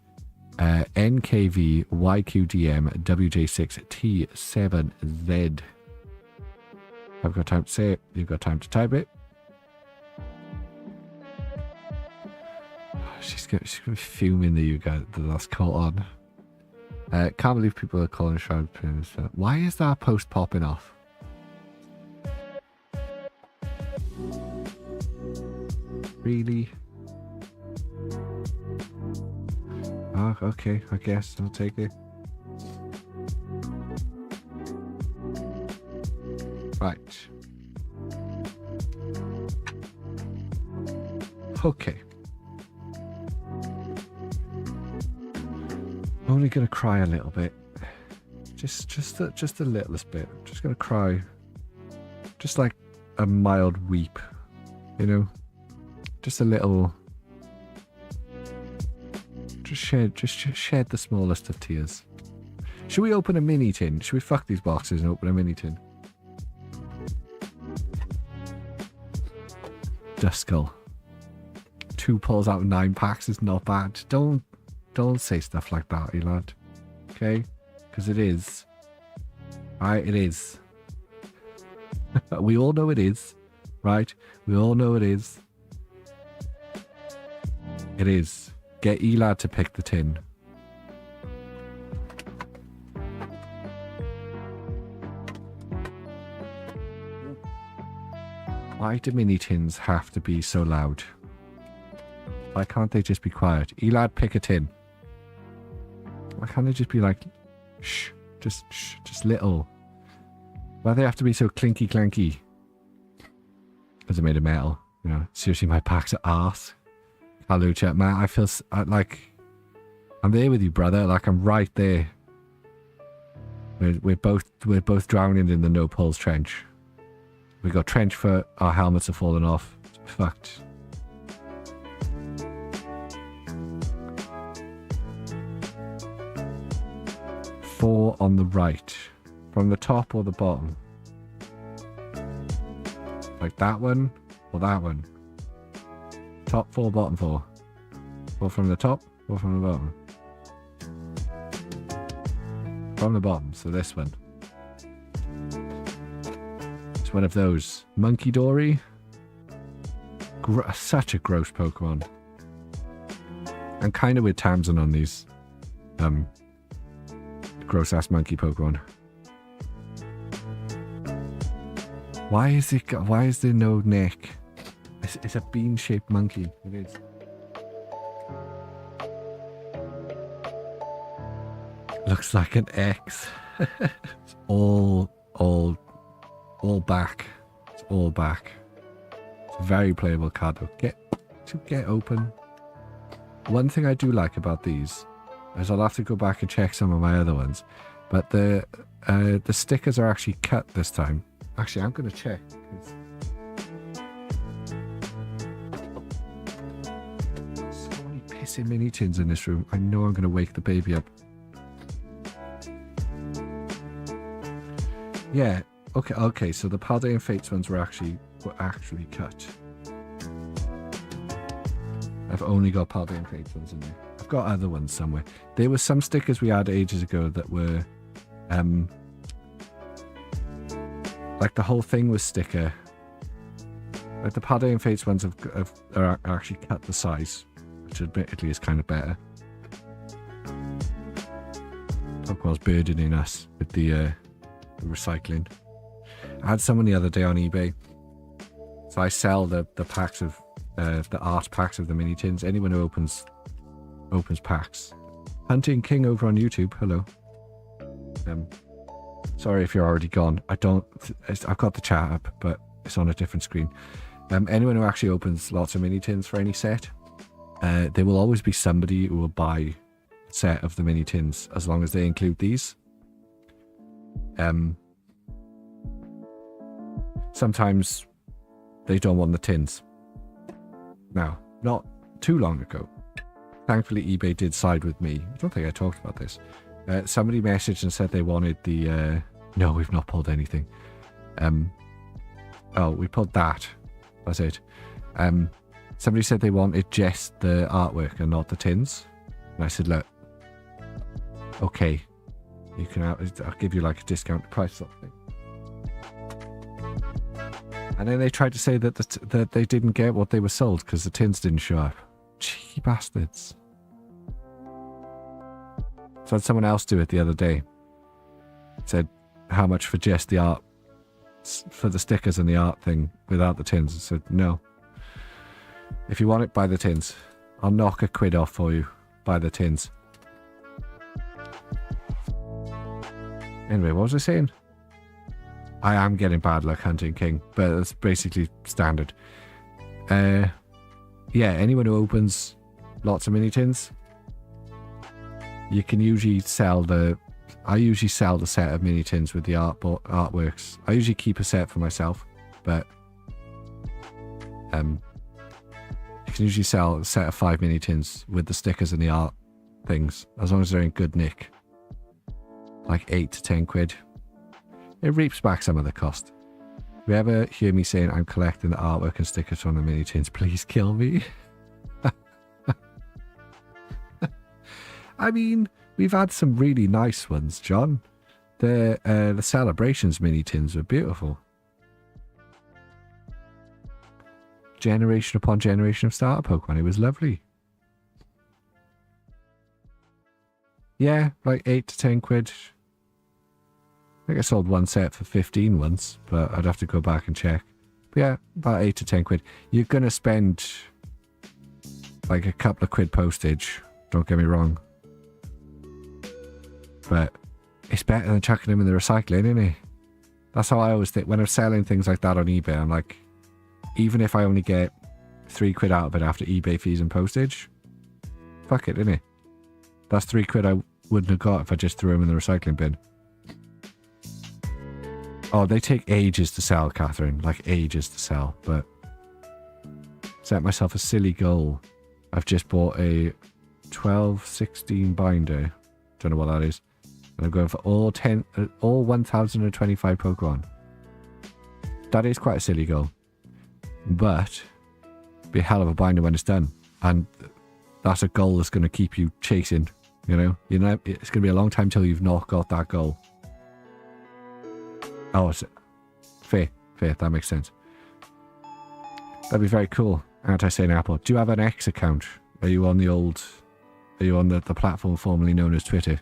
NKV YQDM WJ6T7Z. I've got time to say it. You've got time to type it. She's gonna be fuming that you got the last call on. Can't believe people are calling Shrouded Fable. Why is that post popping off? Really? Oh, okay. I guess I'll take it. Right. Okay. I'm only gonna cry a little bit. Just the littlest bit. I'm just gonna cry. Just like a mild weep. You know? Just a little. Just shed the smallest of tears. Should we open a mini tin? Should we fuck these boxes and open a mini tin? Duskull. 2 pulls out of 9 packs is not bad. Don't say stuff like that, you lad. Okay? Because it is. Alright, it is. We all know it is. Right? We all know it is. It is. Get Elad to pick the tin. Why do mini tins have to be so loud? Why can't they just be quiet? Elad, pick a tin. Why can't they just be like, shh, just little? Why do they have to be so clinky clanky? Because they're made of metal. You know, seriously, my packs are arse. Hello, chat, man. I feel like I'm there with you, brother. Like I'm right there. We're both drowning in the no poles trench. We got trench foot. Our helmets are falling off. It's fucked. Four on the right, from the top or the bottom. Like that one or that one. Top 4, bottom 4. Or from the top or from the bottom. From the bottom, so this one. It's one of those. Monkey Dory. Such a gross Pokemon. I'm kind of with Tamsin on these. Gross ass monkey Pokemon. Why is there no neck? It's a bean-shaped monkey. It is. Looks like an X. It's all back. It's all back. It's a very playable card though. Get open. One thing I do like about these is I'll have to go back and check some of my other ones, but the stickers are actually cut this time. Actually, I'm gonna check. So many pissing mini tins in this room. I know I'm gonna wake the baby up. Yeah. Okay. So the Paldean Fates ones were actually cut. I've only got Paldean Fates ones in there. I've got other ones somewhere. There were some stickers we had ages ago that were, like the whole thing was sticker. Like the Paldean Fates ones are actually cut the size, which admittedly is kind of better. Pokemon's burdening us with the recycling. I had someone the other day on eBay. So I sell the packs of the art packs of the mini tins. Anyone who opens packs. Hunting King over on YouTube. Hello. Sorry if you're already gone. I've got the chat up, but it's on a different screen. Anyone who actually opens lots of mini tins for any set, there will always be somebody who will buy a set of the mini tins as long as they include these. Sometimes they don't want the tins. Now, not too long ago, thankfully eBay did side with me. I don't think I talked about this. Somebody messaged and said they wanted the... no, we've not pulled anything. Oh, we pulled that. That's it. Somebody said they wanted just the artwork and not the tins. And I said, look, okay, you can. I'll give you like a discount price sort of thing. And then they tried to say that that they didn't get what they were sold because the tins didn't show up. Cheeky bastards. So I had someone else do it the other day. Said, how much for just the art, for the stickers and the art thing without the tins? I said, no. If you want it, buy the tins. I'll knock £1 off for you. Buy the tins. Anyway, what was I saying? I am getting bad luck hunting king, but it's basically standard. Yeah, anyone who opens lots of mini tins, you can usually sell I usually sell the set of mini tins with the artworks. I usually keep a set for myself, but you can usually sell a set of 5 mini tins with the stickers and the art things, as long as they're in good nick. Like 8 to 10 quid. It reaps back some of the cost. If you ever hear me saying I'm collecting the artwork and stickers from the mini tins, please kill me. I mean, we've had some really nice ones, John. The Celebrations mini tins were beautiful. Generation upon generation of starter Pokemon. It was lovely. Yeah, like 8 to 10 quid. I think I sold one set for 15 once, but I'd have to go back and check. But yeah, about 8 to 10 quid. You're going to spend like a couple of quid postage, don't get me wrong. But it's better than chucking them in the recycling, isn't it? That's how I always think. When I'm selling things like that on eBay, I'm like, even if I only get 3 quid out of it after eBay fees and postage, fuck it, innit? That's 3 quid I wouldn't have got if I just threw them in the recycling bin. Oh, they take ages to sell, Catherine. Like, ages to sell. But set myself a silly goal. I've just bought a 12/16 binder. Don't know what that is. And I'm going for all 1025 Pokemon. That is quite a silly goal. But be a hell of a binder when it's done. And that's a goal that's going to keep you chasing, you know? It's going to be a long time till you've not got that goal. Oh, it's fair, that makes sense. That'd be very cool. Anti-Saint Apple. Do you have an X account? Are you on the platform formerly known as Twitter?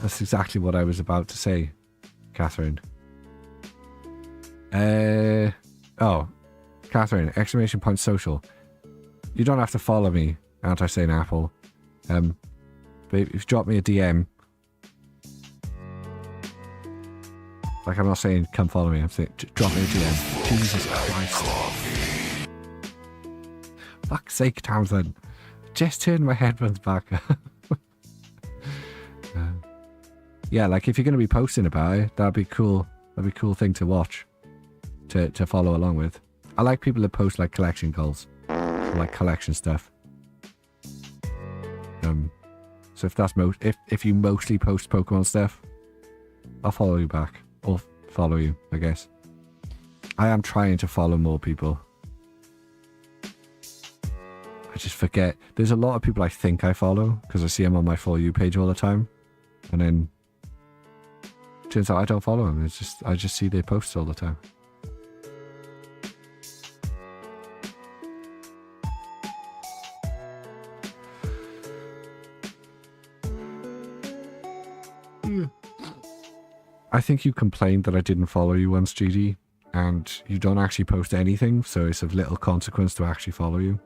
That's exactly what I was about to say, Catherine. Oh, Catherine, !social. You don't have to follow me, Anti-Saint Apple. But if you drop me a DM, like, I'm not saying come follow me, I'm saying drop me a DM. Jesus Christ. Fuck's sake, Townsend. Just turn my headphones back. Yeah, like, if you're going to be posting about it, that'd be cool. That'd be a cool thing to watch, to follow along with. I like people that post like collection goals, like collection stuff. So if that's if you mostly post Pokemon stuff, I'll follow you back, or follow you, I guess. I am trying to follow more people. I just forget. There's a lot of people I think I follow because I see them on my For You page all the time, and then turns out I don't follow them. It's just I just see their posts all the time. I think you complained that I didn't follow you once, GD, and you don't actually post anything, so it's of little consequence to actually follow you.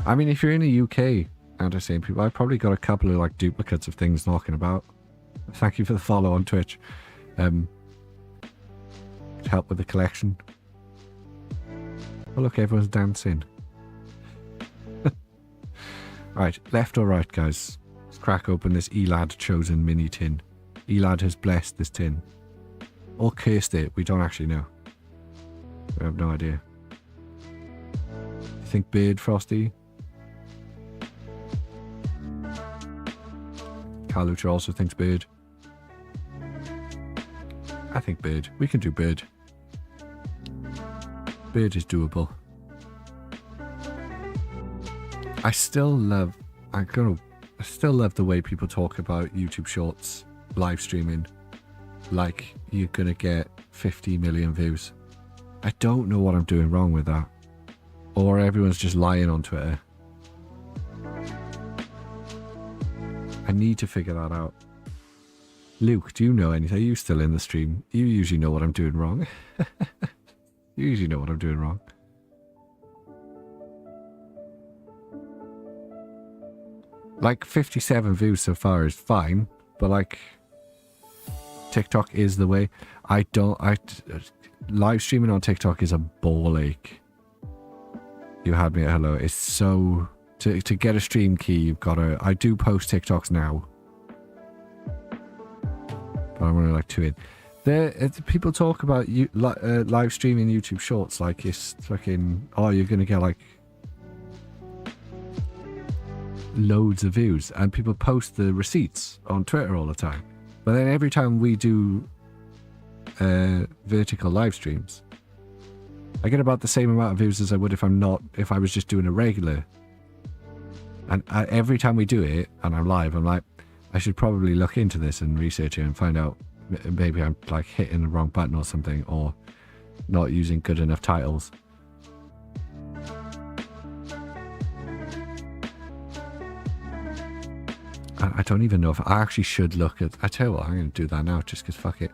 I mean, if you're in the UK, and I say people, I've probably got a couple of like duplicates of things knocking about. Thank you for the follow on Twitch. To help with the collection. Oh look, everyone's dancing. Right, left or right, guys? Let's crack open this Elad chosen mini tin. Elad has blessed this tin. Or cursed it, we don't actually know. We have no idea. You think bird, Frosty? Carlucha also thinks bird. I think Bird. We can do Bird. Bird is doable. I still love the way people talk about YouTube Shorts live streaming like you're gonna get 50 million views. I don't know what I'm doing wrong with that. Or everyone's just lying on Twitter. I need to figure that out. Luke, do you know anything? Are you still in the stream? You usually know what I'm doing wrong. You usually know what I'm doing wrong. Like 57 views so far is fine, but like TikTok is the way. Live streaming on TikTok is a ball ache. You had me at hello. It's so to get a stream key, you've got to. I do post TikToks now, but I'm only like 2 in. People talk about live streaming YouTube Shorts like it's fucking. Oh, you're gonna get like loads of views, and people post the receipts on Twitter all the time. But then every time we do vertical live streams, I get about the same amount of views as I would if I was just doing a regular. And every time we do it and I'm live, I'm like, I should probably look into this and research it and find out maybe I'm like hitting the wrong button or something, or not using good enough titles. I don't even know if I actually should look at. I tell you what, I'm going to do that now just because fuck it.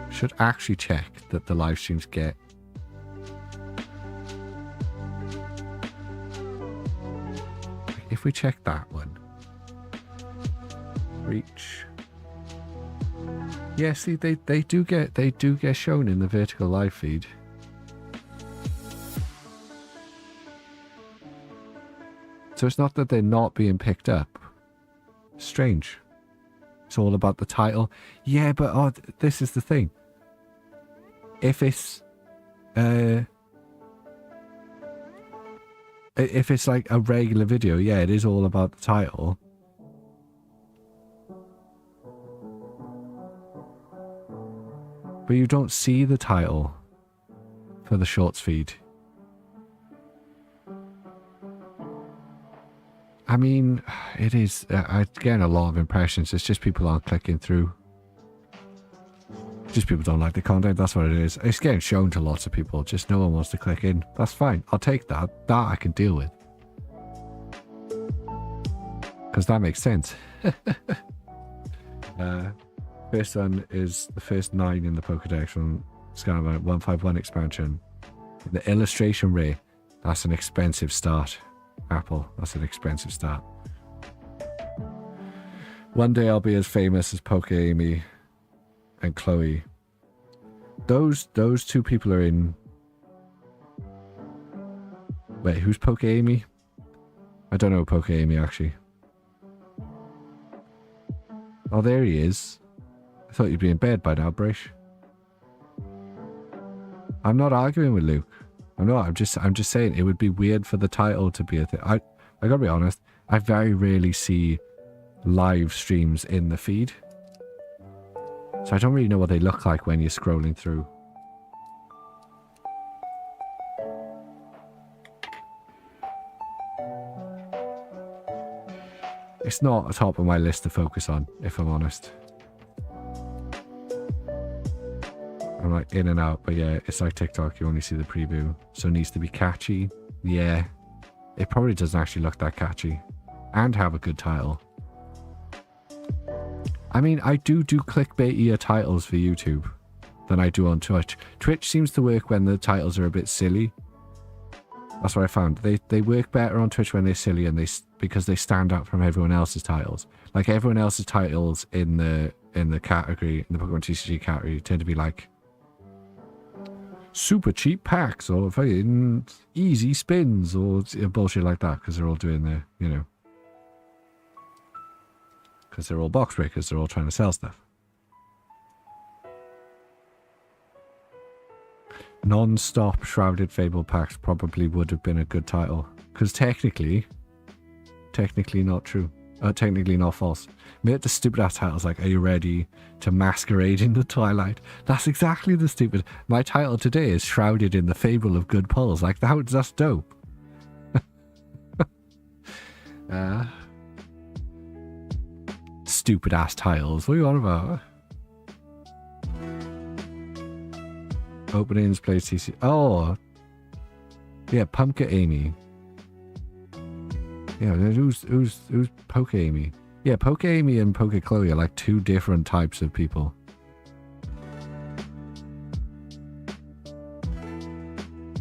Should actually check that the live streams get. If we check that one, reach. Yeah, see, they do get shown in the vertical live feed. So it's not that they're not being picked up. Strange. It's all about the title. Yeah, but this is the thing. If it's like a regular video, yeah, it is all about the title. But you don't see the title for the shorts feed. I mean, it is. I get a lot of impressions. It's just people aren't clicking through. Just people don't like the content. That's what it is. It's getting shown to lots of people. Just no one wants to click in. That's fine. I'll take that. That I can deal with. Because that makes sense. First one is the first 9 in the Pokedex from Scarlet and Violet 151 expansion. The illustration rate. That's an expensive start. Apple, that's an expensive start. One day I'll be as famous as Poke Amy and Chloe. Those two people are in. Wait, who's Poke Amy? I don't know Poke Amy actually. Oh, there he is. I thought you'd be in bed by now, Brish. I'm not arguing with Luke. I'm just saying it would be weird for the title to be a thing. I gotta be honest, I very rarely see live streams in the feed. So I don't really know what they look like when you're scrolling through. It's not a top of my list to focus on, if I'm honest. I'm like in and out, but yeah, it's like TikTok, you only see the preview. So it needs to be catchy. Yeah. It probably doesn't actually look that catchy. And have a good title. I mean, I do clickbaitier titles for YouTube than I do on Twitch. Twitch seems to work when the titles are a bit silly. That's what I found. They work better on Twitch when they're silly and because they stand out from everyone else's titles. Like everyone else's titles in the category, in the Pokemon TCG category, tend to be like super cheap packs or fucking easy spins or bullshit like that, because they're all doing their, you know, because they're all box breakers, they're all trying to sell stuff. Non-stop Shrouded Fable packs probably would have been a good title, because technically not true. Technically not false. Mate, the stupid ass title's like, are you ready to masquerade in the twilight? That's exactly the stupid. My title today is Shrouded in the Fable of Good Pulls. Like, that's dope. Stupid ass titles. What are you on about? Openings, plays TC. Oh, yeah, Pumpkin Amy. Yeah, who's Poke Amy? Yeah, Poke Amy and Poke Chloe are like two different types of people.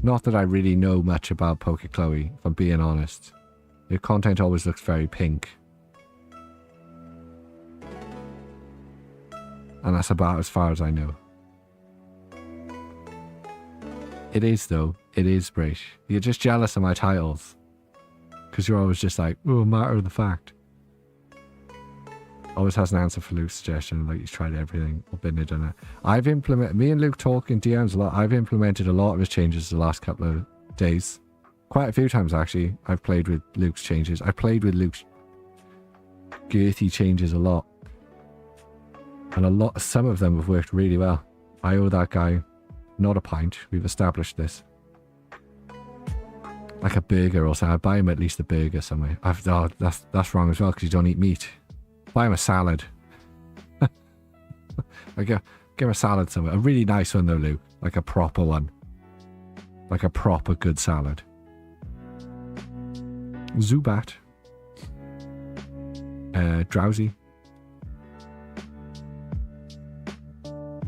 Not that I really know much about Poke Chloe, if I'm being honest. Your content always looks very pink. And that's about as far as I know. It is, though. It is, British. You're just jealous of my titles. Because you're always just like, oh, matter of the fact. Always has an answer for Luke's suggestion, like he's tried everything. I've been there, done it. I've implemented, me and Luke talk in DMs a lot. I've implemented a lot of his changes the last couple of days. Quite a few times, actually. I've played with Luke's changes. I played with Luke's girthy changes a lot. And some of them have worked really well. I owe that guy not a pint. We've established this. Like a burger or something. I'd buy him at least a burger somewhere. That's wrong as well because you don't eat meat. Buy him a salad. Give him a salad somewhere. A really nice one though, Luke. Like a proper one. Like a proper good salad. Zubat. Drowsy.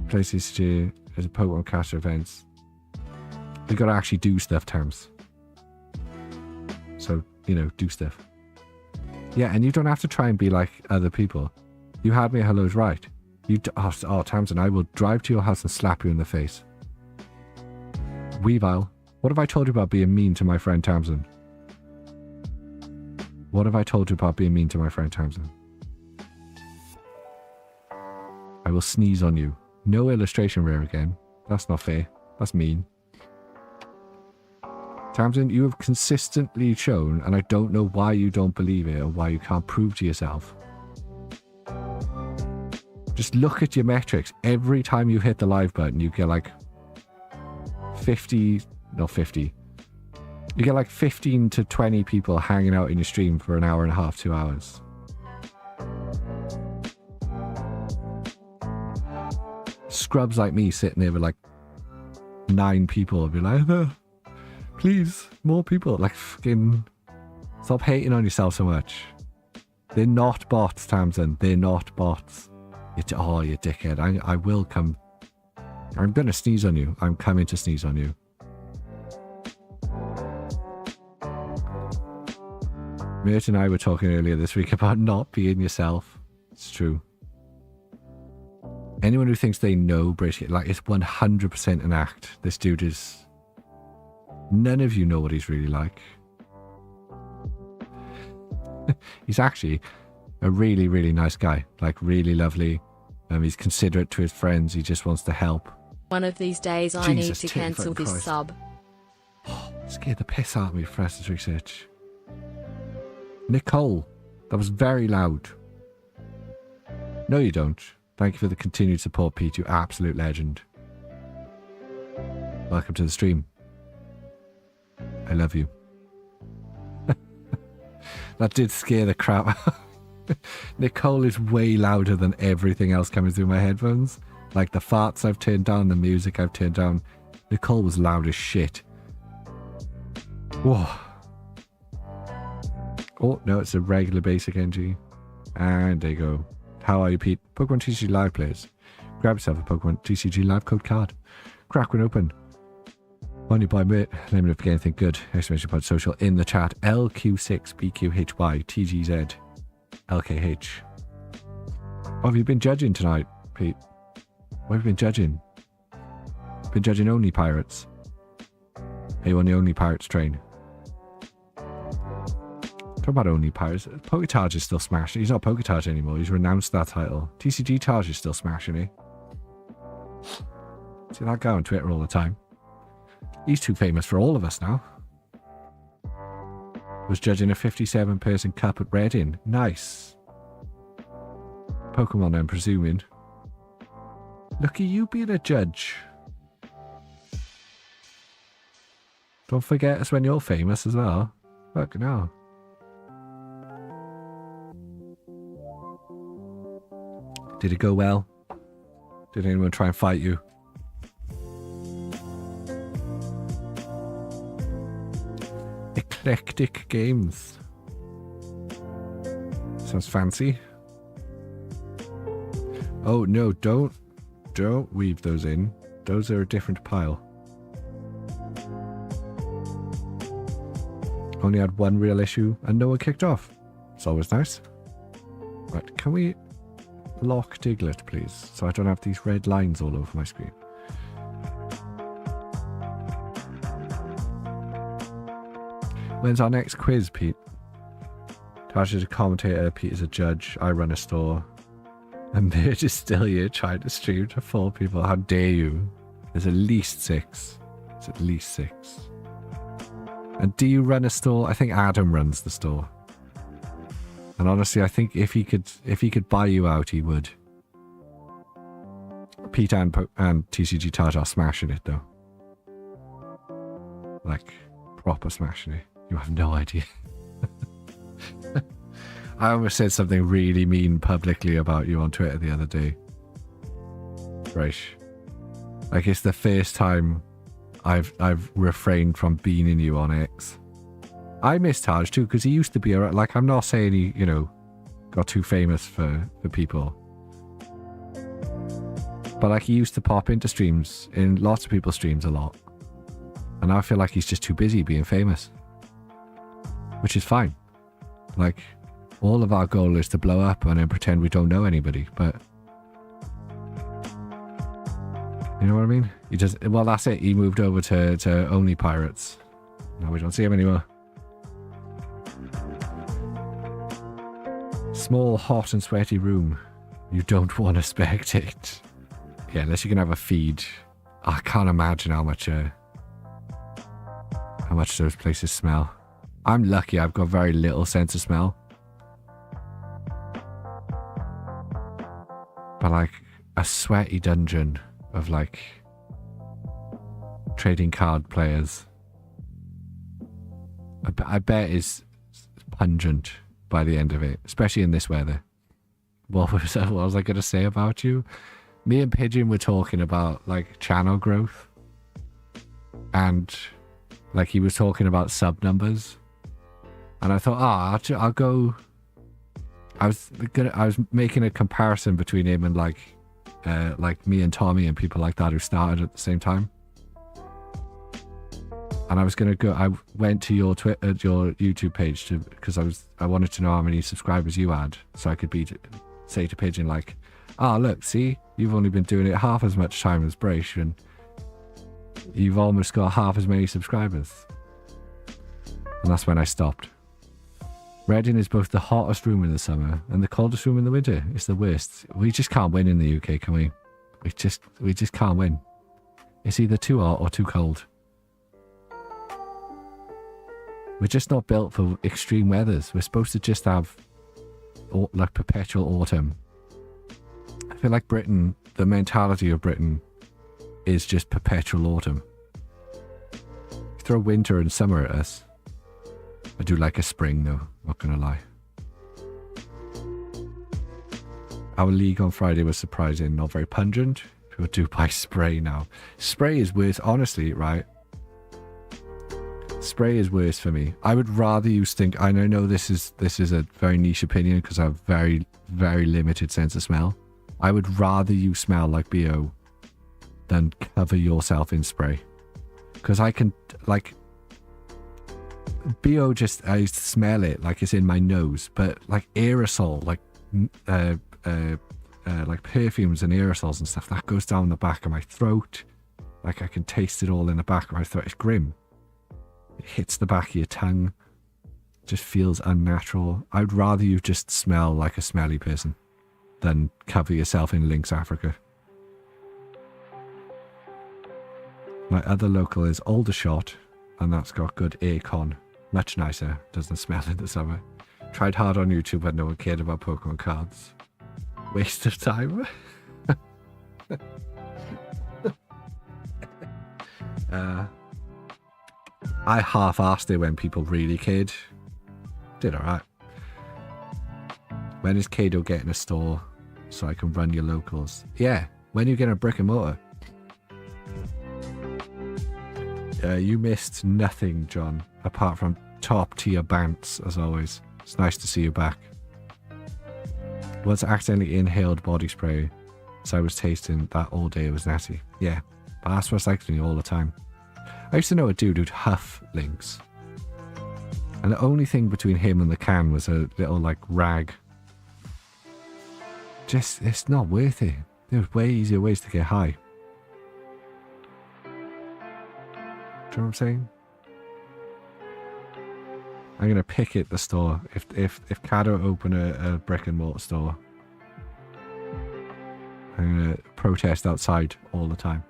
Places to as a Pokemon caster events. You gotta actually do stuff, terms. So, you know, do stuff. Yeah, and you don't have to try and be like other people. You had me a hello's right. Tamsin, I will drive to your house and slap you in the face. Weavile, what have I told you about being mean to my friend Tamsin? What have I told you about being mean to my friend Tamsin? I will sneeze on you. No illustration rare again. That's not fair. That's mean. Tamsin, you have consistently shown, and I don't know why you don't believe it or why you can't prove to yourself. Just look at your metrics. Every time you hit the live button, you get like 50, not 50. You get like 15 to 20 people hanging out in your stream for an hour and a half, 2 hours. Scrubs like me sitting there with like 9 people would be like, please, more people. Like, fucking, stop hating on yourself so much. They're not bots, Tamsin. They're not bots. You dickhead. I will come. I'm going to sneeze on you. I'm coming to sneeze on you. Mert and I were talking earlier this week about not being yourself. It's true. Anyone who thinks they know British, like, it's 100% an act. This dude is... None of you know what he's really like. He's actually a really, really nice guy. Like, really lovely. He's considerate to his friends. He just wants to help. One of these days I need to cancel this sub. Scared the piss out of me for Estes Research. Nicole, that was very loud. No, you don't. Thank you for the continued support, Pete. You absolute legend. Welcome to the stream. I love you. That did scare the crap out. Nicole is way louder than everything else coming through my headphones. Like the farts I've turned down, the music I've turned down. Nicole was loud as shit. Whoa. Oh, no, it's a regular basic NG. And there you go. How are you, Pete? Pokemon TCG Live players. Grab yourself a Pokemon TCG Live code card. Crack one open. On you by mate. Let me know if you get anything good. Exclamation point social in the chat. LQ6BQHY TGZ LKH. What have you been judging tonight, Pete? What have you been judging? Been judging only pirates. Are you on the only pirates train? Talk about only pirates. Poketage is still smashing. He's not Poketage anymore. He's renounced that title. TCG Taj is still smashing it. See that guy on Twitter all the time. He's too famous for all of us now. was judging a 57-person cup at Reading. Nice. Pokemon, I'm presuming. Look at you being a judge. Don't forget us when you're famous as well. Fuck no. Did it go well? Did anyone try and fight you? Eclectic games. Sounds fancy. Oh no, don't weave those in. Those are a different pile. Only had one real issue and no one kicked off. It's always nice. Right, can we lock Diglett, please? So I don't have these red lines all over my screen. When's our next quiz, Pete? Taj is a commentator, Pete is a judge, I run a store. And Bird is still here trying to stream to 4 people. How dare you? There's at least 6. It's at least 6. And do you run a store? I think Adam runs the store. And honestly, I think if he could buy you out, he would. Pete and TCG Taj are smashing it though. Like, proper smashing it. You have no idea. I almost said something really mean publicly about you on Twitter the other day. Right. Like, it's the first time I've refrained from beaning you on X. I miss Taj too, because he used to be around. Like, I'm not saying he, you know, got too famous for people. But like, he used to pop into streams, in lots of people's streams a lot. And I feel like he's just too busy being famous. Which is fine. Like, all of our goal is to blow up and then pretend we don't know anybody, but you know what I mean? He just, well, that's it. He moved over to only pirates. Now we don't see him anymore. Small, hot and sweaty room. You don't want to spectate. Yeah, unless you can have a feed. I can't imagine how much those places smell. I'm lucky I've got very little sense of smell. But like a sweaty dungeon of like trading card players, I bet is pungent by the end of it, especially in this weather. What was I going to say about you? Me and Pigeon were talking about like channel growth, and like he was talking about sub numbers, and I thought, I'll go. I was making a comparison between him and like me and Tommy and people like that who started at the same time. And I was gonna go. I went to your your YouTube page because I wanted to know how many subscribers you had, so I could say to Pigeon like, look, see, you've only been doing it half as much time as Brace, and you've almost got half as many subscribers. And that's when I stopped. Reading is both the hottest room in the summer and the coldest room in the winter. It's the worst. We just can't win in the UK, can we? We just can't win. It's either too hot or too cold. We're just not built for extreme weathers. We're supposed to just have like perpetual autumn. I feel like Britain, the mentality of Britain is just perpetual autumn. Throw winter and summer at us. I do like a spring though, not gonna lie. Our league on Friday was surprising, not very pungent. People do buy spray now. Spray is worse, honestly, right? Spray is worse for me. I would rather use stink. I know this is a very niche opinion because I have very, very limited sense of smell. I would rather you smell like BO than cover yourself in spray. Because I can, like, BO just, I smell it like it's in my nose, but like aerosol, like perfumes and aerosols and stuff, that goes down the back of my throat. Like I can taste it all in the back of my throat. It's grim. It hits the back of your tongue. It just feels unnatural. I'd rather you just smell like a smelly person than cover yourself in Lynx Africa. My other local is Aldershot, and that's got good aircon. Much nicer. Doesn't smell in the summer. Tried hard on YouTube but no one cared about Pokemon cards. Waste of time. I half-assed it when people really cared. Did alright. When is Kado getting a store so I can run your locals? Yeah, when you get a brick and mortar. You missed nothing, John, apart from top tier bants, as always. It's nice to see you back. Once I accidentally inhaled body spray, so I was tasting that all day. It was nasty. Yeah, but that's what's like to me all the time. I used to know a dude who'd huff links. And the only thing between him and the can was a little, like, rag. Just, it's not worth it. There's way easier ways to get high. Do you know what I'm saying? I'm going to picket the store. If Caddo open a brick and mortar store, I'm going to protest outside all the time.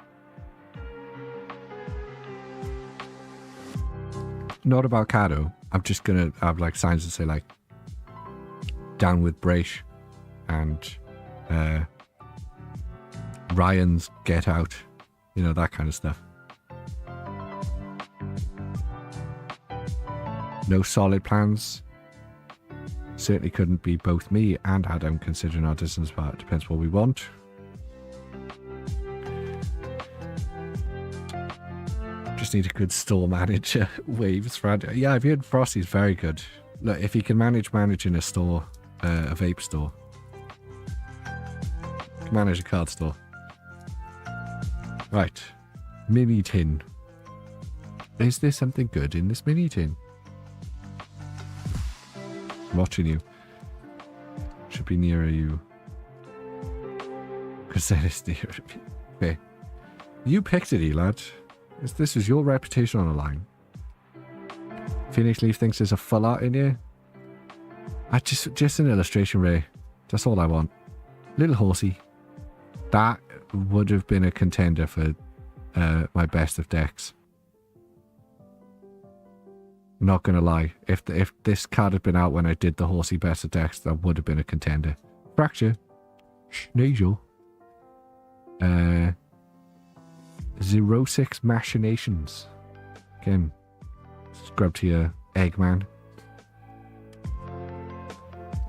Not about Caddo. I'm just going to have like signs that say like, down with Braish and Ryan's get out. You know, that kind of stuff. No solid plans. Certainly couldn't be both me and Adam considering our distance apart. Depends what we want. Just need a good store manager. Waves for Adam. Yeah, I've heard Frosty's very good. Look, if he can managing a store, a vape store. Manage a card store. Right. Mini tin. Is there something good in this mini tin? I'm watching you. Should be nearer you. Because then it's nearer me. Okay. You picked it, Elad. This is your reputation on the line. Phoenix Leaf thinks there's a full art in here. Just an illustration, Ray. That's all I want. Little horsey. That would have been a contender for my best of decks. Not gonna lie, if this card had been out when I did the horsey best of decks, that would have been a contender. Fracture, Schneasel, 06 Machinations. Again, scrub to your Eggman.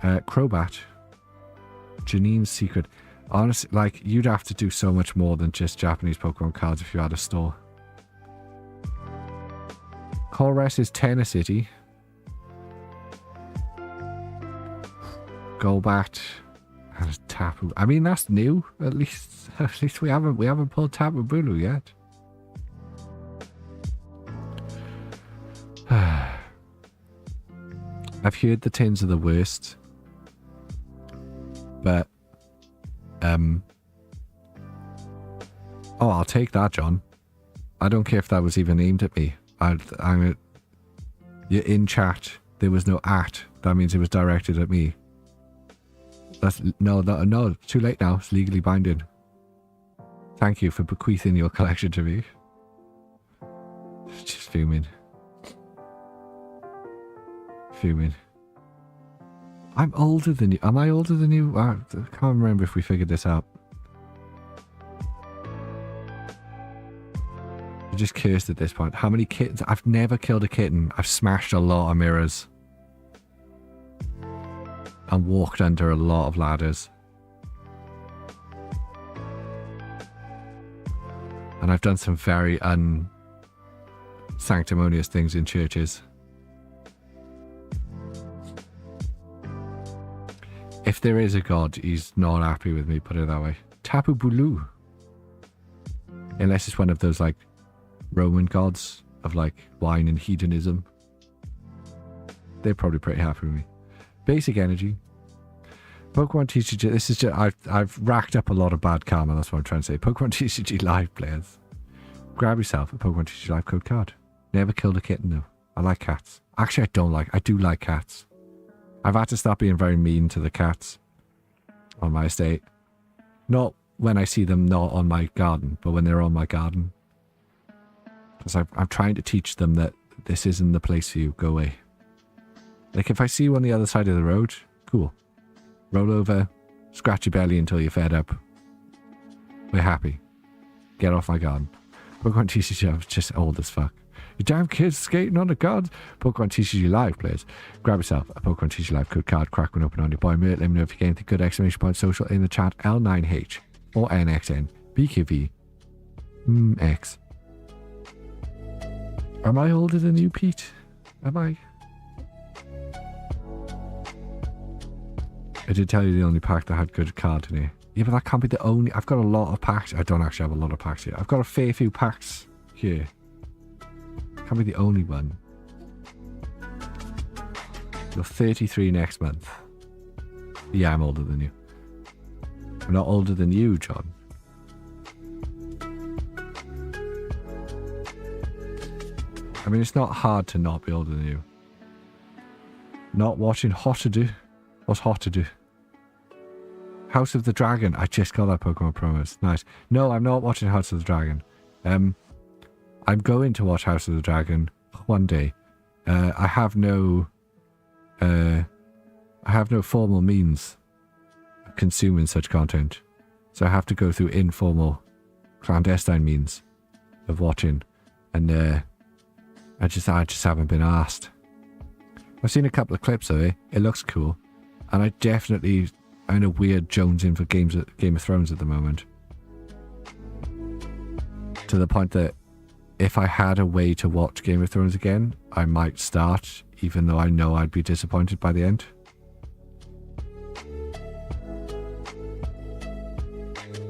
Crobat, Janine's Secret. Honestly, like, you'd have to do so much more than just Japanese Pokemon cards if you had a store. Colress is Tenacity. Golbat and a Tapu. I mean, that's new. At least we haven't pulled Tapu Bulu yet. I've heard the tins are the worst, but oh, I'll take that, John. I don't care if that was even aimed at me. You're in chat. There was no at. That means it was directed at me. That's no. Too late now. It's legally binding. Thank you for bequeathing your collection to me. Just fuming. Fuming. I'm older than you. Am I older than you? I can't remember if we figured this out. You're just cursed at this point. How many kittens? I've never killed a kitten. I've smashed a lot of mirrors. And walked under a lot of ladders. And I've done some very unsanctimonious things in churches. If there is a god, he's not happy with me, put it that way. Tapu Bulu. Unless it's one of those, like, Roman gods of, like, wine and hedonism. They're probably pretty happy with me. Basic energy. Pokemon TCG. This is just, I've racked up a lot of bad karma. That's what I'm trying to say. Pokemon TCG Live players. Grab yourself a Pokemon TCG Live code card. Never killed a kitten though. I like cats. Actually, I do like cats. I've had to stop being very mean to the cats on my estate. Not when I see them not on my garden, but when they're on my garden. Because I'm trying to teach them that this isn't the place for you. Go away. Like, if I see you on the other side of the road, cool. Roll over, scratch your belly until you're fed up. We're happy. Get off my garden. Pokemon teaches you, just old as fuck. You damn kids skating on the gods. Pokemon teaches you live, players. Grab yourself a Pokemon teaches you live code card, crack one open on your boy Mert. Let me know if you get anything good. Exclamation point social in the chat. L9H or NXN BKV X. Am I older than you, Pete? Am I? I did tell you the only pack that had good card in here. Yeah, but that can't be the only. I've got a lot of packs. I don't actually have a lot of packs here. I've got a fair few packs here. Can't be the only one. You're 33 next month. Yeah, I'm older than you. I'm not older than you, John. I mean, it's not hard to not be older than you. Not watching Hot to Do. What's Hot to Do? House of the Dragon. I just got that Pokemon promos. Nice. No, I'm not watching House of the Dragon. I'm going to watch House of the Dragon one day. I have no formal means of consuming such content, so I have to go through informal, clandestine means of watching, and I just haven't been asked. I've seen a couple of clips of it. It looks cool, and I'm in a weird jonesing for Game of Thrones at the moment, to the point that if I had a way to watch Game of Thrones again, I might start, even though I know I'd be disappointed by the end.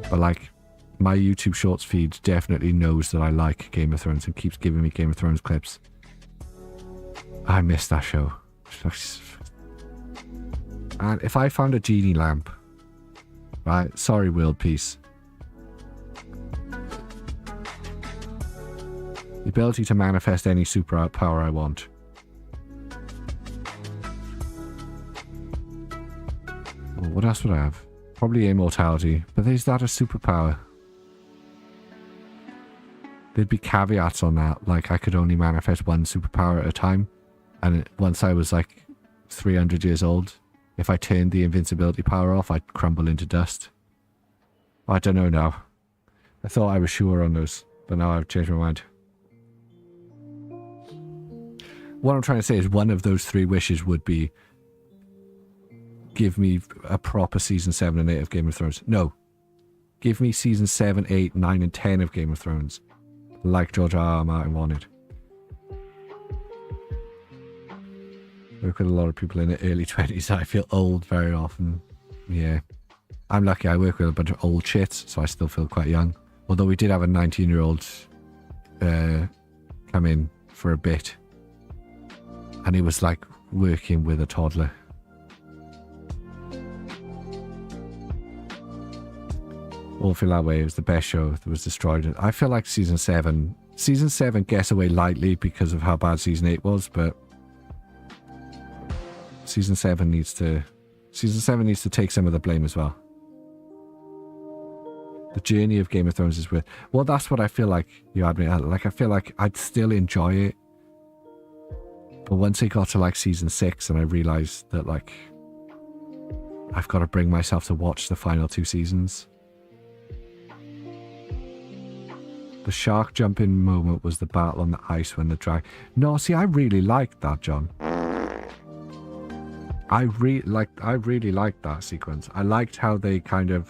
But like, my YouTube Shorts feed definitely knows that I like Game of Thrones and keeps giving me Game of Thrones clips. I miss that show. And if I found a genie lamp, right? Sorry, world peace. The ability to manifest any superpower I want. Well, what else would I have? Probably immortality. But is that a superpower? There'd be caveats on that. Like, I could only manifest one superpower at a time. And once I was like 300 years old, if I turned the invincibility power off, I'd crumble into dust. I don't know now. I thought I was sure on those, but now I've changed my mind. What I'm trying to say is one of those three wishes would be give me a proper season 7 and 8 of Game of Thrones. No. Give me season 7, 8, 9 and 10 of Game of Thrones. Like George R.R. Martin wanted. I work with a lot of people in their early 20s. I feel old very often. Yeah. I'm lucky I work with a bunch of old shits, so I still feel quite young. Although we did have a 19-year-old come in for a bit. And he was like working with a toddler. All feel that way. It was the best show that was destroyed. I feel like season 7 gets away lightly because of how bad season 8 was, but season 7 needs to take some of the blame as well. The journey of Game of Thrones is with, well, that's what I feel like you had me at. Like, I feel like I'd still enjoy it. But once it got to like season 6 and I realized that like I've got to bring myself to watch the final 2 seasons. The shark jumping moment was the battle on the ice when the drag... No, see, I really liked that, John. I really liked that sequence. I liked how they kind of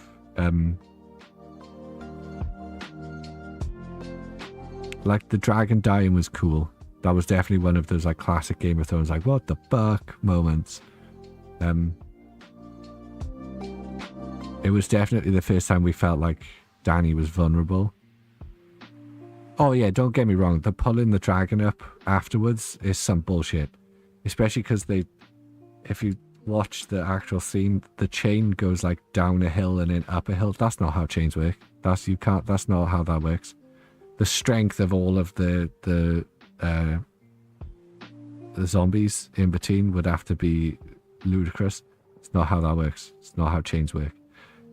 like the dragon dying was cool. That was definitely one of those like classic Game of Thrones like what the fuck moments. It was definitely the first time we felt like Dany was vulnerable. Oh yeah, don't get me wrong, the pulling the dragon up afterwards is some bullshit. Especially because if you watch the actual scene, the chain goes like down a hill and then up a hill. That's not how chains work. That's not how that works. The strength of all of the zombies in between would have to be ludicrous. It's not how that works. It's not how chains work.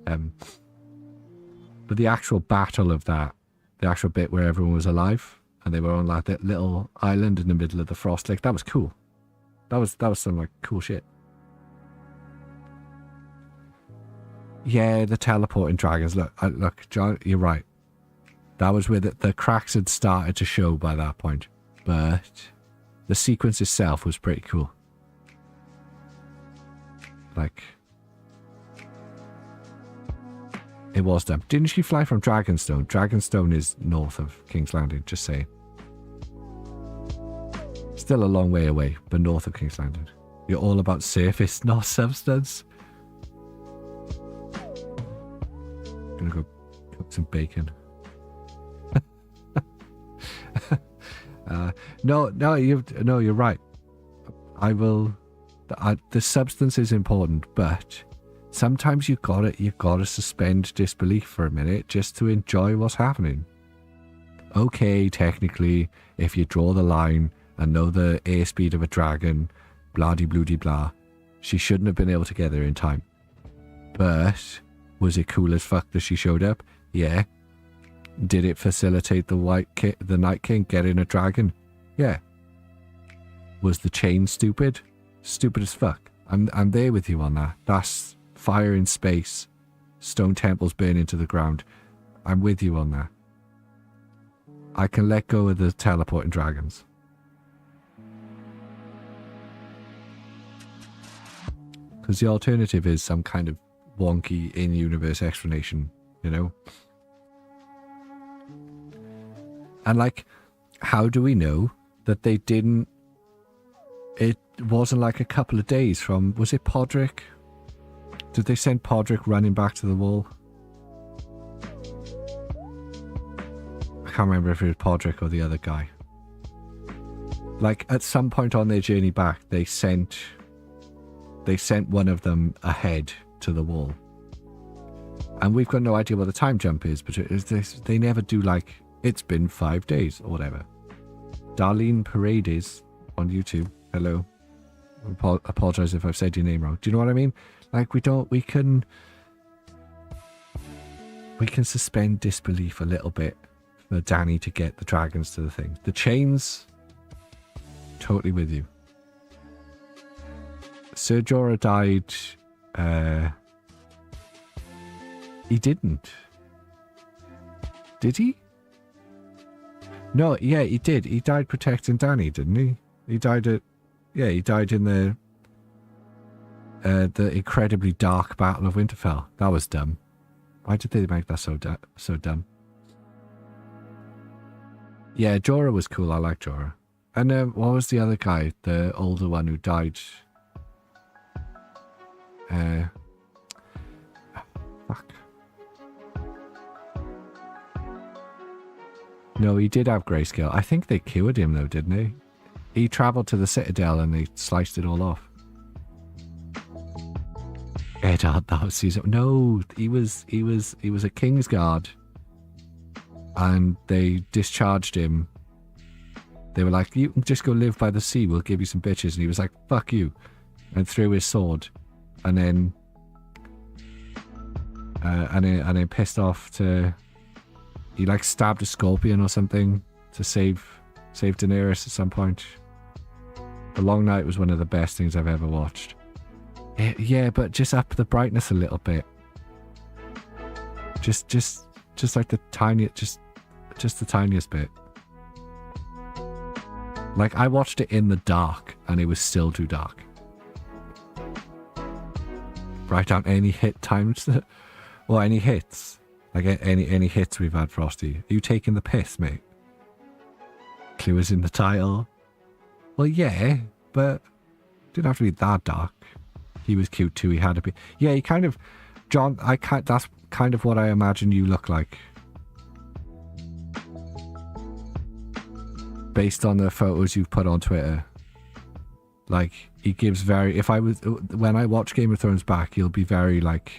But the actual battle of that, the actual bit where everyone was alive and they were on like that little island in the middle of the Frost Lake. That was cool. That was some like cool shit. Yeah, the teleporting dragons. Look, John, you're right. That was where the cracks had started to show by that point. But the sequence itself was pretty cool. Like, it was them. Didn't she fly from Dragonstone? Dragonstone is north of King's Landing, just saying. Still a long way away, but north of King's Landing. You're all about surface, not substance. Gonna go cook some bacon. No, you're right. I will. The substance is important, but sometimes you gotta suspend disbelief for a minute just to enjoy what's happening. Okay, technically, if you draw the line and know the airspeed of a dragon, blah de blue de blah, she shouldn't have been able to get there in time. But was it cool as fuck that she showed up? Yeah. Did it facilitate the Night King getting a dragon? Yeah. Was the chain stupid? Stupid as fuck. I'm there with you on that. That's fire in space. Stone temples burning to the ground. I'm with you on that. I can let go of the teleporting dragons. Because the alternative is some kind of wonky in-universe explanation, you know? And like, how do we know that they didn't... It wasn't like a couple of days from... Was it Podrick? Did they send Podrick running back to the wall? I can't remember if it was Podrick or the other guy. Like, at some point on their journey back, they sent one of them ahead to the wall. And we've got no idea what the time jump is, but they never do like, it's been 5 days or whatever. Darlene Paredes on YouTube. Hello. Apologize if I've said your name wrong. Do you know what I mean? Like, we can suspend disbelief a little bit for Danny to get the dragons to the thing. The chains, totally with you. Ser Jorah died. He didn't. Did he? No, yeah, he did. He died protecting Danny, didn't he? He died at... Yeah, he died in the incredibly dark Battle of Winterfell. That was dumb. Why did they make that so dumb? Yeah, Jorah was cool. I like Jorah. And what was the other guy? The older one who died... fuck. No, he did have grayscale. I think they cured him though, didn't they? He travelled to the Citadel and they sliced it all off. Eddard, that was season. No, he was a Kingsguard, and they discharged him. They were like, "You can just go live by the sea. We'll give you some bitches." And he was like, "Fuck you," and threw his sword, and then pissed off to. He like stabbed a scorpion or something to save Daenerys at some point. The Long Night was one of the best things I've ever watched. Yeah, but just up the brightness a little bit. Just like the tiniest, just the tiniest bit. Like, I watched it in the dark and it was still too dark. Write down any hit times, or any hits. Like any hits we've had, Frosty. Are you taking the piss, mate? Clue is in the title. Well, yeah, but it didn't have to be that dark. He was cute too. He had to be. Yeah, he kind of. John, that's kind of what I imagine you look like. Based on the photos you've put on Twitter. Like, he gives very. When I watch Game of Thrones back, he'll be very like.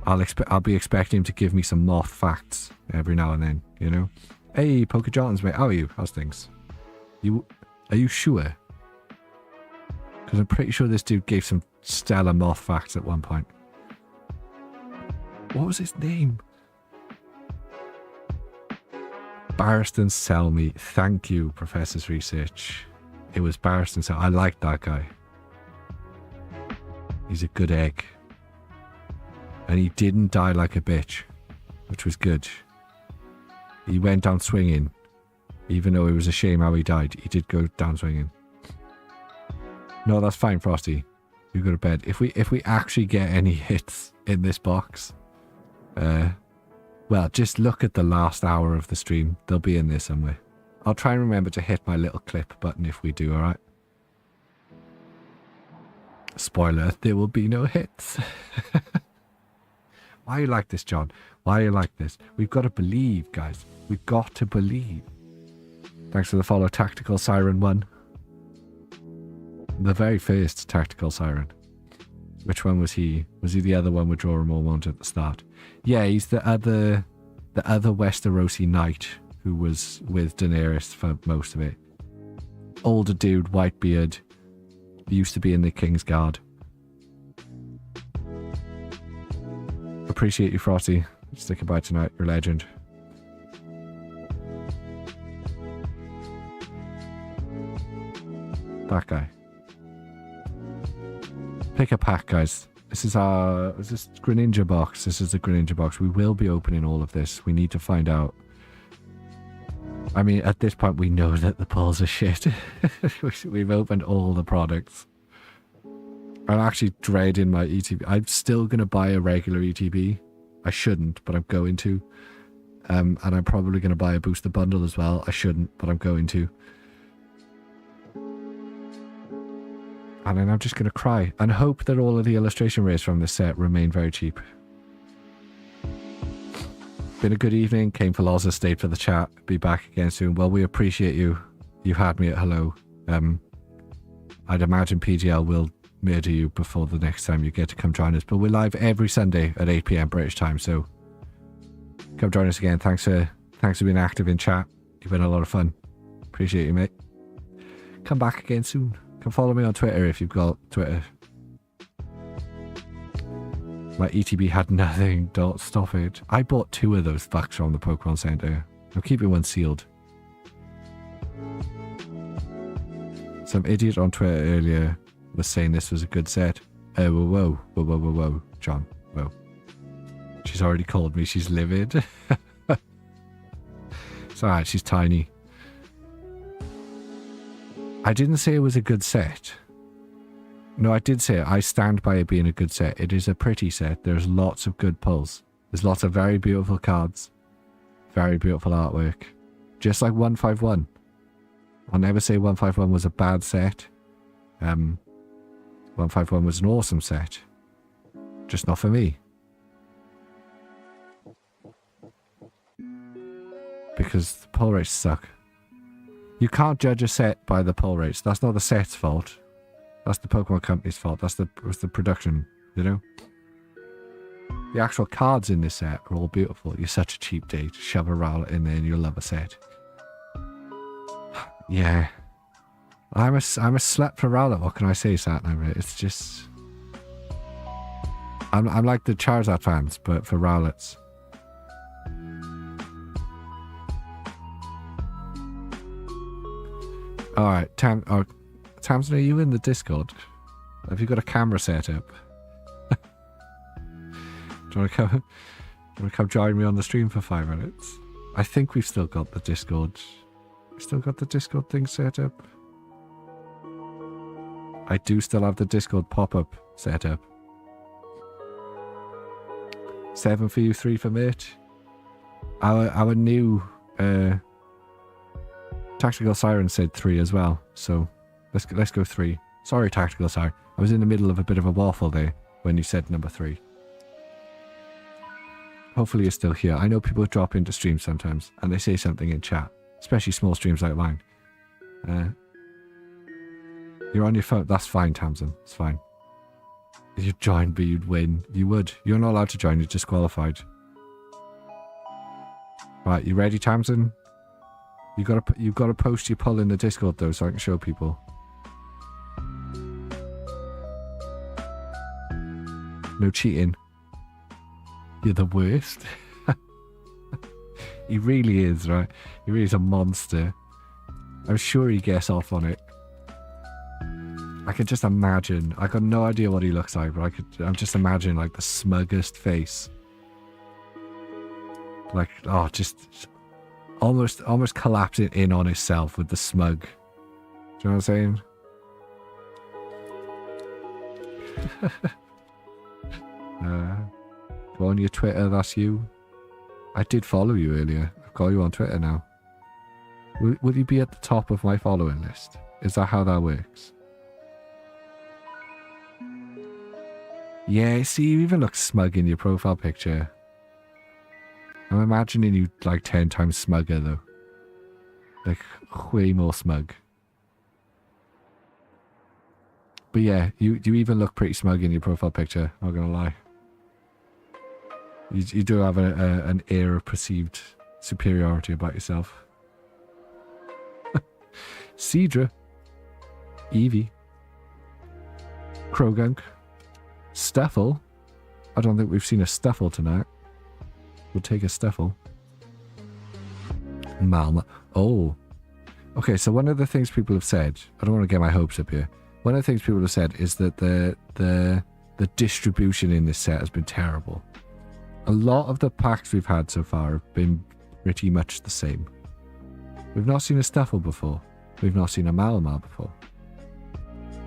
I'll be expecting him to give me some moth facts every now and then, you know? Hey, Poker Johns, mate, how are you? How's things? Are you sure? Because I'm pretty sure this dude gave some stellar moth facts at one point. What was his name? Barristan Selmy. Thank you, Professor's Research. It was Barristan Selmy. I like that guy. He's a good egg. And he didn't die like a bitch, which was good. He went down swinging. Even though it was a shame how he died, he did go down swinging. No, that's fine, Frosty. You go to bed. If we actually get any hits in this box, well, just look at the last hour of the stream. They'll be in there somewhere. I'll try and remember to hit my little clip button if we do, alright? Spoiler, there will be no hits. Why are you like this, John? Why are you like this? We've got to believe, guys. We've got to believe. Thanks for the follow, Tactical Siren 1. The very first Tactical Siren. Which one was he? Was he the other one with Jorah Mormont at the start? Yeah, he's the other Westerosi knight who was with Daenerys for most of it. Older dude, white beard. He used to be in the King's Guard. Appreciate you, Frosty. Sticking by tonight. You're a legend. That guy. Pick a pack, guys. This is this Greninja box. This is the Greninja box. We will be opening all of this. We need to find out. I mean, at this point, we know that the pulls are shit. We've opened all the products. I'm actually dreading my ETB. I'm still going to buy a regular ETB. I shouldn't, but I'm going to. And I'm probably going to buy a booster bundle as well. I shouldn't, but I'm going to. And then I'm just going to cry and hope that all of the illustration rates from this set remain very cheap. Been a good evening. Came for Loza, stayed for the chat. Be back again soon. Well, we appreciate you. You had me at hello. I'd imagine PGL will murder you before the next time you get to come join us. But we're live every Sunday at 8 PM British time. So come join us again. Thanks for being active in chat. You've been a lot of fun. Appreciate you, mate. Come back again soon. Come follow me on Twitter if you've got Twitter. My ETB had nothing. Don't stop it. I bought 2 of those fucks from the Pokemon Center. I'm keeping one sealed. Some idiot on Twitter earlier was saying this was a good set. Whoa, John. Whoa. She's already called me. She's livid. It's alright. She's tiny. I didn't say it was a good set. No, I did say it. I stand by it being a good set. It is a pretty set. There's lots of good pulls. There's lots of very beautiful cards. Very beautiful artwork. Just like 151. I'll never say 151 was a bad set. 151 was an awesome set. Just not for me. Because the pull rates suck. You can't judge a set by the pull rates. That's not the set's fault. That's the Pokemon Company's fault. That's the production, you know? The actual cards in this set are all beautiful. You're such a cheap date. Shove a Rowlet in there and you'll love a set. Yeah. I'm a slut for Rowlet. What can I say, Satnam? It's just... I'm like the Charizard fans, but for Rowlets. Alright, Tamsin, are you in the Discord? Have you got a camera set up? Do you want to come join me on the stream for 5 minutes? I think we've still got the Discord. We still got the Discord thing set up. I do still have the Discord pop-up set up. 7 for you, 3 for Mert. Our new Tactical Siren said 3 as well, so let's go 3. Sorry, Tactical Siren. I was in the middle of a bit of a waffle there when you said number 3. Hopefully you're still here. I know people drop into streams sometimes and they say something in chat, especially small streams like mine. You're on your phone. That's fine, Tamsin. It's fine. If you joined, but you'd win. You would. You're not allowed to join. You're disqualified. Right, you ready, Tamsin? You've got to post your pull in the Discord though, so I can show people. No cheating. You're the worst. He really is, right? He really is a monster. I'm sure he gets off on it. I could just imagine. I got no idea what he looks like, but I'm just imagining like the smuggest face. Like, oh, just almost collapsing in on himself with the smug. Do you know what I'm saying? Go on your Twitter, that's you. I did follow you earlier. I've got you on Twitter now. Will you be at the top of my following list? Is that how that works? Yeah, see, you even look smug in your profile picture. I'm imagining you like 10 times smugger though. Like, way more smug. But yeah, you even look pretty smug in your profile picture, not gonna lie. You do have an air of perceived superiority about yourself. Cedra. Evie. Krogunk. Steffel. I don't think we've seen a Steffel tonight. We'll take a Steffel. Malma. Oh. Okay, so one of the things people have said, I don't want to get my hopes up here. One of the things people have said is that the distribution in this set has been terrible. A lot of the packs we've had so far have been pretty much the same. We've not seen a Steffel before. We've not seen a Malamar before.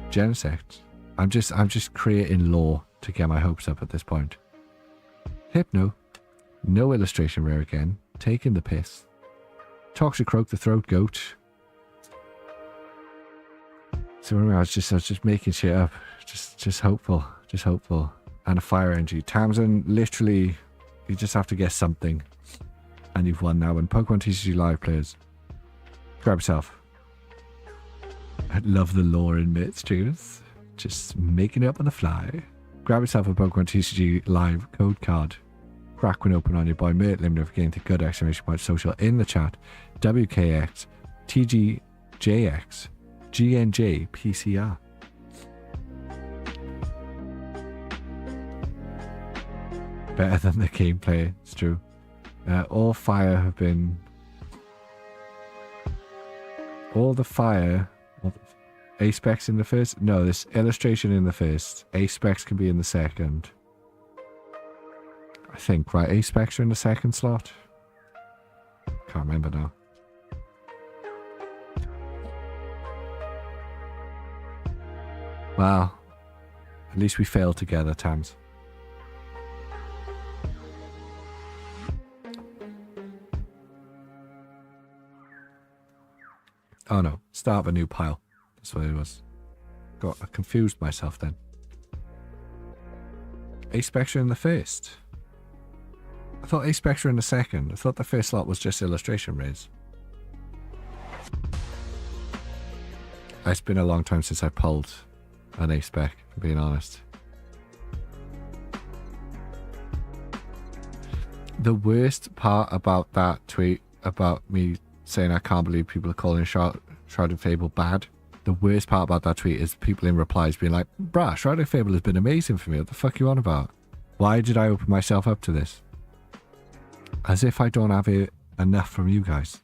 Genesect. I'm just creating lore to get my hopes up at this point. Hypno. No illustration rare again. Taking the piss. Toxicroak the Throat Goat. So I was just making shit up. Just hopeful. Just hopeful. And a Fire Energy. Tamsin, literally, you just have to guess something. And you've won now. And Pokemon TCG Live players. Grab yourself. I love the lore in Myths, Judas. Just making it up on the fly. Grab yourself a Pokemon TCG Live code card. Crack one open on your boy Mert. Let me know if you're getting to good ! Social in the chat. WKX TGJX GNJ PCR. Better than the gameplay, it's true. All fire have been... All the fire... A-specs in the first? No, this illustration in the first. A-specs can be in the second. I think, right? A-specs are in the second slot? Can't remember now. Well, at least we failed together, Tams. Oh no, start a new pile. That's what it was. I confused myself then. A-Spectre in the first. I thought A-Spectre in the second. I thought the first slot was just illustration rays. It's been a long time since I pulled an A-Spec, if I'm being honest. The worst part about that tweet, about me saying I can't believe people are calling Shrouded Fable bad, the worst part about that tweet is people in replies being like, bruh, Shrouded Fable has been amazing for me. What the fuck are you on about? Why did I open myself up to this? As if I don't have it enough from you guys.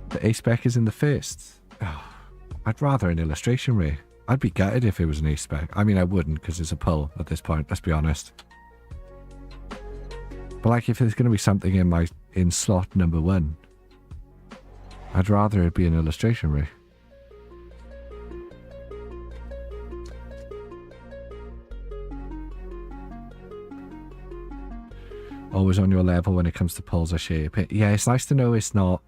The A-Spec is in the first. Oh, I'd rather an illustration ray. I'd be gutted if it was an A-Spec. I mean, I wouldn't because it's a pull at this point, let's be honest. But like, if there's going to be something in slot number 1, I'd rather it be an illustration ray. Always on your level when it comes to pulls, I share your opinion. Yeah, it's nice to know it's not...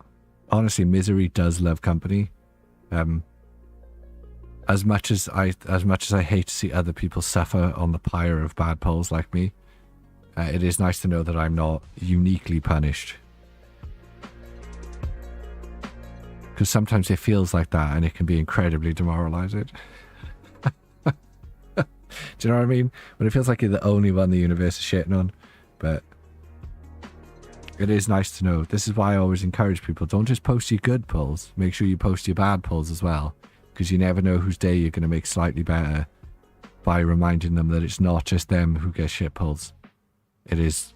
Honestly, Misery does love company. As much as I hate to see other people suffer on the pyre of bad pulls like me, it is nice to know that I'm not uniquely punished. Because sometimes it feels like that and it can be incredibly demoralizing. Do you know what I mean? When it feels like you're the only one the universe is shitting on. But it is nice to know. This is why I always encourage people, don't just post your good pulls. Make sure you post your bad pulls as well. because you never know whose day you're going to make slightly better by reminding them that it's not just them who get shit pulls. It is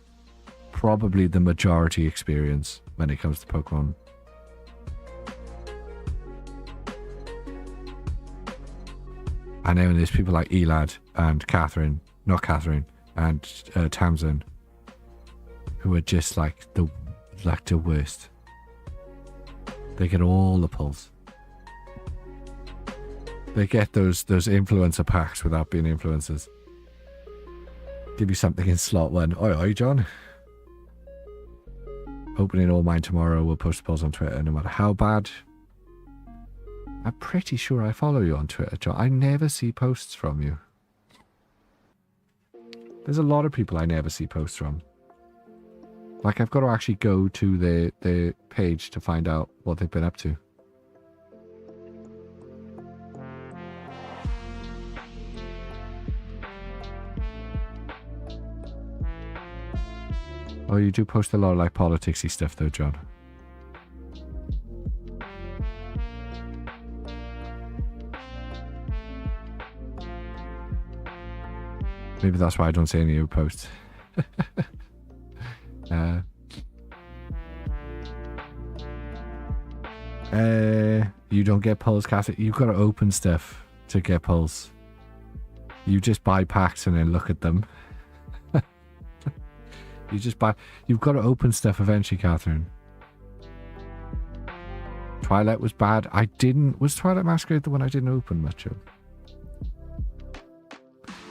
probably the majority experience when it comes to Pokemon. And then there's people like Elad and Tamsin, who are just like the worst. They get all the pulls. They get those influencer packs without being influencers. Give you something in slot 1. Oi, John. Opening all mine tomorrow. We'll post the polls on Twitter no matter how bad. I'm pretty sure I follow you on Twitter, John. I never see posts from you. There's a lot of people I never see posts from. Like, I've got to actually go to the page to find out what they've been up to. Oh, you do post a lot of like politicsy stuff though, John. Maybe that's why I don't see any of your posts. You don't get pulls, Cassie. You've got to open stuff to get pulls. You just buy packs and then look at them. You've got to open stuff eventually, Catherine. Twilight was bad. Was Twilight Masquerade the one I didn't open much of?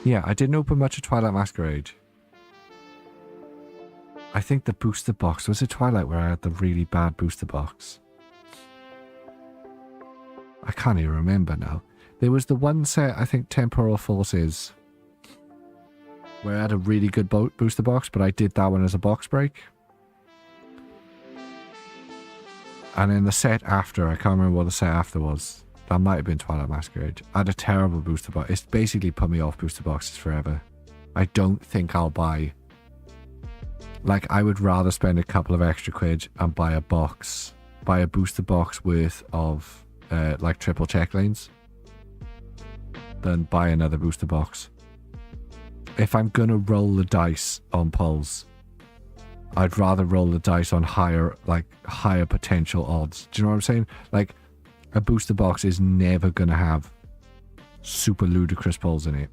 Yeah, I didn't open much of Twilight Masquerade. I think the booster box, was it Twilight where I had the really bad booster box? I can't even remember now. There was the one set, I think Temporal Forces, where I had a really good booster box, but I did that one as a box break. And then the set after, I can't remember what the set after was. That might have been Twilight Masquerade. I had a terrible booster box. It's basically put me off booster boxes forever. I don't think I'll buy... Like, I would rather spend a couple of extra quid and buy a box, buy a booster box worth of, like, triple check lanes, than buy another booster box. If I'm going to roll the dice on pulls, I'd rather roll the dice on higher potential odds. Do you know what I'm saying? Like, a booster box is never going to have super ludicrous pulls in it.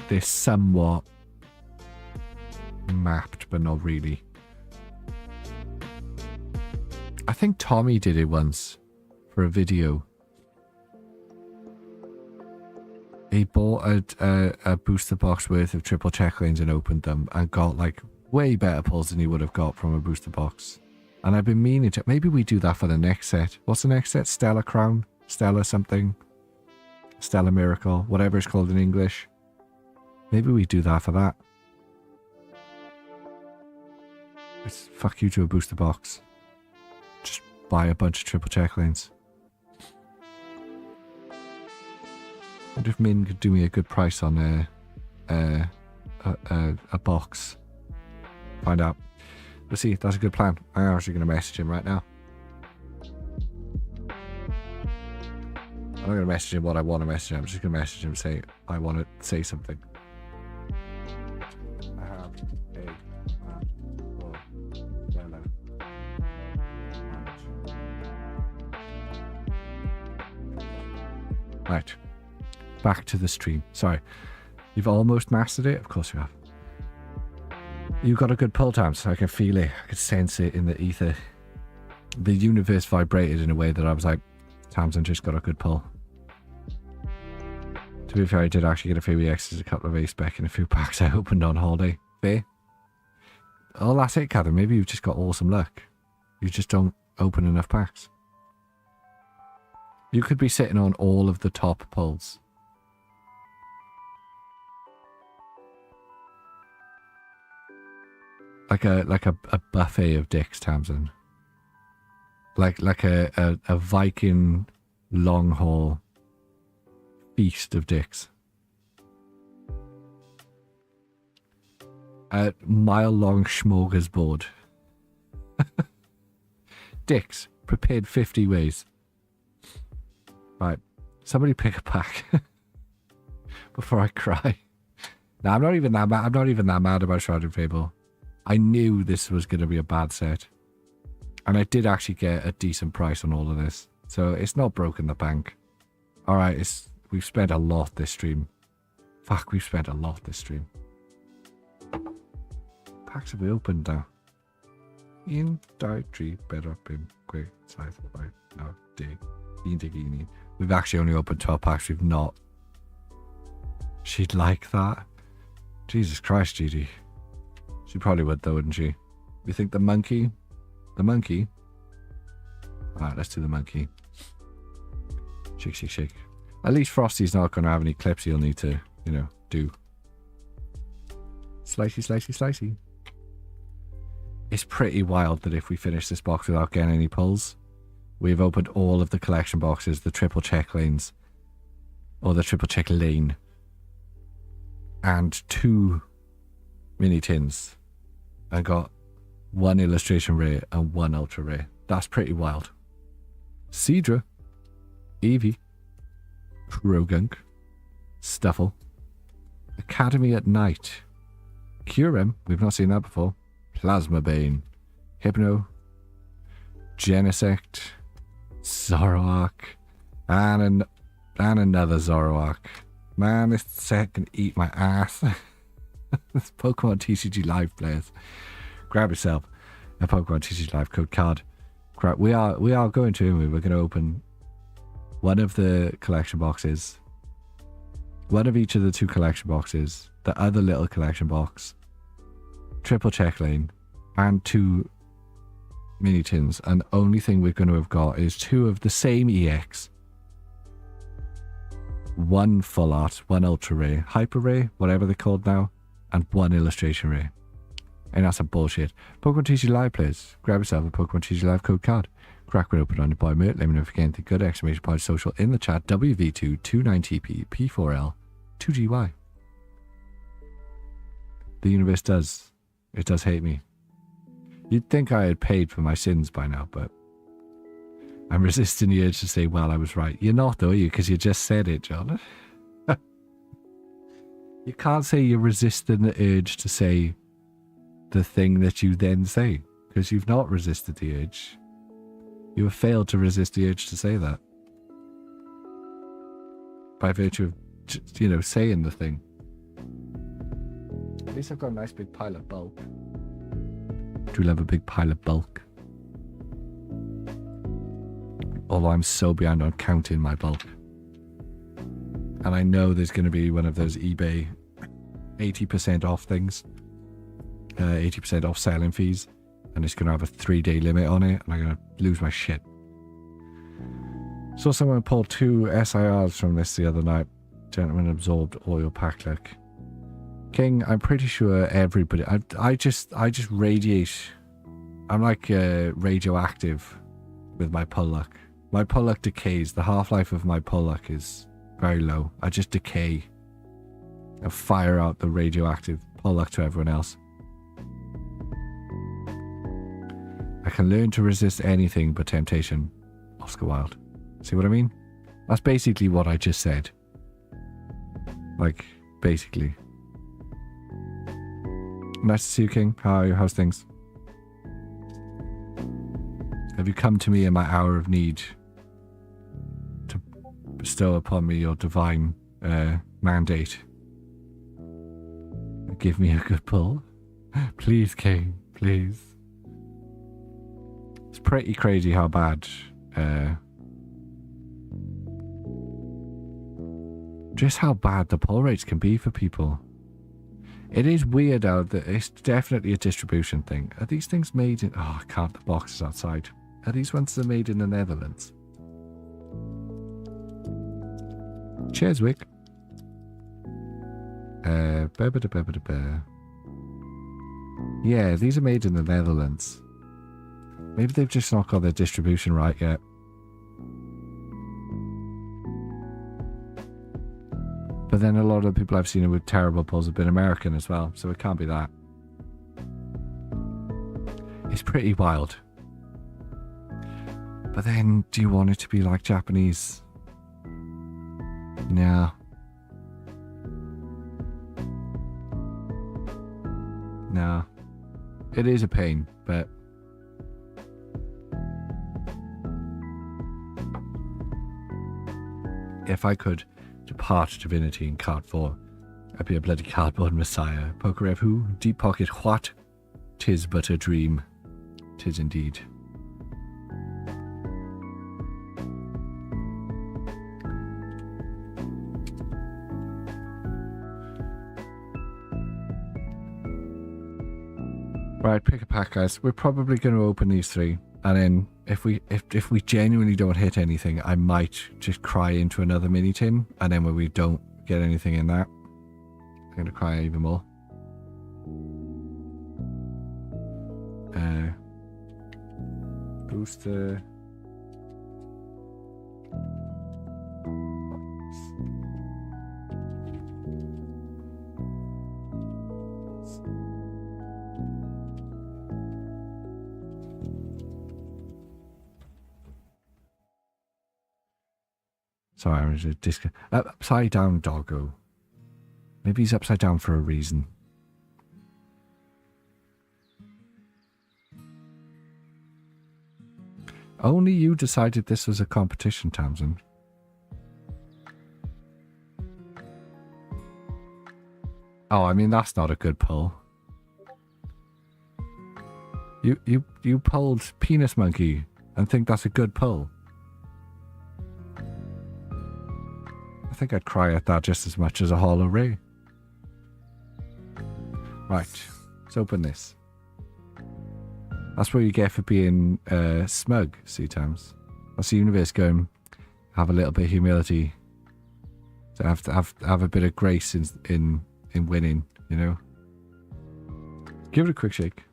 They're somewhat mapped, but not really. I think Tommy did it once for a video. He bought a booster box worth of triple check lanes and opened them and got like way better pulls than he would have got from a booster box. And I've been meaning to... Maybe we do that for the next set. What's the next set? Stella Crown? Stella something? Stella Miracle? Whatever it's called in English. Maybe we do that for that. It's fuck you to a booster box. Just buy a bunch of triple check lanes. I wonder if Min could do me a good price on a box. Find out. We'll see. That's a good plan. I'm actually going to message him right now. I'm not going to message him what I want to message him. I'm just going to message him and say I want to say something. I have a plan for Stella. Right. Back to the stream. Sorry. You've almost mastered it? Of course you have. You got a good pull, Tams. I can feel it. I can sense it in the ether. The universe vibrated in a way that I was like, Tamsin just got a good pull. To be fair, I did actually get a few EXs, a couple of A-spec and a few packs I opened on holiday. Fair. Oh, that's it, Catherine. Maybe you've just got awesome luck. You just don't open enough packs. You could be sitting on all of the top pulls. Like a buffet of dicks, Tamsin. Like a Viking long haul feast of dicks. A mile-long smorgasbord. Dicks, prepared 50 ways. Right. Somebody pick a pack before I cry. Now, I'm not even that mad about Shrouded Fable. I knew this was going to be a bad set. And I did actually get a decent price on all of this. So it's not broken the bank. Alright, we've spent a lot this stream. Fuck, we've spent a lot this stream. Packs have we opened now? In die tree, better bim, quick, size, right, no, dig, in. We've actually only opened 12 packs, we've not. She'd like that. Jesus Christ, GD. She probably would though, wouldn't she? You think the monkey? The monkey? Alright, let's do the monkey. Shake, shake, shake. At least Frosty's not going to have any clips he'll need to, you know, do. Slicey, slicey, slicey. It's pretty wild that if we finish this box without getting any pulls, we've opened all of the collection boxes, the triple check lanes, or the triple check lane, and 2 mini tins, and got 1 illustration rare and 1 ultra rare. That's pretty wild. Cedra, Eevee, Krogunk, Stuffle, Academy at Night, Kyurem, we've not seen that before, Plasma Bane, Hypno, Genesect, Zoroark, and another Zoroark. Man, this set can eat my ass. This Pokemon TCG Live players. Grab yourself a Pokemon TCG Live code card. We are going to, we're going to open one of the collection boxes, one of each of the 2 collection boxes, the other little collection box, triple check lane, and 2 mini tins, and the only thing we're going to have got is 2 of the same EX, 1 full art, 1 ultra rare, hyper rare, whatever they're called now, and 1 illustration rare. And that's some bullshit. Pokemon TCG Live players, grab yourself a Pokemon TCG Live code card. Crack one open on your boy Mert. Let me know if you get anything good. Exclamation point social in the chat. WV2 29TP P4L 2GY. The universe does. It does hate me. You'd think I had paid for my sins by now, but I'm resisting the urge to say, well, I was right. You're not, though, are you? Because you just said it, John. You can't say you're resisting the urge to say the thing that you then say, because you've not resisted the urge. You have failed to resist the urge to say that. By virtue of, you know, saying the thing. At least I've got a nice big pile of bulk. Do love a big pile of bulk. Although I'm so behind on counting my bulk. And I know there's going to be one of those eBay 80% off things. 80% off selling fees. And it's going to have a 3-day limit on it. And I'm going to lose my shit. Saw someone pull 2 SIRs from this the other night. Gentleman absorbed oil pack luck. King, I'm pretty sure everybody... I just radiate... I'm like radioactive with my pull luck. My pull luck decays. The half-life of my pull luck is very low. I just decay and fire out the radioactive pull luck to everyone else. I can learn to resist anything but temptation. Oscar Wilde. See what I mean? That's basically what I just said. Like, basically. Nice to see you, King. How are you? How's things? Have you come to me in my hour of need to bestow upon me your divine mandate? Give me a good pull? Please, King. Please. It's pretty crazy how bad... just how bad the pull rates can be for people. It is weird out that it's definitely a distribution thing. Are these things made in... Oh, I can't. The box is outside. Are these ones that are made in the Netherlands? Cheers, Wick. Yeah, these are made in the Netherlands. Maybe they've just not got their distribution right yet. But then a lot of the people I've seen with terrible pulls have been American as well, so it can't be that. It's pretty wild. But then, do you want it to be like Japanese? No. No. It is a pain, but if I could depart divinity in card 4, I'd be a bloody cardboard messiah. Pokerev who? Deep pocket what? 'Tis but a dream. 'Tis indeed. Right, pick a pack, guys. We're probably going to open these 3, and then if we genuinely don't hit anything, I might just cry into another mini tin, and then when we don't get anything in that, I'm going to cry even more. Booster. Sorry, I was just upside down doggo. Maybe he's upside down for a reason. Only you decided this was a competition, Tamsin. Oh, I mean, that's not a good pull. You pulled Penis Monkey and think that's a good pull. I think I'd cry at that just as much as a Hollow Ray. Right, let's open this. That's what you get for being smug, C-Tams. That's the universe going, have a little bit of humility. To have a bit of grace in winning, you know? Give it a quick shake.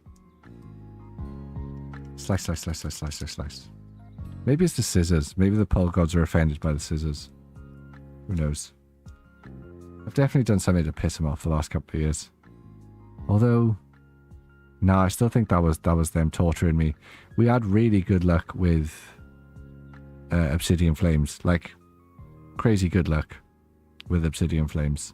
Slice, slice, slice, slice, slice, slice, slice. Maybe it's the scissors. Maybe the pole gods are offended by the scissors. Who knows? I've definitely done something to piss him off the last couple of years. Although, no, I still think that was them torturing me. We had really good luck with Obsidian Flames. Like, crazy good luck with Obsidian Flames.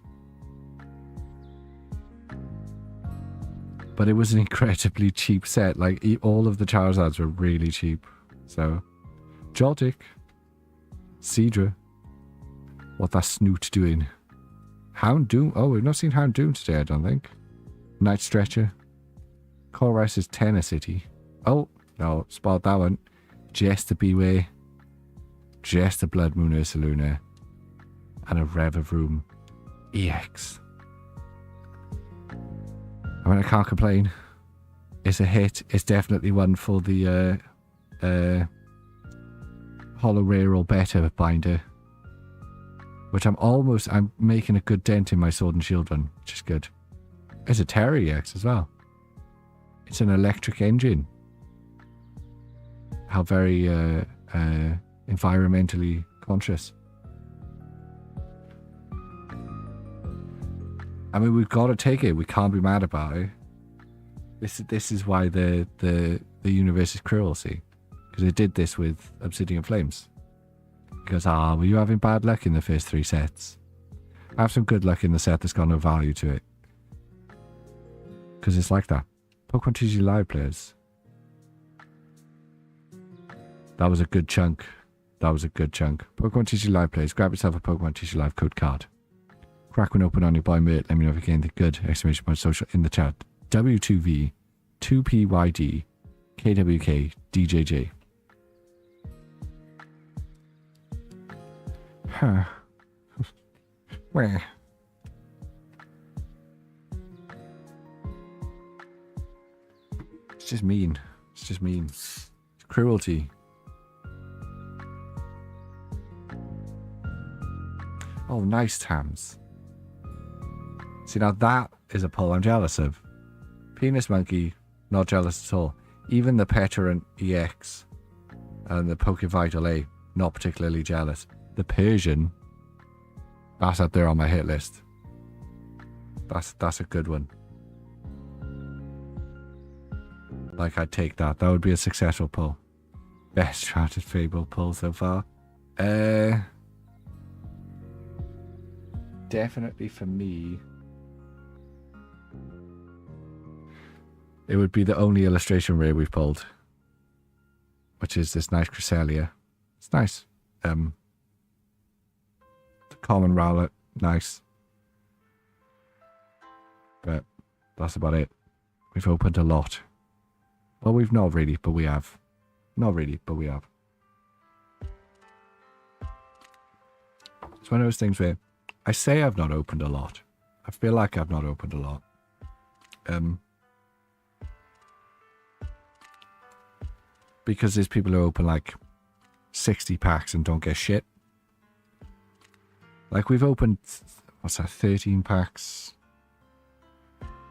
But it was an incredibly cheap set. Like, all of the Charizards were really cheap. So, Joltik, Seadra, what that snoot doing? Houndoom? Oh, we've not seen Houndoom today, I don't think. Night Stretcher. Colress's Tenacity. Oh, no, spot that one. Just a Beway. Just a Blood Moon Ursaluna. And a Revavroom EX. I mean, I can't complain. It's a hit. It's definitely one for the Hollow Rare or better binder. Which I'm making a good dent in my Sword and Shield one, which is good. It's a Terra EX as well. It's an electric engine. How very environmentally conscious. I mean, we've got to take it. We can't be mad about it. This is why the universe is cruel, see? Because it did this with Obsidian Flames. Because, were you having bad luck in the first 3 sets? I have some good luck in the set that's got no value to it. Because it's like that. Pokemon TG Live players. That was a good chunk. That was a good chunk. Pokemon TG Live players, grab yourself a Pokemon TG Live code card. Crack one open on your boy Mert. Let me know if you get anything good. Exclamation point social in the chat. W2V 2PYD KWK DJJ. Huh. Where? It's just mean. It's just mean. It's cruelty. Oh, nice Tams. See, now that is a pull I'm jealous of. Penis Monkey, not jealous at all. Even the Petarant EX and the Pokevital A, not particularly jealous. The Persian, that's up there on my hit list. That's a good one. Like, I'd take that. That would be a successful pull. Best Shrouded Fable pull so far. definitely for me, it would be the only illustration rare we've pulled, which is this nice Cresselia. It's nice. The common Rowlet, nice. But that's about it. We've opened a lot. Well, we've not really, but we have. Not really, but we have. It's one of those things where I say I've not opened a lot. I feel like I've not opened a lot. Because there's people who open like 60 packs and don't get shit. Like we've opened, what's that, 13 packs?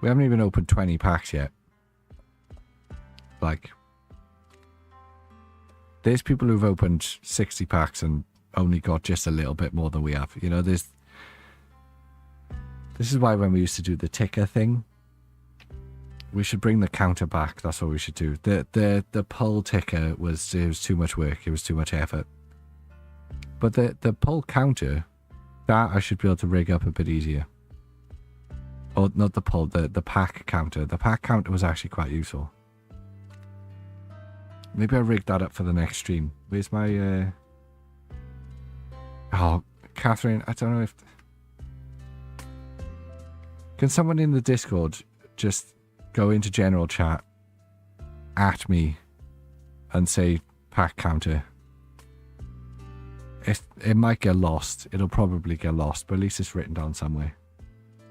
We haven't even opened 20 packs yet. Like, there's people who've opened 60 packs and only got just a little bit more than we have. You know, this is why when we used to do the ticker thing, we should bring the counter back. That's what we should do. The pull ticker it was too much work. It was too much effort. But the pull counter, that I should be able to rig up a bit easier. Or not the pull, the pack counter. The pack counter was actually quite useful. Maybe I'll rig that up for the next stream. Where's my... Oh, Catherine, I don't know if... Can someone in the Discord just go into general chat at me and say pack counter? It might get lost. It'll probably get lost, but at least it's written down somewhere.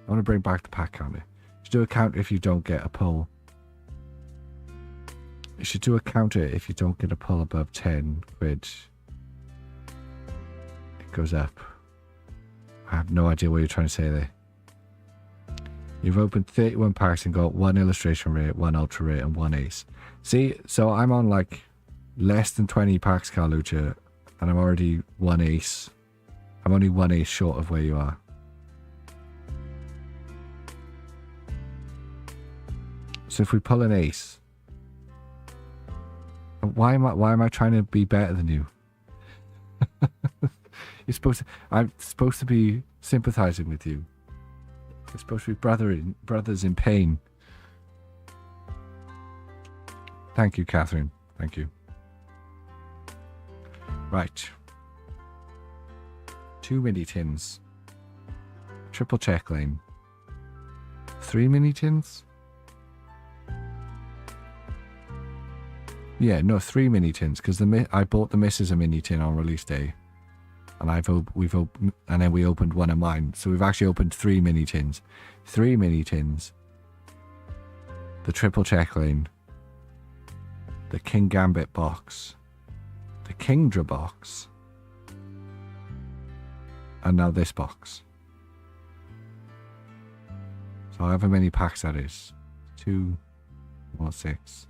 I want to bring back the pack counter. You should do a counter if you don't get a pull. You should do a counter if you don't get a pull above 10 quid. It goes up. I have no idea what you're trying to say there. You've opened 31 packs and got 1 illustration rare, 1 ultra rare, and 1 ace. See, so I'm on like less than 20 packs, Carlucha, and I'm already 1 ace. I'm only 1 ace short of where you are. So if we pull an ace, why am I trying to be better than you? I'm supposed to be sympathizing with you. We're supposed to be brothers in pain. Thank you, Catherine. Thank you. Right. 2 mini tins. Triple check lane. 3 mini tins? Yeah, no, 3 mini tins, because I bought the missus a mini tin on release day. And and then we opened one of mine. So we've actually opened 3 mini tins. 3 mini tins. The triple check lane. The King Gambit box. The Kingdra box. And now this box. So however many packs that is. 2, 1, 6.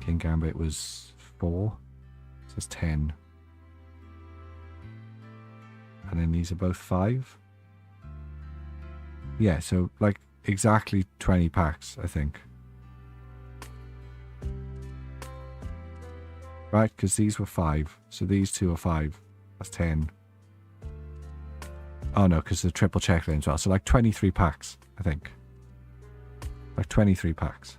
King Gambit was 4. So it's 10. And then these are both 5. Yeah, so like exactly 20 packs, I think. Right, because these were 5. So these 2 are 5. That's 10. Oh no, because the triple check lane as well. So like 23 packs, I think. Like 23 packs.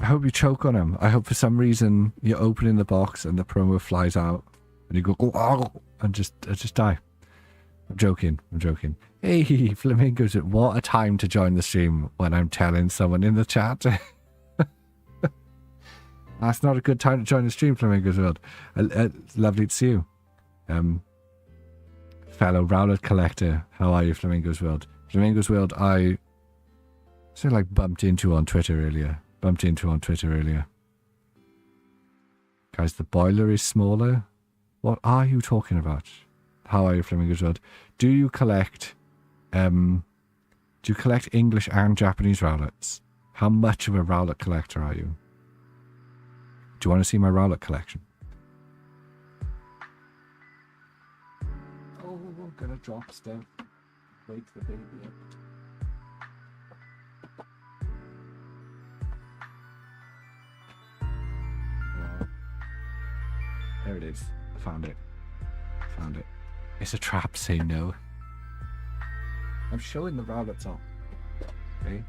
I hope you choke on him. I hope for some reason you're opening the box and the promo flies out and you go, oh, and just die. I'm joking. I'm joking. Hey, Flamingos, what a time to join the stream when I'm telling someone in the chat. That's not a good time to join the stream, Flamingos World. Lovely to see you. Fellow Rowlet collector, how are you, Flamingos World? Flamingos World, I sort of like bumped into on Twitter earlier. Guys, the boiler is smaller. What are you talking about? How are you, Flamingos World? Do you collect English and Japanese Rowlets? How much of a Rowlet collector are you? Do you want to see my Rowlet collection? Oh, I'm gonna drop stuff. Wake the baby up. There it is. I found it. Found it. It's a trap, say no. I'm showing the Rowlets off. Okay.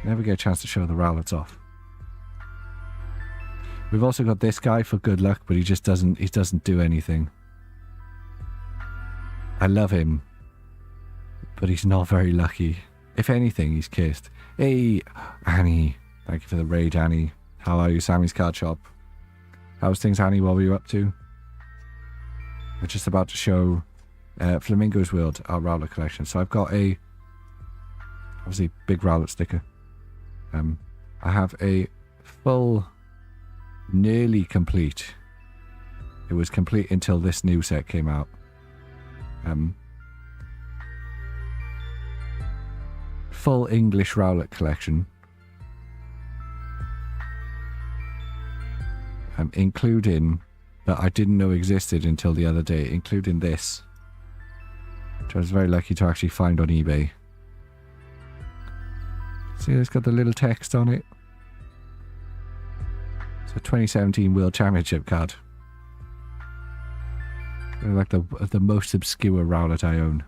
Never get a chance to show the Rowlets off. We've also got this guy for good luck, but he doesn't do anything. I love him, but he's not very lucky. If anything, he's kissed. Hey, Annie. Thank you for the raid, Annie. How are you, Sammy's Card Shop? How's things, Annie? What were you up to? We're just about to show Flamingo's World, our Rowlet collection. So I've got a, obviously, big Rowlet sticker. I have a full, nearly complete. It was complete until this new set came out. Full English Rowlet collection. Including that I didn't know existed until the other day, including this, which I was very lucky to actually find on eBay. See, it's got the little text on it. It's a 2017 World Championship card. Like the most obscure Rowlet I own.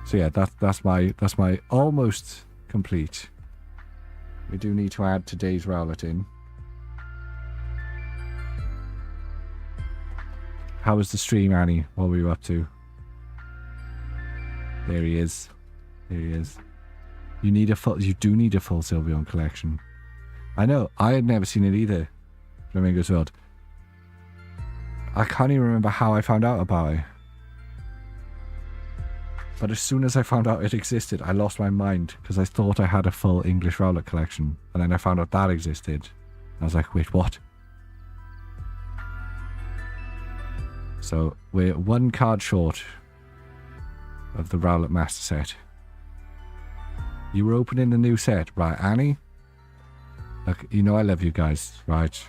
So yeah, that's my almost complete. We do need to add today's Rowlet in. How was the stream, Annie? What were you up to? There he is. There he is. You do need a full Sylveon collection. I know, I had never seen it either. Flamingo's World. I can't even remember how I found out about it. But as soon as I found out it existed, I lost my mind because I thought I had a full English Rowlet collection. And then I found out that existed. I was like, wait, what? So we're one card short of the Rowlet Master Set. You were opening the new set, right, Annie? Look, you know I love you guys, right?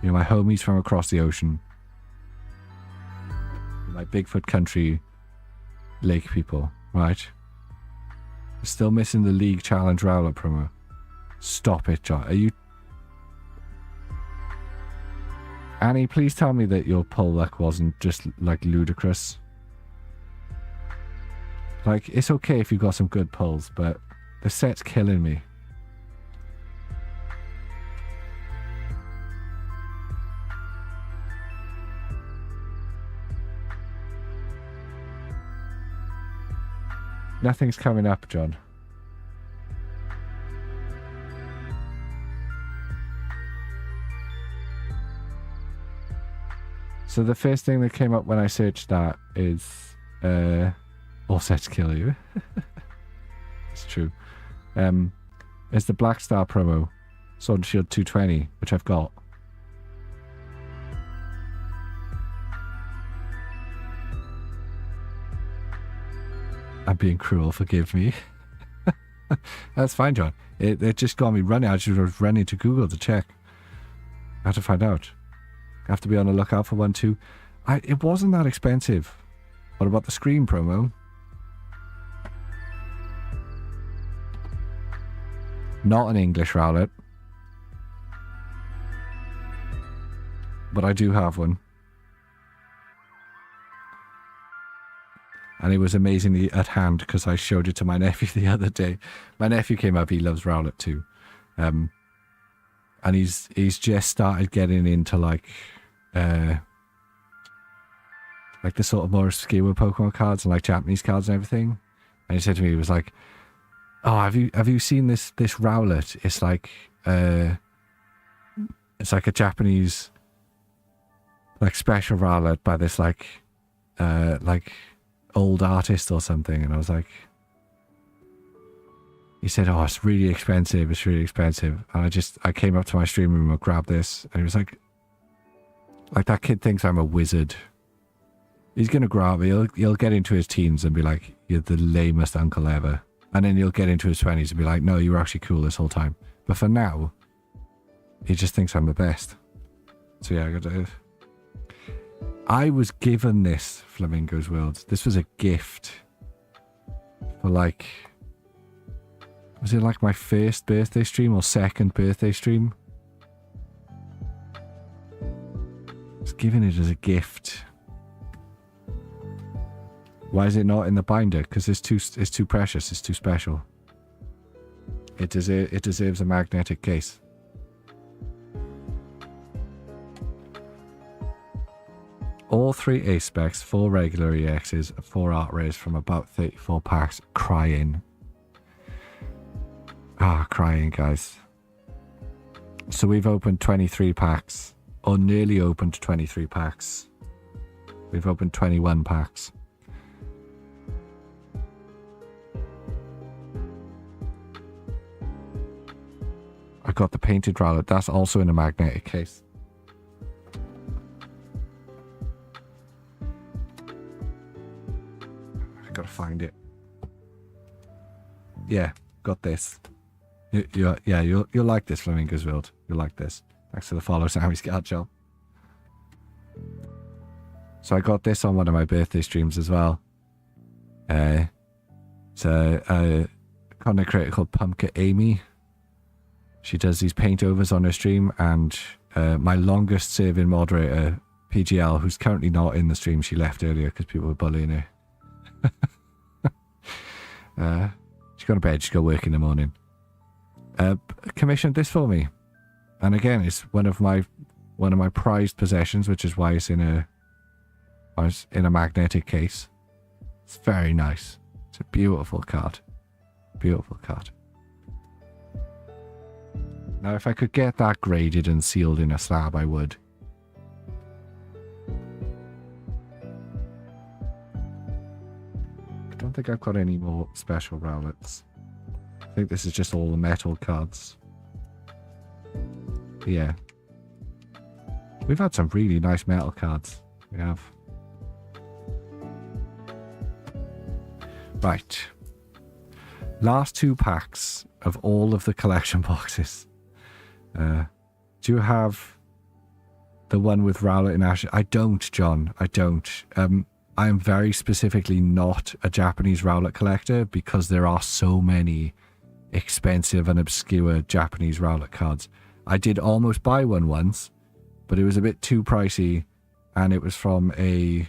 You're my homies from across the ocean. You're my Bigfoot country lake people, right? You're still missing the League Challenge Rowlet promo. Stop it, John. Are you... Annie, please tell me that your pull luck wasn't just, like, ludicrous. Like, it's okay if you got some good pulls, but the set's killing me. Nothing's coming up, John. So the first thing that came up when I searched that is all sets kill you. It's true. It's the Black Star promo, Sword and Shield 220, which I've got. I'm being cruel, forgive me. That's fine, John. It just got me running. I just was running to Google to check. I have to find out. I have to be on the lookout for one too. It wasn't that expensive. What about the Scream promo? Not an English Rowlet. But I do have one. And it was amazingly at hand because I showed it to my nephew the other day. My nephew came up, he loves Rowlet too. And he's just started getting into like the sort of more obscure Pokemon cards and like Japanese cards and everything. And he said to me, he was like, "Oh, have you seen this Rowlet? It's like a Japanese like special Rowlet by this like old artist or something." And I was like, he said, "Oh, it's really expensive. It's really expensive." And I came up to my stream room and grabbed this, and he was like that kid thinks I'm a wizard. He's gonna grow up. He'll get into his teens and be like, "You're the lamest uncle ever." And then he'll get into his 20s and be like, "No, you were actually cool this whole time." But for now, he just thinks I'm the best. So yeah, I was given this Flamingo's World. This was a gift for like, was it like my first birthday stream or second birthday stream? Just giving it as a gift. Why is it not in the binder? Because it's too precious. It's too special. It deserves a magnetic case. All 3 ace specs, 4 regular EXs, 4 art rares from about 34 packs. Crying. Crying, guys. So we've opened 23 packs. Or nearly opened 23 packs. We've opened 21 packs. I got the painted Rowlet. That's also in a magnetic case. Gotta find it. Yeah, got this. You'll like this, Flamingo's World. You'll like this. Thanks for the follow, Sammy's Gadgel. So I got this on one of my birthday streams as well. It's a content creator called Pumpkin Amy. She does these paint overs on her stream, and my longest serving moderator, PGL, who's currently not in the stream, she left earlier because people were bullying her. She's gone to bed, she's got work in the morning. Commissioned this for me, and again, it's one of my prized possessions, which is why it's in a magnetic case. It's very nice. It's a beautiful card. Beautiful card. Now, if I could get that graded and sealed in a slab, I would. I don't think I've got any more special Rowlets. I think this is just all the metal cards. Yeah. We've had some really nice metal cards. We have. Right. Last 2 packs of all of the collection boxes. Do you have the one with Rowlet and Ash? I don't, John. I don't. I am very specifically not a Japanese Rowlet collector because there are so many expensive and obscure Japanese Rowlet cards. I did almost buy one once, but it was a bit too pricey, and it was from a...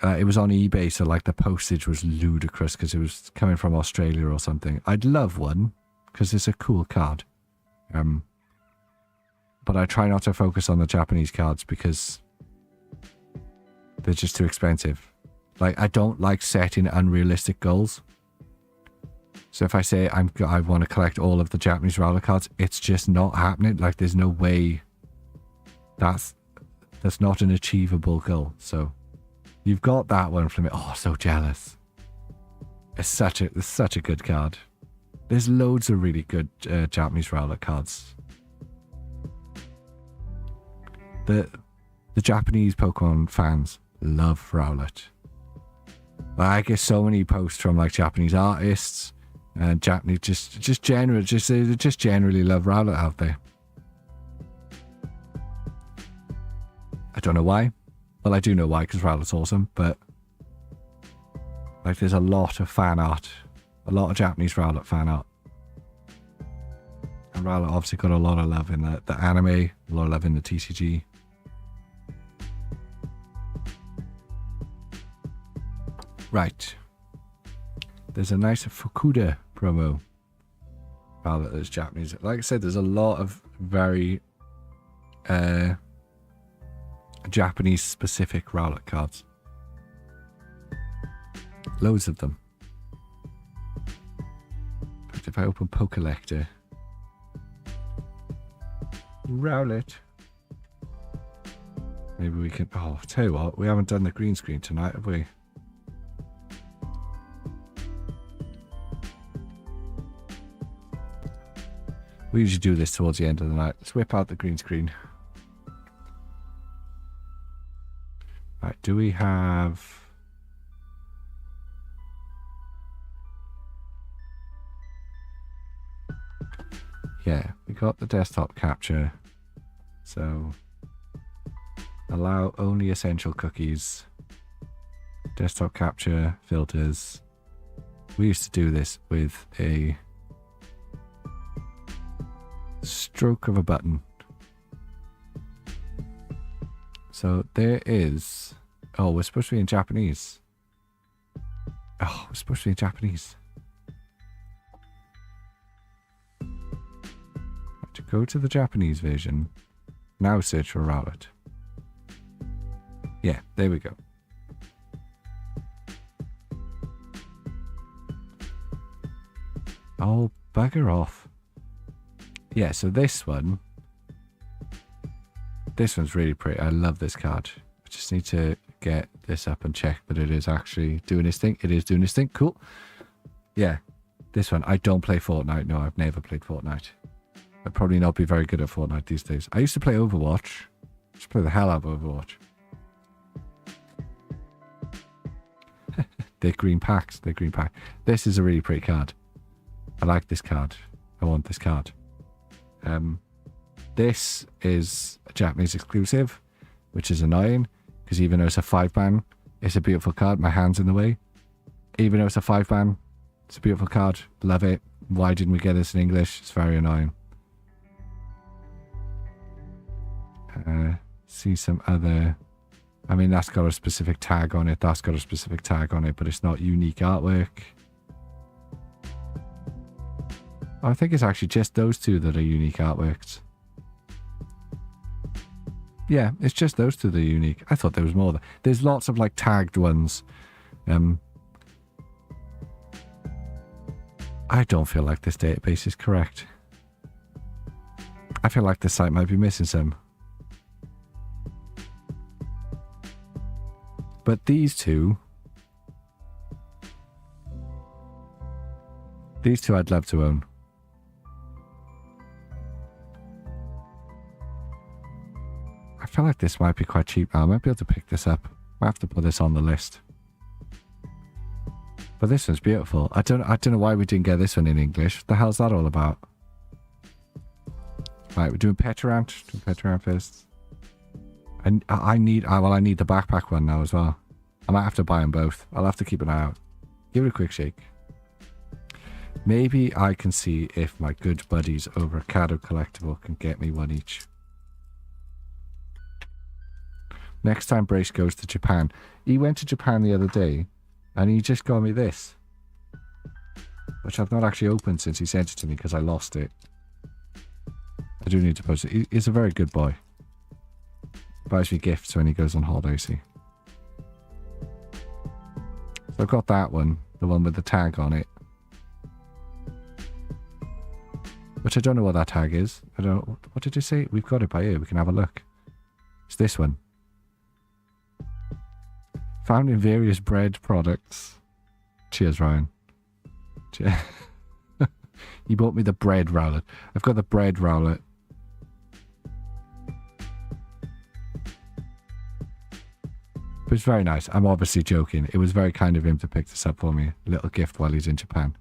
it was on eBay, so like the postage was ludicrous because it was coming from Australia or something. I'd love one because it's a cool card. But I try not to focus on the Japanese cards because they're just too expensive. Like, I don't like setting unrealistic goals. So if I say I want to collect all of the Japanese Rowlet cards, it's just not happening. Like, there's no way that's not an achievable goal. So you've got that one from it. Oh, so jealous. It's such a good card. There's loads of really good Japanese Rowlet cards. The Japanese Pokemon fans love Rowlet. I get so many posts from like Japanese artists and Japanese just generally love Rowlet out there. I don't know why. Well, I do know why, because Rowlet's awesome, but like there's a lot of fan art. A lot of Japanese Rowlet fan art. And Rowlet obviously got a lot of love in the anime, a lot of love in the TCG. Right. There's a nice Fukuda promo. Rowlet that's Japanese. Like I said, there's a lot of very Japanese specific Rowlet cards. Loads of them. But if I open Pokelector, Rowlet. Maybe we can... Oh, tell you what, we haven't done the green screen tonight, have we? We usually do this towards the end of the night. Let's whip out the green screen. Right, do we have... Yeah, we got the desktop capture. So, allow only essential cookies. Desktop capture, filters. We used to do this with a stroke of a button. So there is... Oh, we're supposed to be in Japanese. Oh, we're supposed to be in Japanese. To go to the Japanese version. Now search for Rowlet. Yeah, there we go. Oh, bugger off. Yeah, so this one... This one's really pretty. I love this card. I just need to get this up and check that it is actually doing its thing. It is doing its thing. Cool. Yeah, this one. I don't play Fortnite. No, I've never played Fortnite. I'd probably not be very good at Fortnite these days. I used to play Overwatch. I used to play the hell out of Overwatch. They're green packs. They're green pack. This is a really pretty card. I like this card. I want this card. This is a Japanese exclusive, which is annoying, because even though it's a 5-ban, it's a beautiful card. My hand's in the way. Even though it's a 5-ban, it's a beautiful card. Love it. Why didn't we get this in English? It's very annoying. See some other... I mean, that's got a specific tag on it. That's got a specific tag on it, but it's not unique artwork. I think it's actually just those two that are unique artworks. Yeah, it's just those two that are unique. I thought there was more. There's lots of like tagged ones. I don't feel like this database is correct. I feel like the site might be missing some. But these two I'd love to own. I feel like this might be quite cheap now. I might be able to pick this up. I have to put this on the list. But this one's beautiful. I don't know why we didn't get this one in English. What the hell's that all about? Right, we're doing Petarant. Doing Petarant first. I need the backpack one now as well. I might have to buy them both. I'll have to keep an eye out. Give it a quick shake. Maybe I can see if my good buddies over at Kado Collectible can get me one each. Next time Brace goes to Japan. He went to Japan the other day and he just got me this. Which I've not actually opened since he sent it to me because I lost it. I do need to post it. He's a very good boy. Buys me gifts when he goes on holiday, see. So I've got that one. The one with the tag on it. Which I don't know what that tag is. I don't know. What did you say? We've got it by here. We can have a look. It's this one. Found in various bread products. Cheers, Ryan. Cheers. He bought me the bread Rowlet. I've got the bread Rowlet. But it's very nice. I'm obviously joking. It was very kind of him to pick this up for me. A little gift while he's in Japan.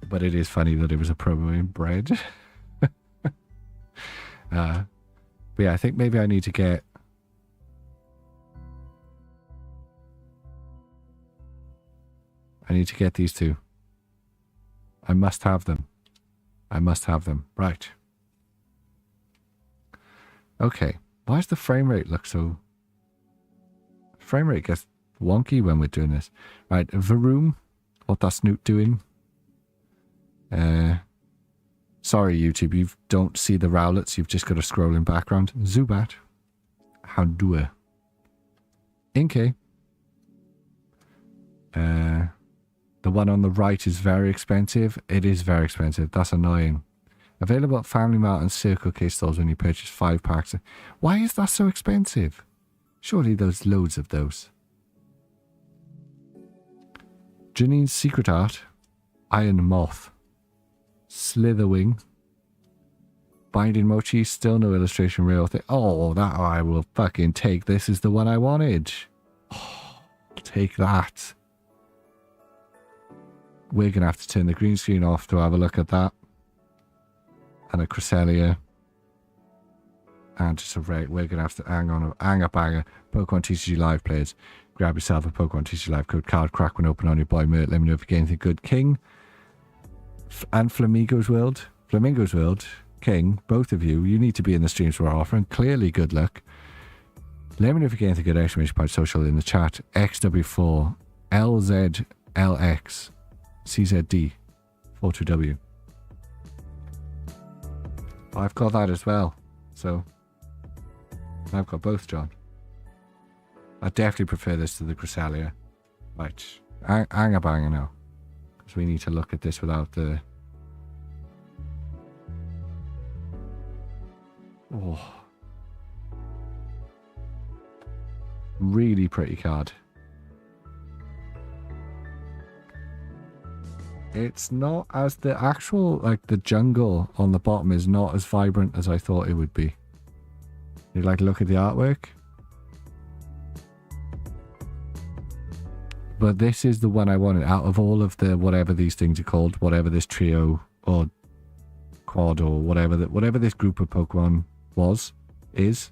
But it is funny that it was a promo in bread. But yeah, I think maybe I need to get... I need to get these two. I must have them. I must have them. Right. Okay. Why does the frame rate look so... Frame rate gets wonky when we're doing this. Right. Varoom. What that snoot doing? Sorry, YouTube. You don't see the Rowlets. You've just got a scrolling background. Zubat. Houndour. Inkay. The one on the right is very expensive. It is very expensive. That's annoying. Available at Family Mart and Circle K stores when you purchase 5 packs. Why is that so expensive? Surely there's loads of those. Janine's Secret Art. Iron Moth. Slitherwing. Binding Mochi. Still no illustration real thing. Oh, that I will fucking take. This is the one I wanted. Oh, I'll take that. We're going to have to turn the green screen off to have a look at that. And a Cresselia. And just a rate. We're going to have to hang on. Hang up, hanger. Pokemon TCG Live players. Grab yourself a Pokemon TCG Live code card. Crack one open on your boy Mert. Let me know if you get anything good. King. And Flamingo's World. Flamingo's World King, both of you, you need to be in the streams we're offering. Clearly, good luck. Let me know if you get anything good exclamation point social in the chat. XW4 LZLX CZD 42W. I've got that as well. So I've got both, John. I definitely prefer this to the Cresselia. Right. Hang a banger now. Because we need to look at this without the... Oh. Really pretty card. It's not as the actual, like the jungle on the bottom is not as vibrant as I thought it would be. You like look at the artwork? But this is the one I wanted out of all of the whatever these things are called, whatever this trio or quad or whatever this group of Pokemon is.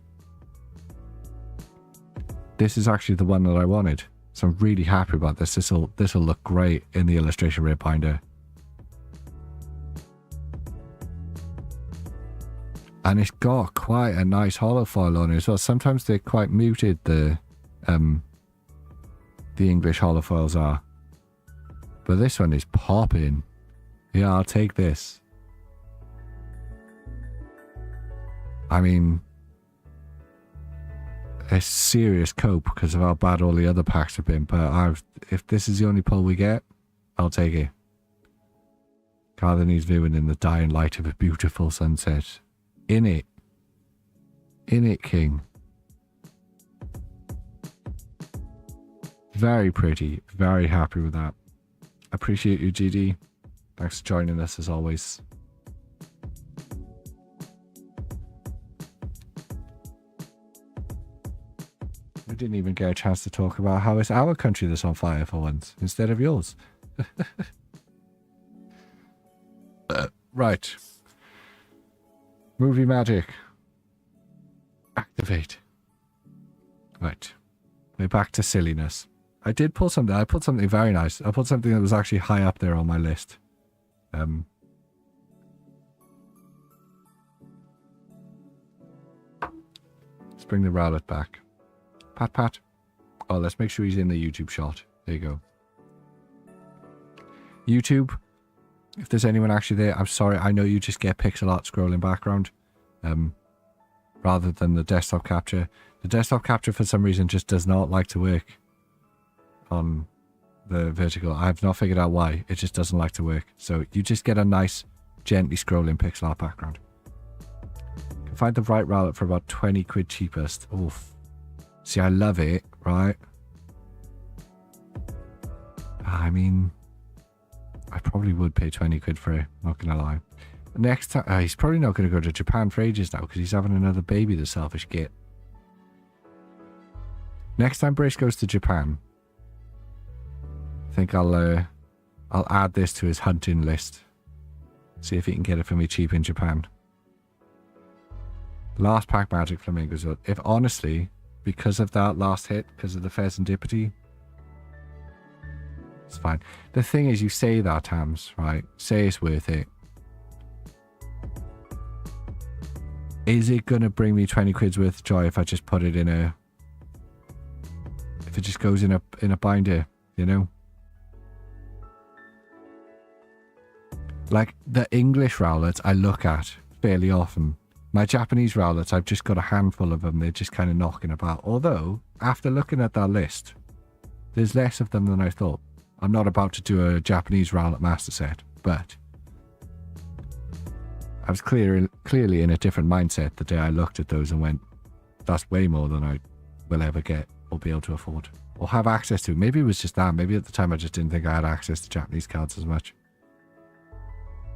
This is actually the one that I wanted. So I'm really happy about this. This'll look great in the illustration rare binder. And it's got quite a nice holofoil on it as well. Sometimes they're quite muted, the English holofoils are. But this one is popping. Yeah, I'll take this. I mean, a serious cope because of how bad all the other packs have been. But if this is the only pull we get, I'll take it. Card that needs viewing in the dying light of a beautiful sunset. In it, King. Very pretty. Very happy with that. Appreciate you, GD. Thanks for joining us as always. We didn't even get a chance to talk about how it's our country that's on fire for once, instead of yours. Right. Movie magic. Activate. Right. We're back to silliness. I did pull something. I put something very nice. I put something that was actually high up there on my list. Let's bring the Rowlet back. Pat. Oh, let's make sure he's in the YouTube shot. There you go. YouTube, if there's anyone actually there, I'm sorry. I know you just get pixel art scrolling background. Rather than the desktop capture. The desktop capture for some reason just does not like to work on the vertical. I've not figured out why. It just doesn't like to work. So you just get a nice, gently scrolling pixel art background. You can find the right Rowlet for about 20 quid cheapest. Oof. See, I love it, right? I mean, I probably would pay 20 quid for it, not gonna lie. Next time, he's probably not gonna go to Japan for ages now because he's having another baby, the selfish git. Next time Brace goes to Japan, I think I'll add this to his hunting list. See if he can get it for me cheap in Japan. Last pack Magic Flamingos. If honestly, because of that last hit, because of the Pheasantipity, it's fine. The thing is, you say that, Tams, right? Say it's worth it. Is it going to bring me 20 quid's worth of joy if I just put it in a... If it just goes in a binder, you know? Like, the English Rowlets I look at fairly often. My Japanese Rowlets, I've just got a handful of them. They're just kind of knocking about. Although, after looking at that list, there's less of them than I thought. I'm not about to do a Japanese Rowlet master set, but I was clearly in a different mindset the day I looked at those and went, that's way more than I will ever get or be able to afford or have access to. Maybe it was just that. Maybe at the time I just didn't think I had access to Japanese cards as much.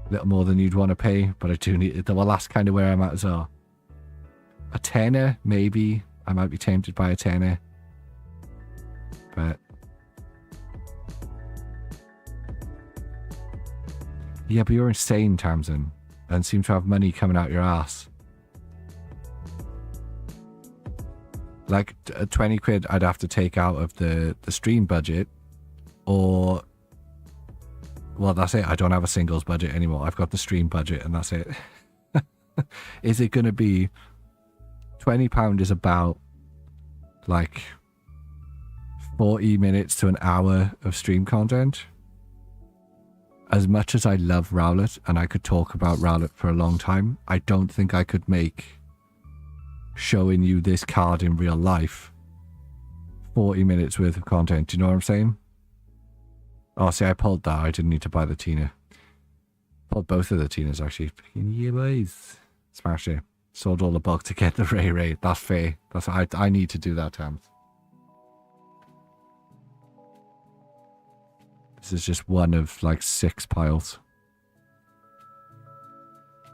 A little more than you'd want to pay, but I do need it. Well, that's kind of where I'm at as well. A tenner, maybe. I might be tempted by a tenner. But yeah, but you're insane, Tamsin, and seem to have money coming out your ass. Like 20 quid I'd have to take out of the stream budget, or well, that's it. I don't have a singles budget anymore. I've got the stream budget and that's it. Is it going to be £20 is about like 40 minutes to an hour of stream content? As much as I love Rowlet and I could talk about Rowlet for a long time, I don't think I could make showing you this card in real life 40 minutes worth of content. Do you know what I'm saying? Oh, see, I pulled that. I didn't need to buy the Tina. Pulled both of the Tinas, actually. Yeah, boys. Smash it. Sold all the bulk to get the Ray. That's fair. I need to do that, Tams. This is just one of like 6 piles.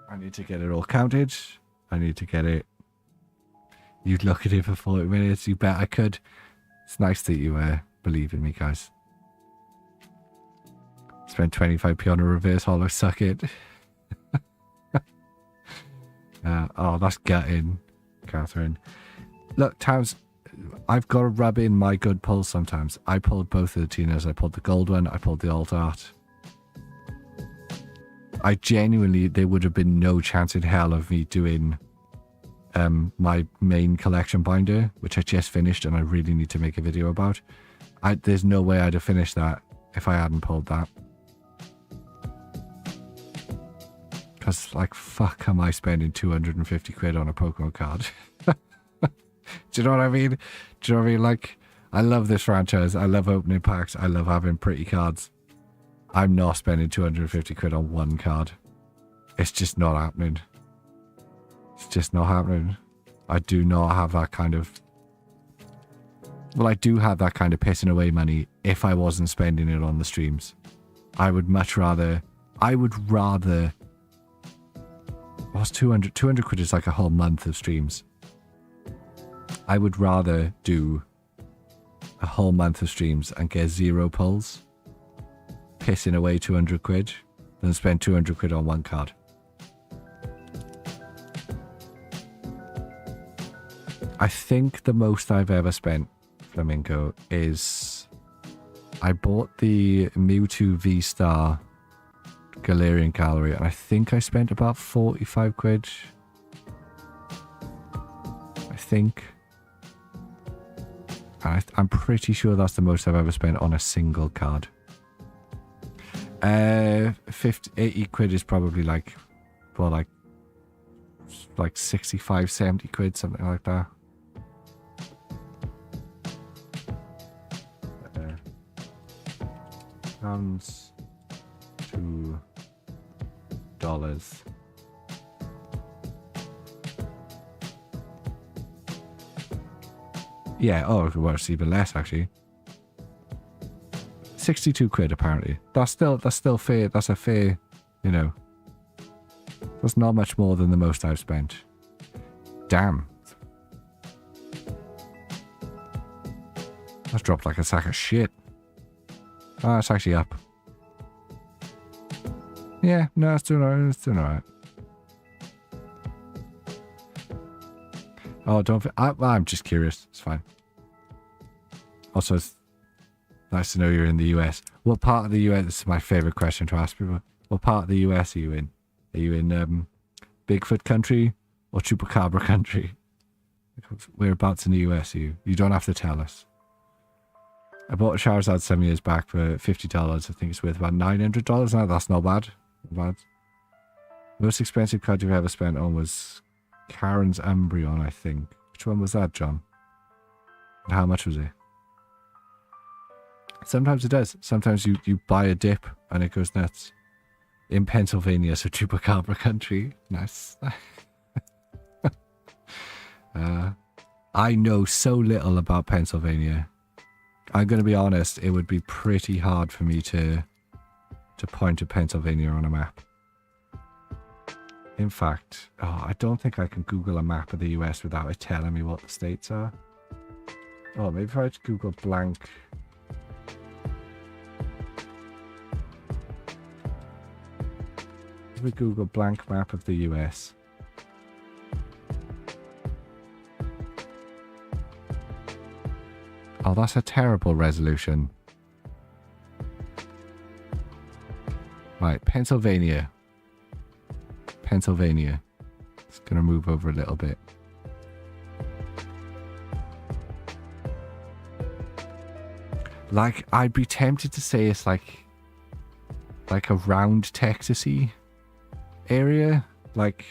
I need to get it all counted. I need to get it. You'd look at it for 40 minutes. You bet I could. It's nice that you believe in me, guys. Spend 25p on a reverse holo. Suck it. Oh, that's gutting, Catherine. Look, Tams, I've got to rub in my good pulls sometimes. I pulled both of the Tinas. I pulled the gold one. I pulled the alt art. I genuinely, there would have been no chance in hell of me doing my main collection binder, which I just finished and I really need to make a video about. There's no way I'd have finished that if I hadn't pulled that. Because, like, fuck am I spending 250 quid on a Pokemon card? Do you know what I mean? Do you know what I mean? Like, I love this franchise. I love opening packs. I love having pretty cards. I'm not spending 250 quid on one card. It's just not happening. It's just not happening. I do not have that kind of... Well, I do have that kind of pissing away money if I wasn't spending it on the streams. I would much rather... What's 200? 200 quid is like a whole month of streams. I would rather do a whole month of streams and get 0 pulls, pissing away 200 quid, than spend 200 quid on one card. I think the most I've ever spent, Flamingo, is I bought the Mewtwo V-Star Galarian Gallery, and I think I spent about 45 quid. I think. I'm pretty sure that's the most I've ever spent on a single card. 80 quid is probably like, well, like 65, 70 quid, something like that. Comes $2. Yeah, oh, well, it's even less actually. 62 quid apparently. That's still fair. That's a fair, you know. That's not much more than the most I've spent. Damn. That's dropped like a sack of shit. Oh, it's actually up. Yeah, no, it's doing alright. It's doing alright. Oh, I'm just curious. It's fine. Also, it's nice to know you're in the US. What part of the US? This is my favorite question to ask people. What part of the US are you in? Are you in Bigfoot country or Chupacabra country? Whereabouts in the US are you? You don't have to tell us. I bought a Charizard some years back for $50. I think it's worth about $900 now. That's not bad. Not bad. Most expensive card you've ever spent on was Karen's Umbreon, I think. Which one was that, John? And how much was it? Sometimes it does. Sometimes you buy a dip and it goes nuts. In Pennsylvania, so Chupacabra country. Nice. I know so little about Pennsylvania. I'm going to be honest, it would be pretty hard for me to point to Pennsylvania on a map. In fact, I don't think I can Google a map of the US without it telling me what the states are. Oh, maybe if I just Google blank. If we Google blank map of the US. Oh, that's a terrible resolution. Right, Pennsylvania. Pennsylvania. It's going to move over a little bit. Like, I'd be tempted to say it's like around Texas-y area. Like,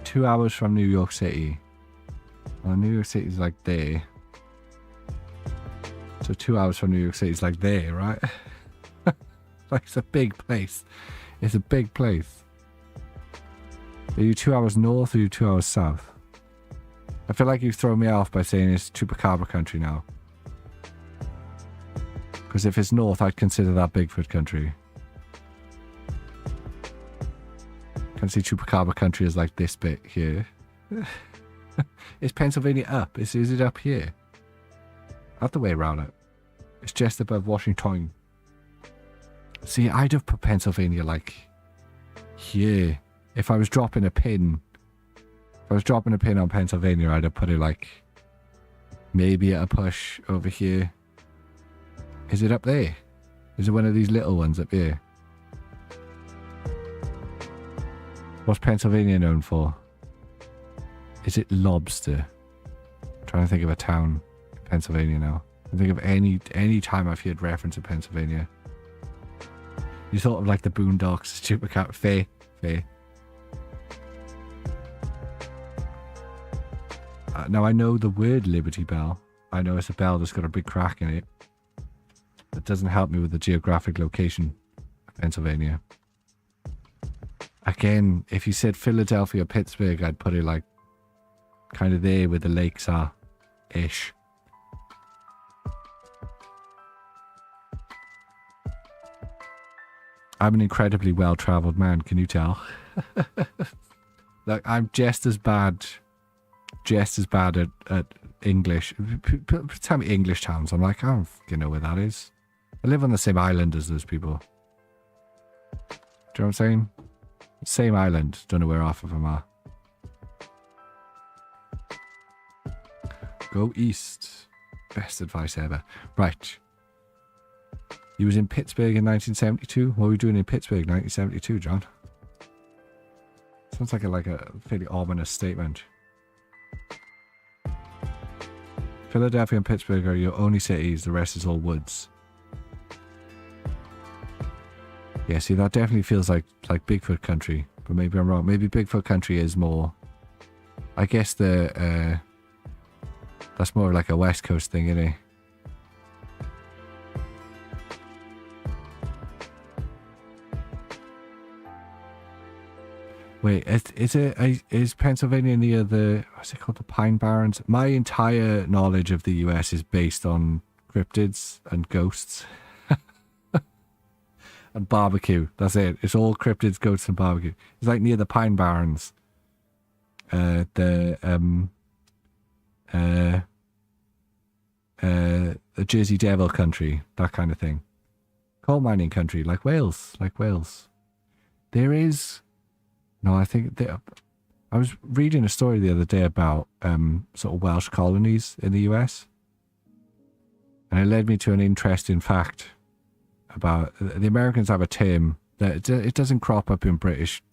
two hours from New York City. Well, New York City is like there. So 2 hours from New York City is like there, right? Like, it's a big place. It's a big place. Are you 2 hours north or are you 2 hours south? I feel like you've thrown me off by saying it's Chupacabra country now. Because if it's north, I'd consider that Bigfoot country. Can see Chupacabra country is like this bit here. Is Pennsylvania up? Is it up here? Not the way around it. It's just above Washington. See, I'd have put Pennsylvania like here. If I was dropping a pin, on Pennsylvania, I'd have put it like maybe at a push over here. Is it up there? Is it one of these little ones up here? What's Pennsylvania known for? Is it lobster? I'm trying to think of a town in Pennsylvania now. I think of any time I've heard reference to Pennsylvania. You thought of like the Boondocks, Chupacabra, Faye. Now I know the word Liberty Bell. I know it's a bell that's got a big crack in it. That doesn't help me with the geographic location of Pennsylvania. Again, if you said Philadelphia, Pittsburgh, I'd put it like kind of there where the lakes are, ish. I'm an incredibly well-travelled man, can you tell? Like, I'm just as bad at English. Tell me English towns. I'm like, I don't fucking know where that is. I live on the same island as those people. Do you know what I'm saying? Same island. Don't know where half of them are. Go east. Best advice ever. Right. You was in Pittsburgh in 1972? What were you doing in Pittsburgh in 1972, John? Sounds like a fairly ominous statement. Philadelphia and Pittsburgh are your only cities. The rest is all woods. Yeah, see, that definitely feels like Bigfoot country. But maybe I'm wrong. Maybe Bigfoot country is more... I guess that's more like a West Coast thing, isn't it? Wait, is Pennsylvania near the, what's it called, the Pine Barrens? My entire knowledge of the US is based on cryptids and ghosts. And barbecue. That's it. It's all cryptids, ghosts, and barbecue. It's like near the Pine Barrens. The Jersey Devil country, that kind of thing. Coal mining country, like Wales. There is... No, I think I was reading a story the other day about sort of Welsh colonies in the US. And it led me to an interesting fact about the Americans have a term that it doesn't crop up in British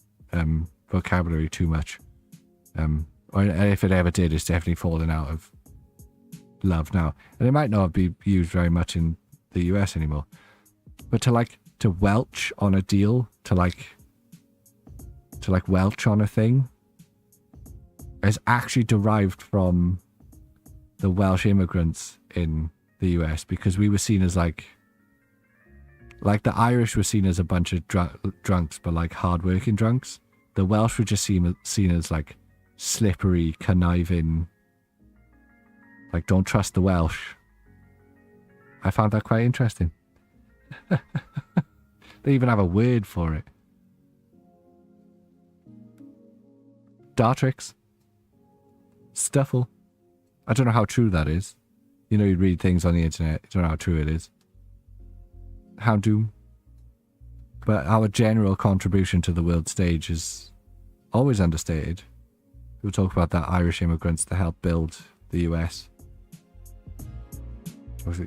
vocabulary too much. Or if it ever did, it's definitely fallen out of love now. And it might not be used very much in the US anymore. But to welch on a deal, to welch on a thing is actually derived from the Welsh immigrants in the US, because we were seen as like the Irish were seen as a bunch of drunks, but like hard-working drunks. The Welsh were just seen as like slippery, conniving, like don't trust the Welsh. I found that quite interesting. They even have a word for it. Dartrix. Stuffle. I don't know how true that is. You know, you read things on the internet. You don't know how true it is. Houndoom. But our general contribution to the world stage is always understated. We'll talk about that Irish immigrants to help build the US.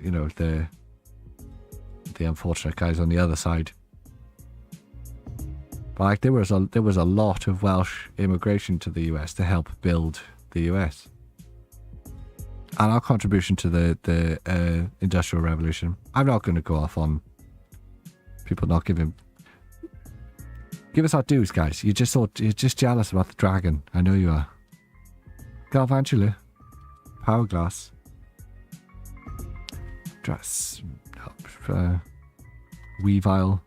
You know, the unfortunate guys on the other side. But like there was a lot of Welsh immigration to the US to help build the US. And our contribution to the Industrial Revolution. I'm not going to go off on people not giving. Give us our dues, guys. You're just jealous about the dragon. I know you are. Galvantula, Powerglass, Dress, Weavile,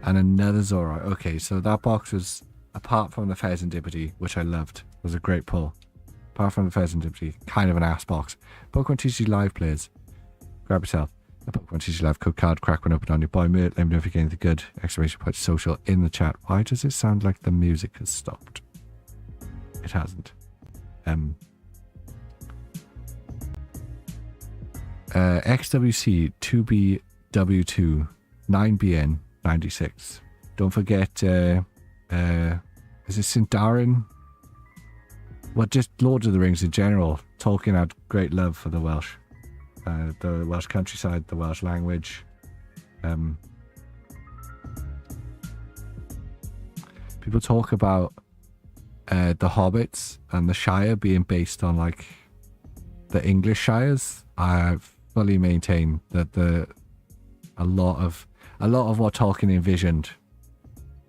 and another Zora. Okay, so that box was, apart from the Pheasantipity, which I loved, was a great pull. Apart from the Pheasantipity, kind of an ass box. Pokemon TCG Live players, grab yourself a Pokemon TCG Live code card, crack one open on your boy Mert. Let me know if you're getting the good exclamation point social in the chat. Why does it sound like the music has stopped? It hasn't. XWC 2BW2 9BN 96. Don't forget, is it Sindarin? Well, just Lord of the Rings in general. Tolkien had great love for the Welsh countryside, the Welsh language. People talk about the Hobbits and the Shire being based on like the English Shires. I fully maintain that a lot of what Tolkien envisioned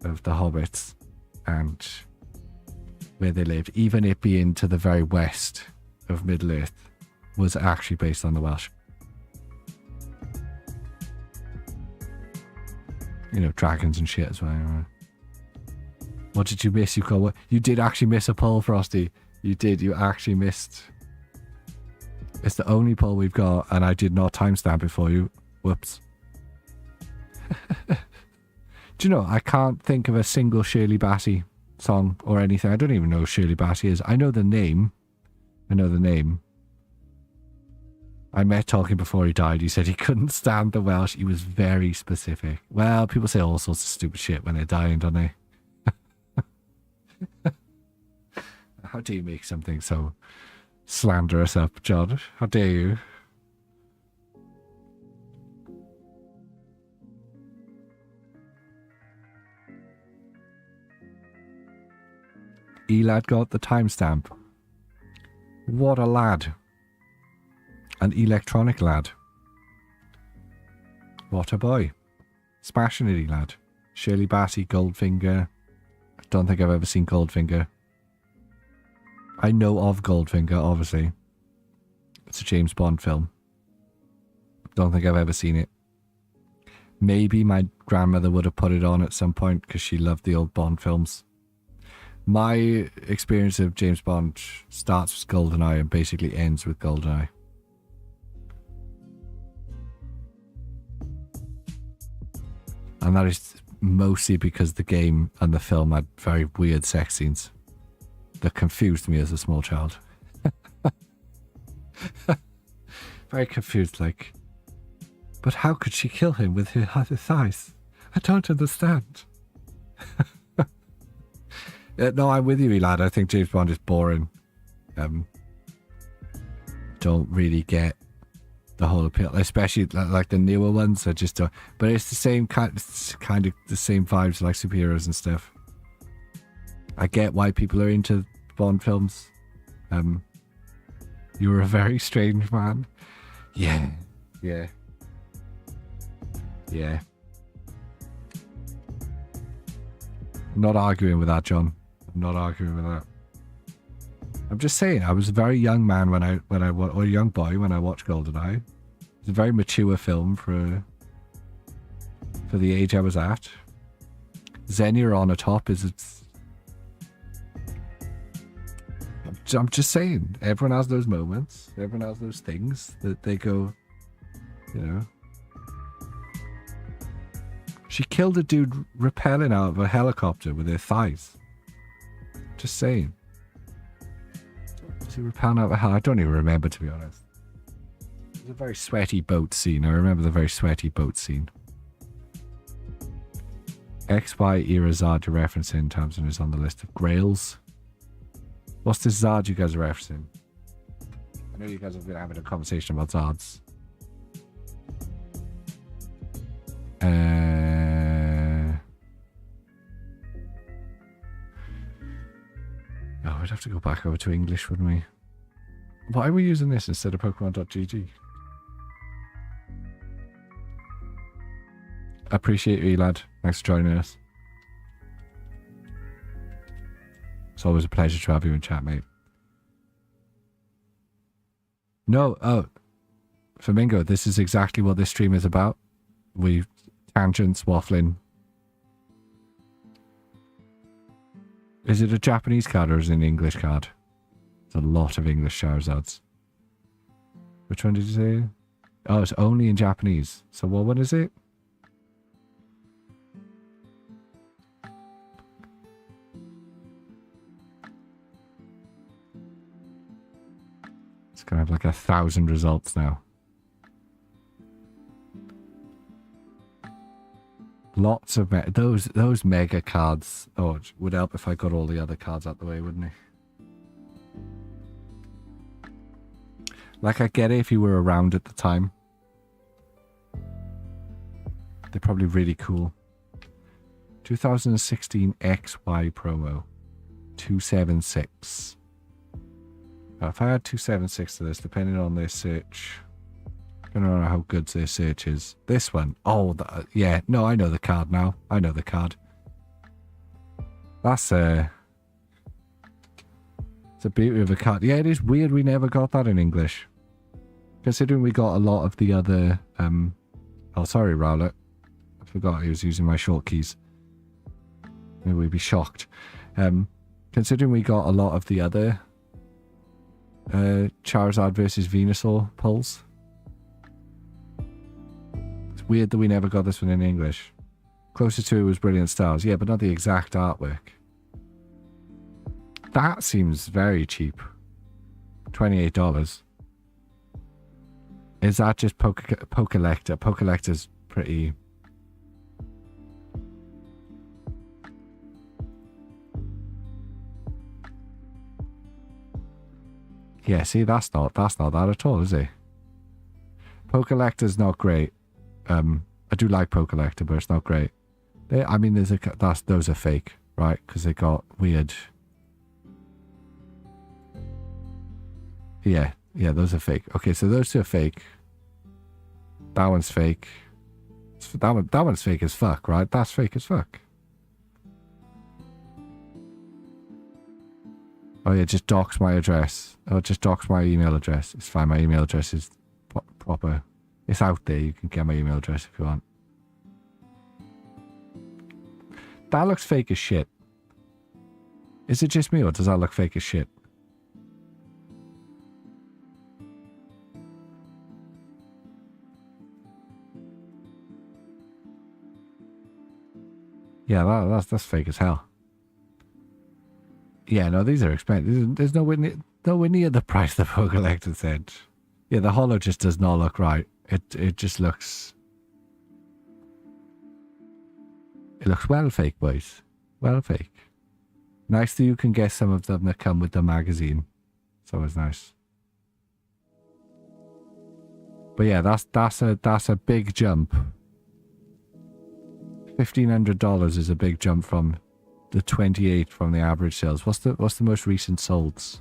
of the Hobbits and where they lived, even it being to the very west of Middle Earth, was actually based on the Welsh. You know, dragons and shit as well. Right? What did you miss? You did actually miss a poll, Frosty. You did. You actually missed. It's the only poll we've got, and I did not timestamp it for you. Whoops. Do you know, I can't think of a single Shirley Bassey song or anything. I don't even know who Shirley Bassey is. I know the name. I met Tolkien before he died. He said he couldn't stand the Welsh. He was very specific. Well, people say all sorts of stupid shit when they're dying, don't they? How do you make something so slanderous up, John? How dare you? Elad got the timestamp. What a lad. An electronic lad. What a boy. Smashing it, Elad. Shirley Bassey, Goldfinger. I don't think I've ever seen Goldfinger. I know of Goldfinger, obviously. It's a James Bond film. Don't think I've ever seen it. Maybe my grandmother would have put it on at some point because she loved the old Bond films. My experience of James Bond starts with GoldenEye and basically ends with GoldenEye. And that is mostly because the game and the film had very weird sex scenes that confused me as a small child. Very confused, like, but how could she kill him with her thighs? I don't understand. No, I'm with you, Elad. I think James Bond is boring. Don't really get the whole appeal, especially like the newer ones. I just don't. But it's the same kind of the same vibes, like superheroes and stuff. I get why people are into Bond films. You were a very strange man. Yeah. I'm not arguing with that, John. I'm not arguing with that. I'm just saying, I was a very young man or a young boy when I watched GoldenEye. It's a very mature film for the age I was at. Xenia on a top is it's. I'm just saying, everyone has those moments. Everyone has those things that they go, you know. She killed a dude rappelling out of a helicopter with her thighs. Just saying. Was he rappelling out of a helicopter? I don't even remember, to be honest. It was a very sweaty boat scene. I remember the very sweaty boat scene. XY era Zard you're referencing, Tamsin, is on the list of grails. What's this Zard you guys are referencing? I know you guys have been having a conversation about Zards. we'd have to go back over to English, wouldn't we? Why are we using this instead of Pokemon.gg? Appreciate you, lad. Thanks for joining us. It's always a pleasure to have you in chat, mate. No, oh, Flamingo, this is exactly what this stream is about. We tangents, waffling. Is it a Japanese card or is it an English card? There's a lot of English Charizards. Which one did you say? Oh, it's only in Japanese. So what one is it? It's gonna have like 1,000 results now. Lots of those mega cards. Oh, it would help if I got all the other cards out the way, wouldn't it? Like, I get it if you were around at the time. They're probably really cool. 2016 XY promo. 276. If I add 276 to this, depending on their search, I don't know how good their search is. This one. Oh, yeah. No, I know the card now. I know the card. That's it's a beauty of a card. Yeah, it is weird we never got that in English. Considering we got a lot of the other... oh, sorry, Rowlet. I forgot he was using my short keys. Maybe we'd be shocked. Considering we got a lot of the other... Charizard versus Venusaur pulls. It's weird that we never got this one in English. Closer to it was Brilliant Stars. Yeah, but not the exact artwork. That seems very cheap. $28. Is that just Pokelector? Pokelector's pretty... Yeah, see, that's not that at all, is it? Pokelector's not great. I do like Pokelector, but it's not great. I mean, those are fake, right? Because they got weird. Yeah, those are fake. Okay, so those two are fake. That one's fake. That one's fake as fuck, right? That's fake as fuck. Oh yeah, just dox my address. Oh, just dox my email address. It's fine, my email address is proper. It's out there, you can get my email address if you want. That looks fake as shit. Is it just me or does that look fake as shit? Yeah, that's fake as hell. Yeah, no, these are expensive. There's nowhere near the price the Pokelector said. Yeah, the holo just does not look right. It just looks... It looks well fake, boys. Well fake. Nice that you can get some of them that come with the magazine. It's always nice. But yeah, that's a big jump. $1,500 is a big jump from the 28 from the average sales. What's the most recent solds?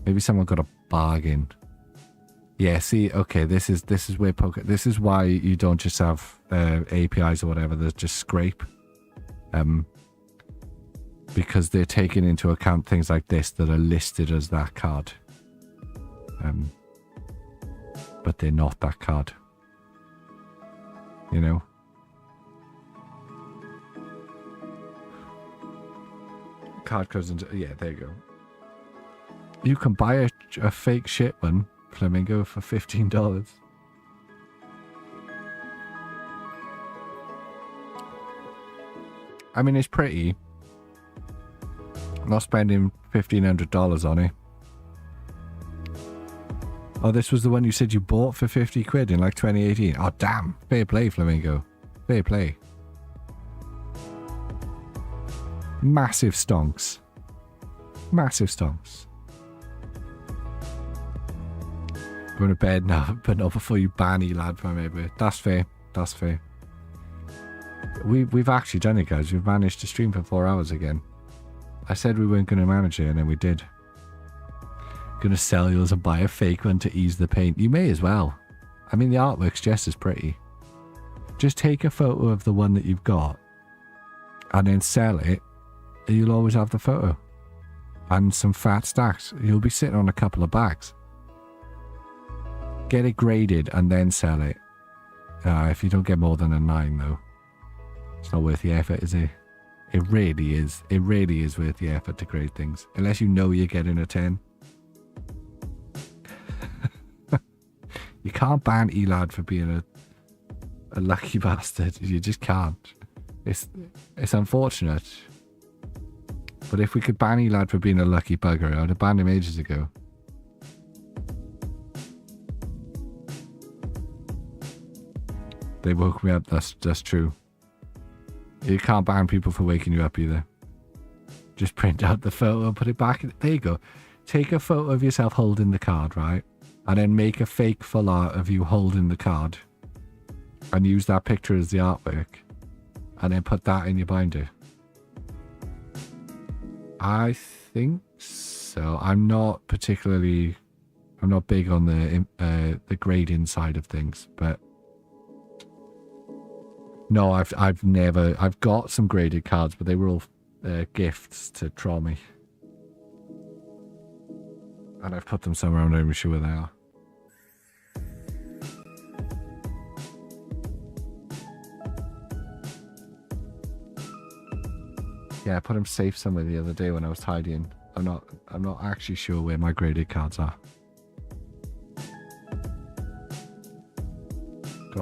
Maybe someone got a bargain. Yeah, see, okay, this is where this is why you don't just have APIs or whatever that just scrape. Because they're taking into account things like this that are listed as that card. But they're not that card. You know? Card goes into... Yeah, there you go. You can buy a fake shit one, Flamingo, for $15. I mean, it's pretty. I'm not spending $1,500 on it. Oh, this was the one you said you bought for 50 quid in like 2018. Oh, damn. Fair play, Flamingo. Fair play. Massive stonks. Massive stonks. Going to bed now, but not before you ban Elad for maybe. That's fair. That's fair. We've actually done it, guys. We've managed to stream for 4 hours again. I said we weren't going to manage it, and then we did. Going to sell yours and buy a fake one to ease the pain. You may as well. I mean, the artwork's just as pretty. Just take a photo of the one that you've got and then sell it, and you'll always have the photo. And some fat stacks. You'll be sitting on a couple of bags. Get it graded and then sell it. If you don't get more than a 9 though, it's not worth the effort, is it? It really is. It really is worth the effort to grade things. Unless you know you're getting a 10. You can't ban Elad for being a lucky bastard. You just can't. It's unfortunate. But if we could ban Elad for being a lucky bugger, I would have banned him ages ago. They woke me up, that's true. You can't ban people for waking you up either. Just print out the photo and put it back. There you go. Take a photo of yourself holding the card, right? And then make a fake full art of you holding the card. And use that picture as the artwork. And then put that in your binder. I think so. I'm not big on the grading side of things, but no, I've got some graded cards, but they were all gifts to Trommy. And I've put them somewhere, I'm not even sure where they are. Yeah, I put them safe somewhere the other day when I was tidying. I'm not actually sure where my graded cards are.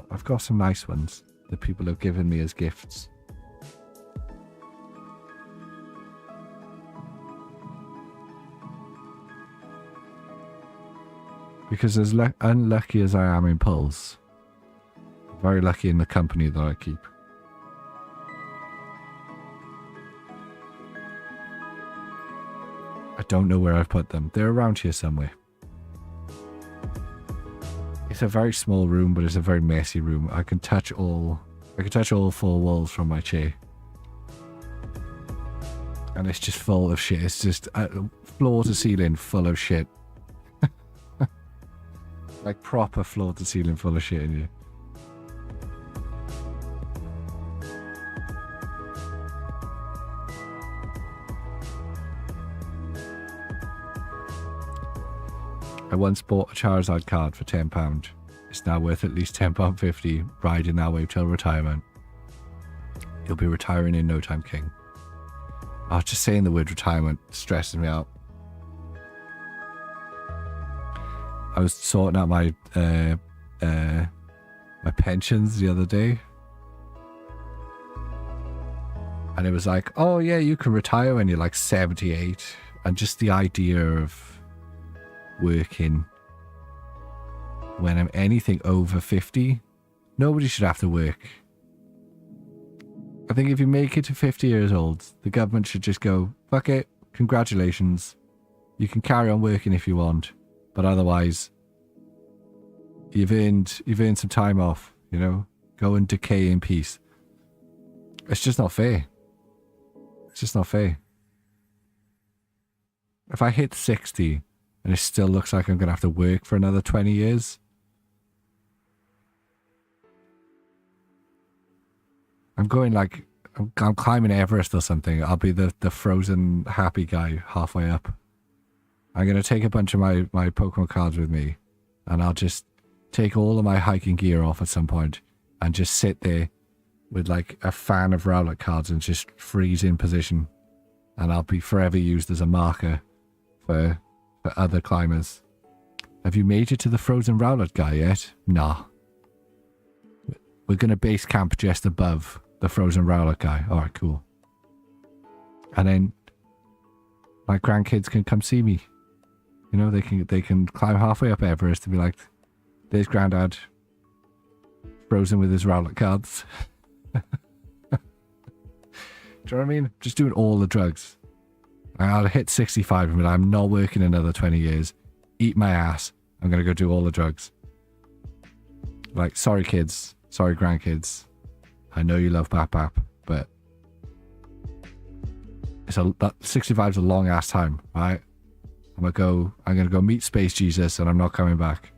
I've got some nice ones that people have given me as gifts. Because as unlucky as I am in pulls, I'm very lucky in the company that I keep. I don't know where I've put them. They're around here somewhere. It's a very small room, but it's a very messy room. I can touch all 4 walls from my chair. And it's just full of shit. It's just floor to ceiling full of shit. Like proper floor to ceiling full of shit in here. I once bought a Charizard card for £10. It's now worth at least £10.50, riding that wave till retirement. You'll be retiring in no time, King. Oh, just saying the word retirement stresses me out. I was sorting out my pensions the other day. And it was like, oh yeah, you can retire when you're like 78. And just the idea of working when I'm anything over 50, nobody should have to work. I think if you make it to 50 years old, the government should just go, fuck it, congratulations. You can carry on working if you want, but otherwise, you've earned some time off, you know? Go and decay in peace. It's just not fair. It's just not fair. If I hit 60 and it still looks like I'm going to have to work for another 20 years, I'm going like, I'm climbing Everest or something. I'll be the frozen happy guy halfway up. I'm going to take a bunch of my Pokemon cards with me, and I'll just take all of my hiking gear off at some point and just sit there with like a fan of Rowlet cards and just freeze in position. And I'll be forever used as a marker for other climbers. Have you made it to the frozen Rowlet guy yet? Nah. We're going to base camp just above the frozen Rowlet guy. Alright, cool. And then my grandkids can come see me. You know, they can climb halfway up Everest and be like, there's Grandad, frozen with his Rowlet cards. Do you know what I mean? Just doing all the drugs. I'll hit 65 and be like, I'm not working another 20 years. Eat my ass. I'm going to go do all the drugs. Like, sorry kids. Sorry grandkids. I know you love Bap Bap, but That 65 is a long ass time, right? I'm gonna go meet Space Jesus, and I'm not coming back.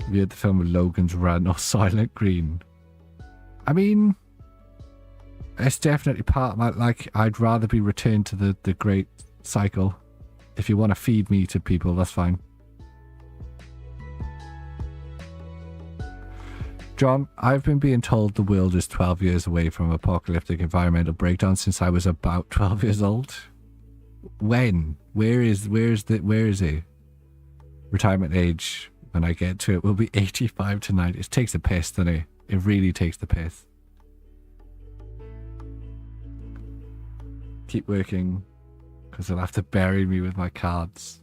Have you heard the film with Logan's Run or Silent Green? I mean, it's definitely part of my, like, I'd rather be returned to the great cycle. If you want to feed me to people, that's fine. John, I've been being told the world is 12 years away from apocalyptic environmental breakdown since I was about 12 years old. When? Where is it? Retirement age, when I get to it, will be 85 tonight. It takes the piss, doesn't it? It really takes the piss. Keep working, because they'll have to bury me with my cards.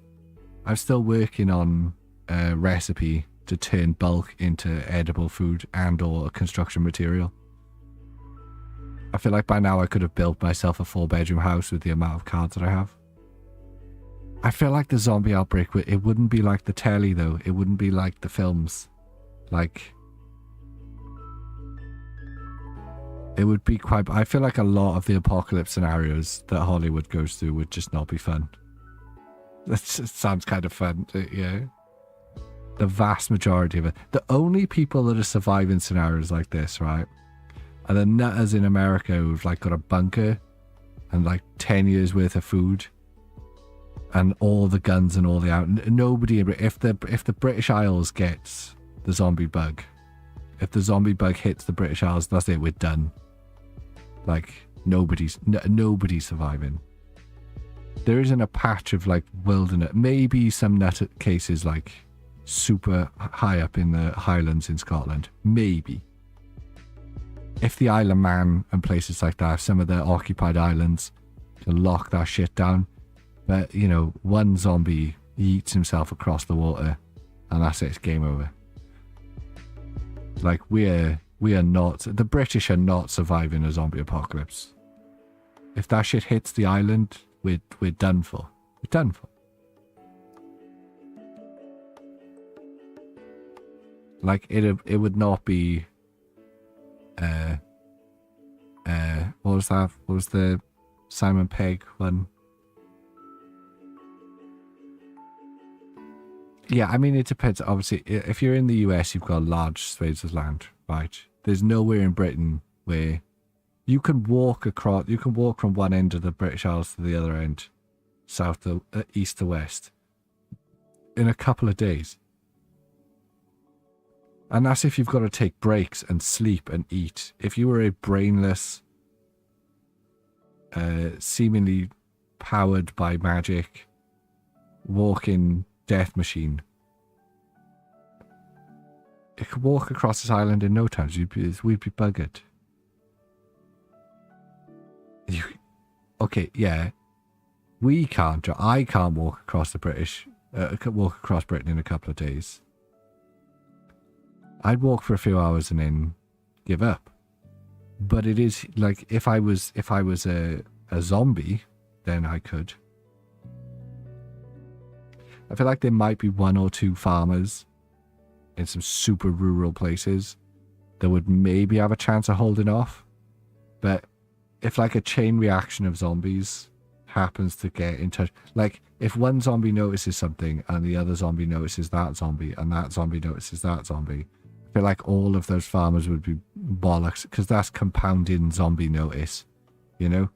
I'm still working on a recipe to turn bulk into edible food and or construction material. I feel like by now I could have built myself a 4-bedroom house with the amount of cards that I have. I feel like the zombie outbreak, it wouldn't be like the telly though. It wouldn't be like the films. Like, it would be quite... I feel like a lot of the apocalypse scenarios that Hollywood goes through would just not be fun. That sounds kind of fun, yeah. The vast majority of it. The only people that are surviving scenarios like this, right, are the nutters in America who've like got a bunker and like 10 years worth of food and all the guns and all the out. Nobody, if the British Isles gets the zombie bug, if the zombie bug hits the British Isles, that's it, we're done. Like, nobody's surviving. There isn't a patch of like wilderness. Maybe some nut cases like super high up in the Highlands in Scotland. Maybe. If the Isle of Man and places like that, some of the occupied islands, to lock that shit down. But, you know, one zombie eats himself across the water and that's it, it's game over. Like, we are not, the British are not surviving a zombie apocalypse. If that shit hits the island, we're done for. We're done for. Like, it would not be, what was that? What was the Simon Pegg one? Yeah, I mean, it depends. Obviously, if you're in the US, you've got large swathes of land, right? There's nowhere in Britain where you can walk across, you can walk from one end of the British Isles to the other end, south to east to west, in a couple of days. And that's if you've got to take breaks and sleep and eat. If you were a brainless, seemingly powered by magic, walking death machine, it could walk across this island in no time. We'd be buggered. Okay, yeah. We can't. I can't walk across walk across Britain in a couple of days. I'd walk for a few hours and then give up. But it is like, if I was a zombie, then I could. I feel like there might be one or two farmers in some super rural places that would maybe have a chance of holding off. But if like a chain reaction of zombies happens to get in touch, like if one zombie notices something and the other zombie notices that zombie and that zombie notices that zombie, I feel like all of those farmers would be bollocks, because that's compounding zombie notice, you know?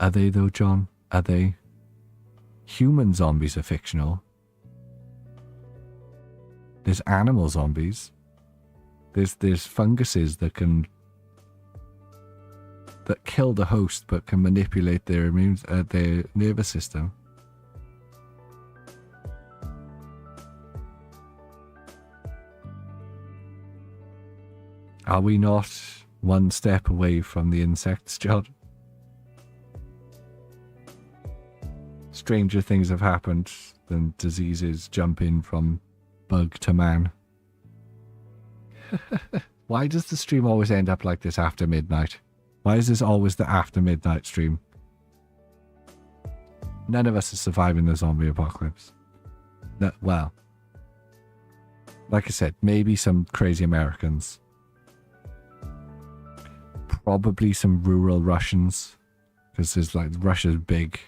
Are they though, John? Are they? Human zombies are fictional. There's animal zombies. There's funguses that kill the host but can manipulate their their nervous system. Are we not one step away from the insects, John? Stranger things have happened than diseases jumping from bug to man. Why does the stream always end up like this after midnight? Why is this always the after midnight stream? None of us are surviving the zombie apocalypse. No, well, like I said, maybe some crazy Americans. probably some rural Russians, because there's like Russia's big.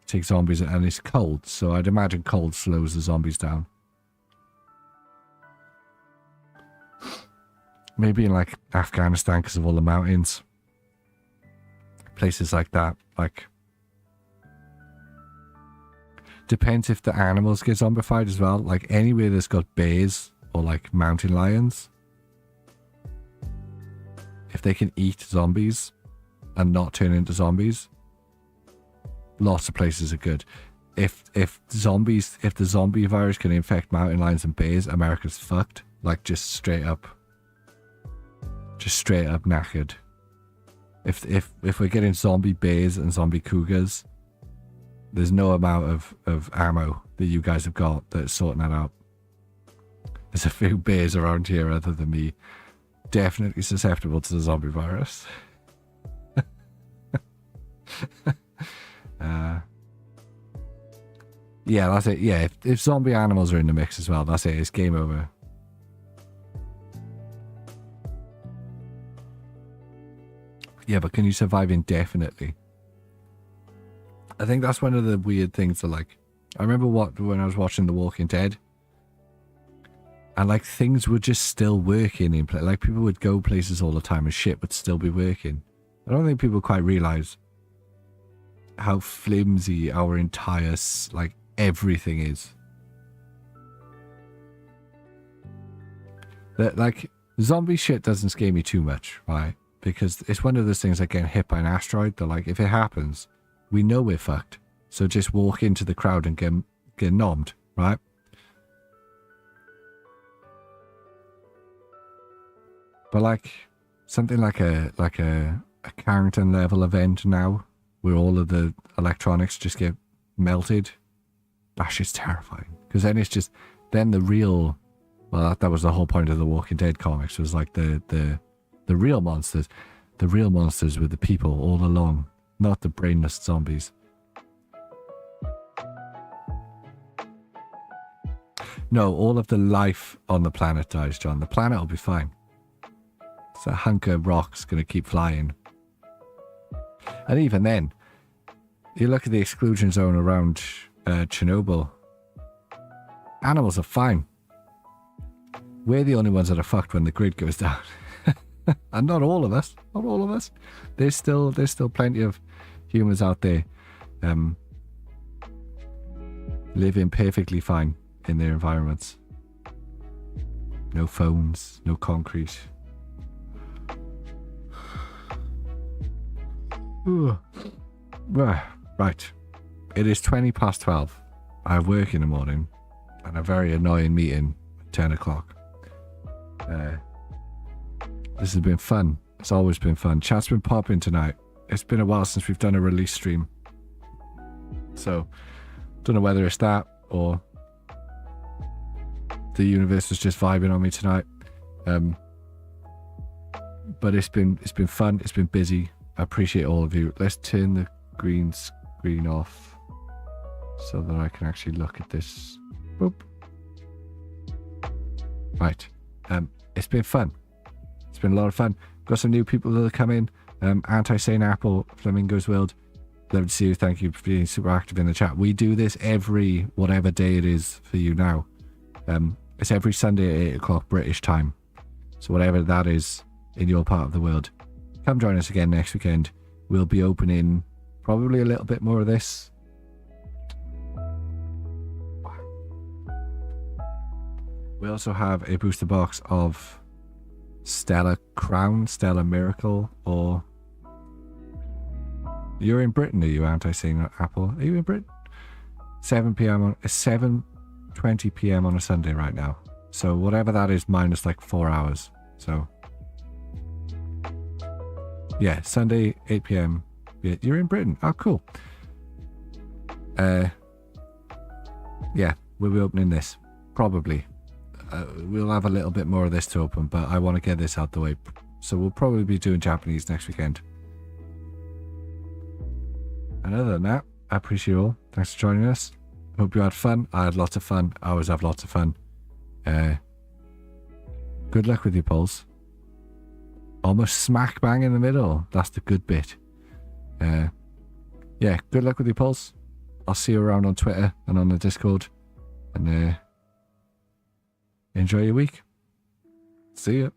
Take zombies and it's cold, so I'd imagine cold slows the zombies down. Maybe in like Afghanistan because of all the mountains. Places like that, like. Depends if the animals get zombified as well. Like anywhere that's got bears or like mountain lions. If they can eat zombies and not turn into zombies. Lots of places are good. If the zombie virus can infect mountain lions and bears, America's fucked. Like just straight up knackered. If we're getting zombie bears and zombie cougars, there's no amount of ammo that you guys have got that's sorting that out. There's a few bears around here other than me, definitely susceptible to the zombie virus. Yeah, that's it. Yeah, if zombie animals are in the mix as well, that's it. It's game over. Yeah, but can you survive indefinitely? I think that's one of the weird things that, like, I remember when I was watching The Walking Dead, and like things were just still working in play. Like people would go places all the time and shit would still be working. I don't think people quite realize how flimsy our entire like everything is. That like zombie shit doesn't scare me too much, right? Because it's one of those things like getting hit by an asteroid. That like if it happens, we know we're fucked. So just walk into the crowd and get nommed, right? But like something like a Carrington level event now, where all of the electronics just get melted, that shit's terrifying. Because then it's just the real. Well, that was the whole point of the Walking Dead comics. Was like the real monsters. The real monsters were the people all along, not the brainless zombies. No, all of the life on the planet dies, John. The planet will be fine. It's a hunk of rock's going to keep flying. And even then, you look at the exclusion zone around Chernobyl. Animals are fine. We're the only ones that are fucked when the grid goes down. And not all of us. Not all of us. There's still plenty of humans out there living perfectly fine in their environments. No phones, no concrete. Right. It is 20 past 12. I have work in the morning and a very annoying meeting at 10 o'clock. This has been fun. It's always been fun. Chat's been popping tonight. It's been a while since we've done a release stream. So, don't know whether it's that or the universe is just vibing on me tonight. But it's been fun. It's been busy. I appreciate all of you. Let's turn the green screen off so that I can actually look at this. Boop. Right. It's been fun. It's been a lot of fun. Got some new people that have come in. Anti-Sane Apple, Flamingo's World. Love to see you. Thank you for being super active in the chat. We do this every whatever day it is for you now. It's every Sunday at 8 o'clock British time. So whatever that is in your part of the world. Come join us again next weekend. We'll be opening probably a little bit more of this. We also have a booster box of Stella Crown, Stella Miracle, or... You're in Britain, are you, Anti-Sane Apple? Are you in Britain? 7 p.m. on... It's 7:20 p.m. on a Sunday right now. So whatever that is minus like 4 hours. So... Yeah, Sunday, 8 p.m. Yeah, you're in Britain. Oh, cool. Yeah, we'll be opening this. Probably. We'll have a little bit more of this to open, but I want to get this out the way. So we'll probably be doing Japanese next weekend. And other than that, I appreciate you all. Thanks for joining us. Hope you had fun. I had lots of fun. I always have lots of fun. Good luck with your polls. almost smack bang in the middle. That's the good bit. Yeah, good luck with your pulse. I'll see you around on Twitter and on the Discord. And enjoy your week. See ya.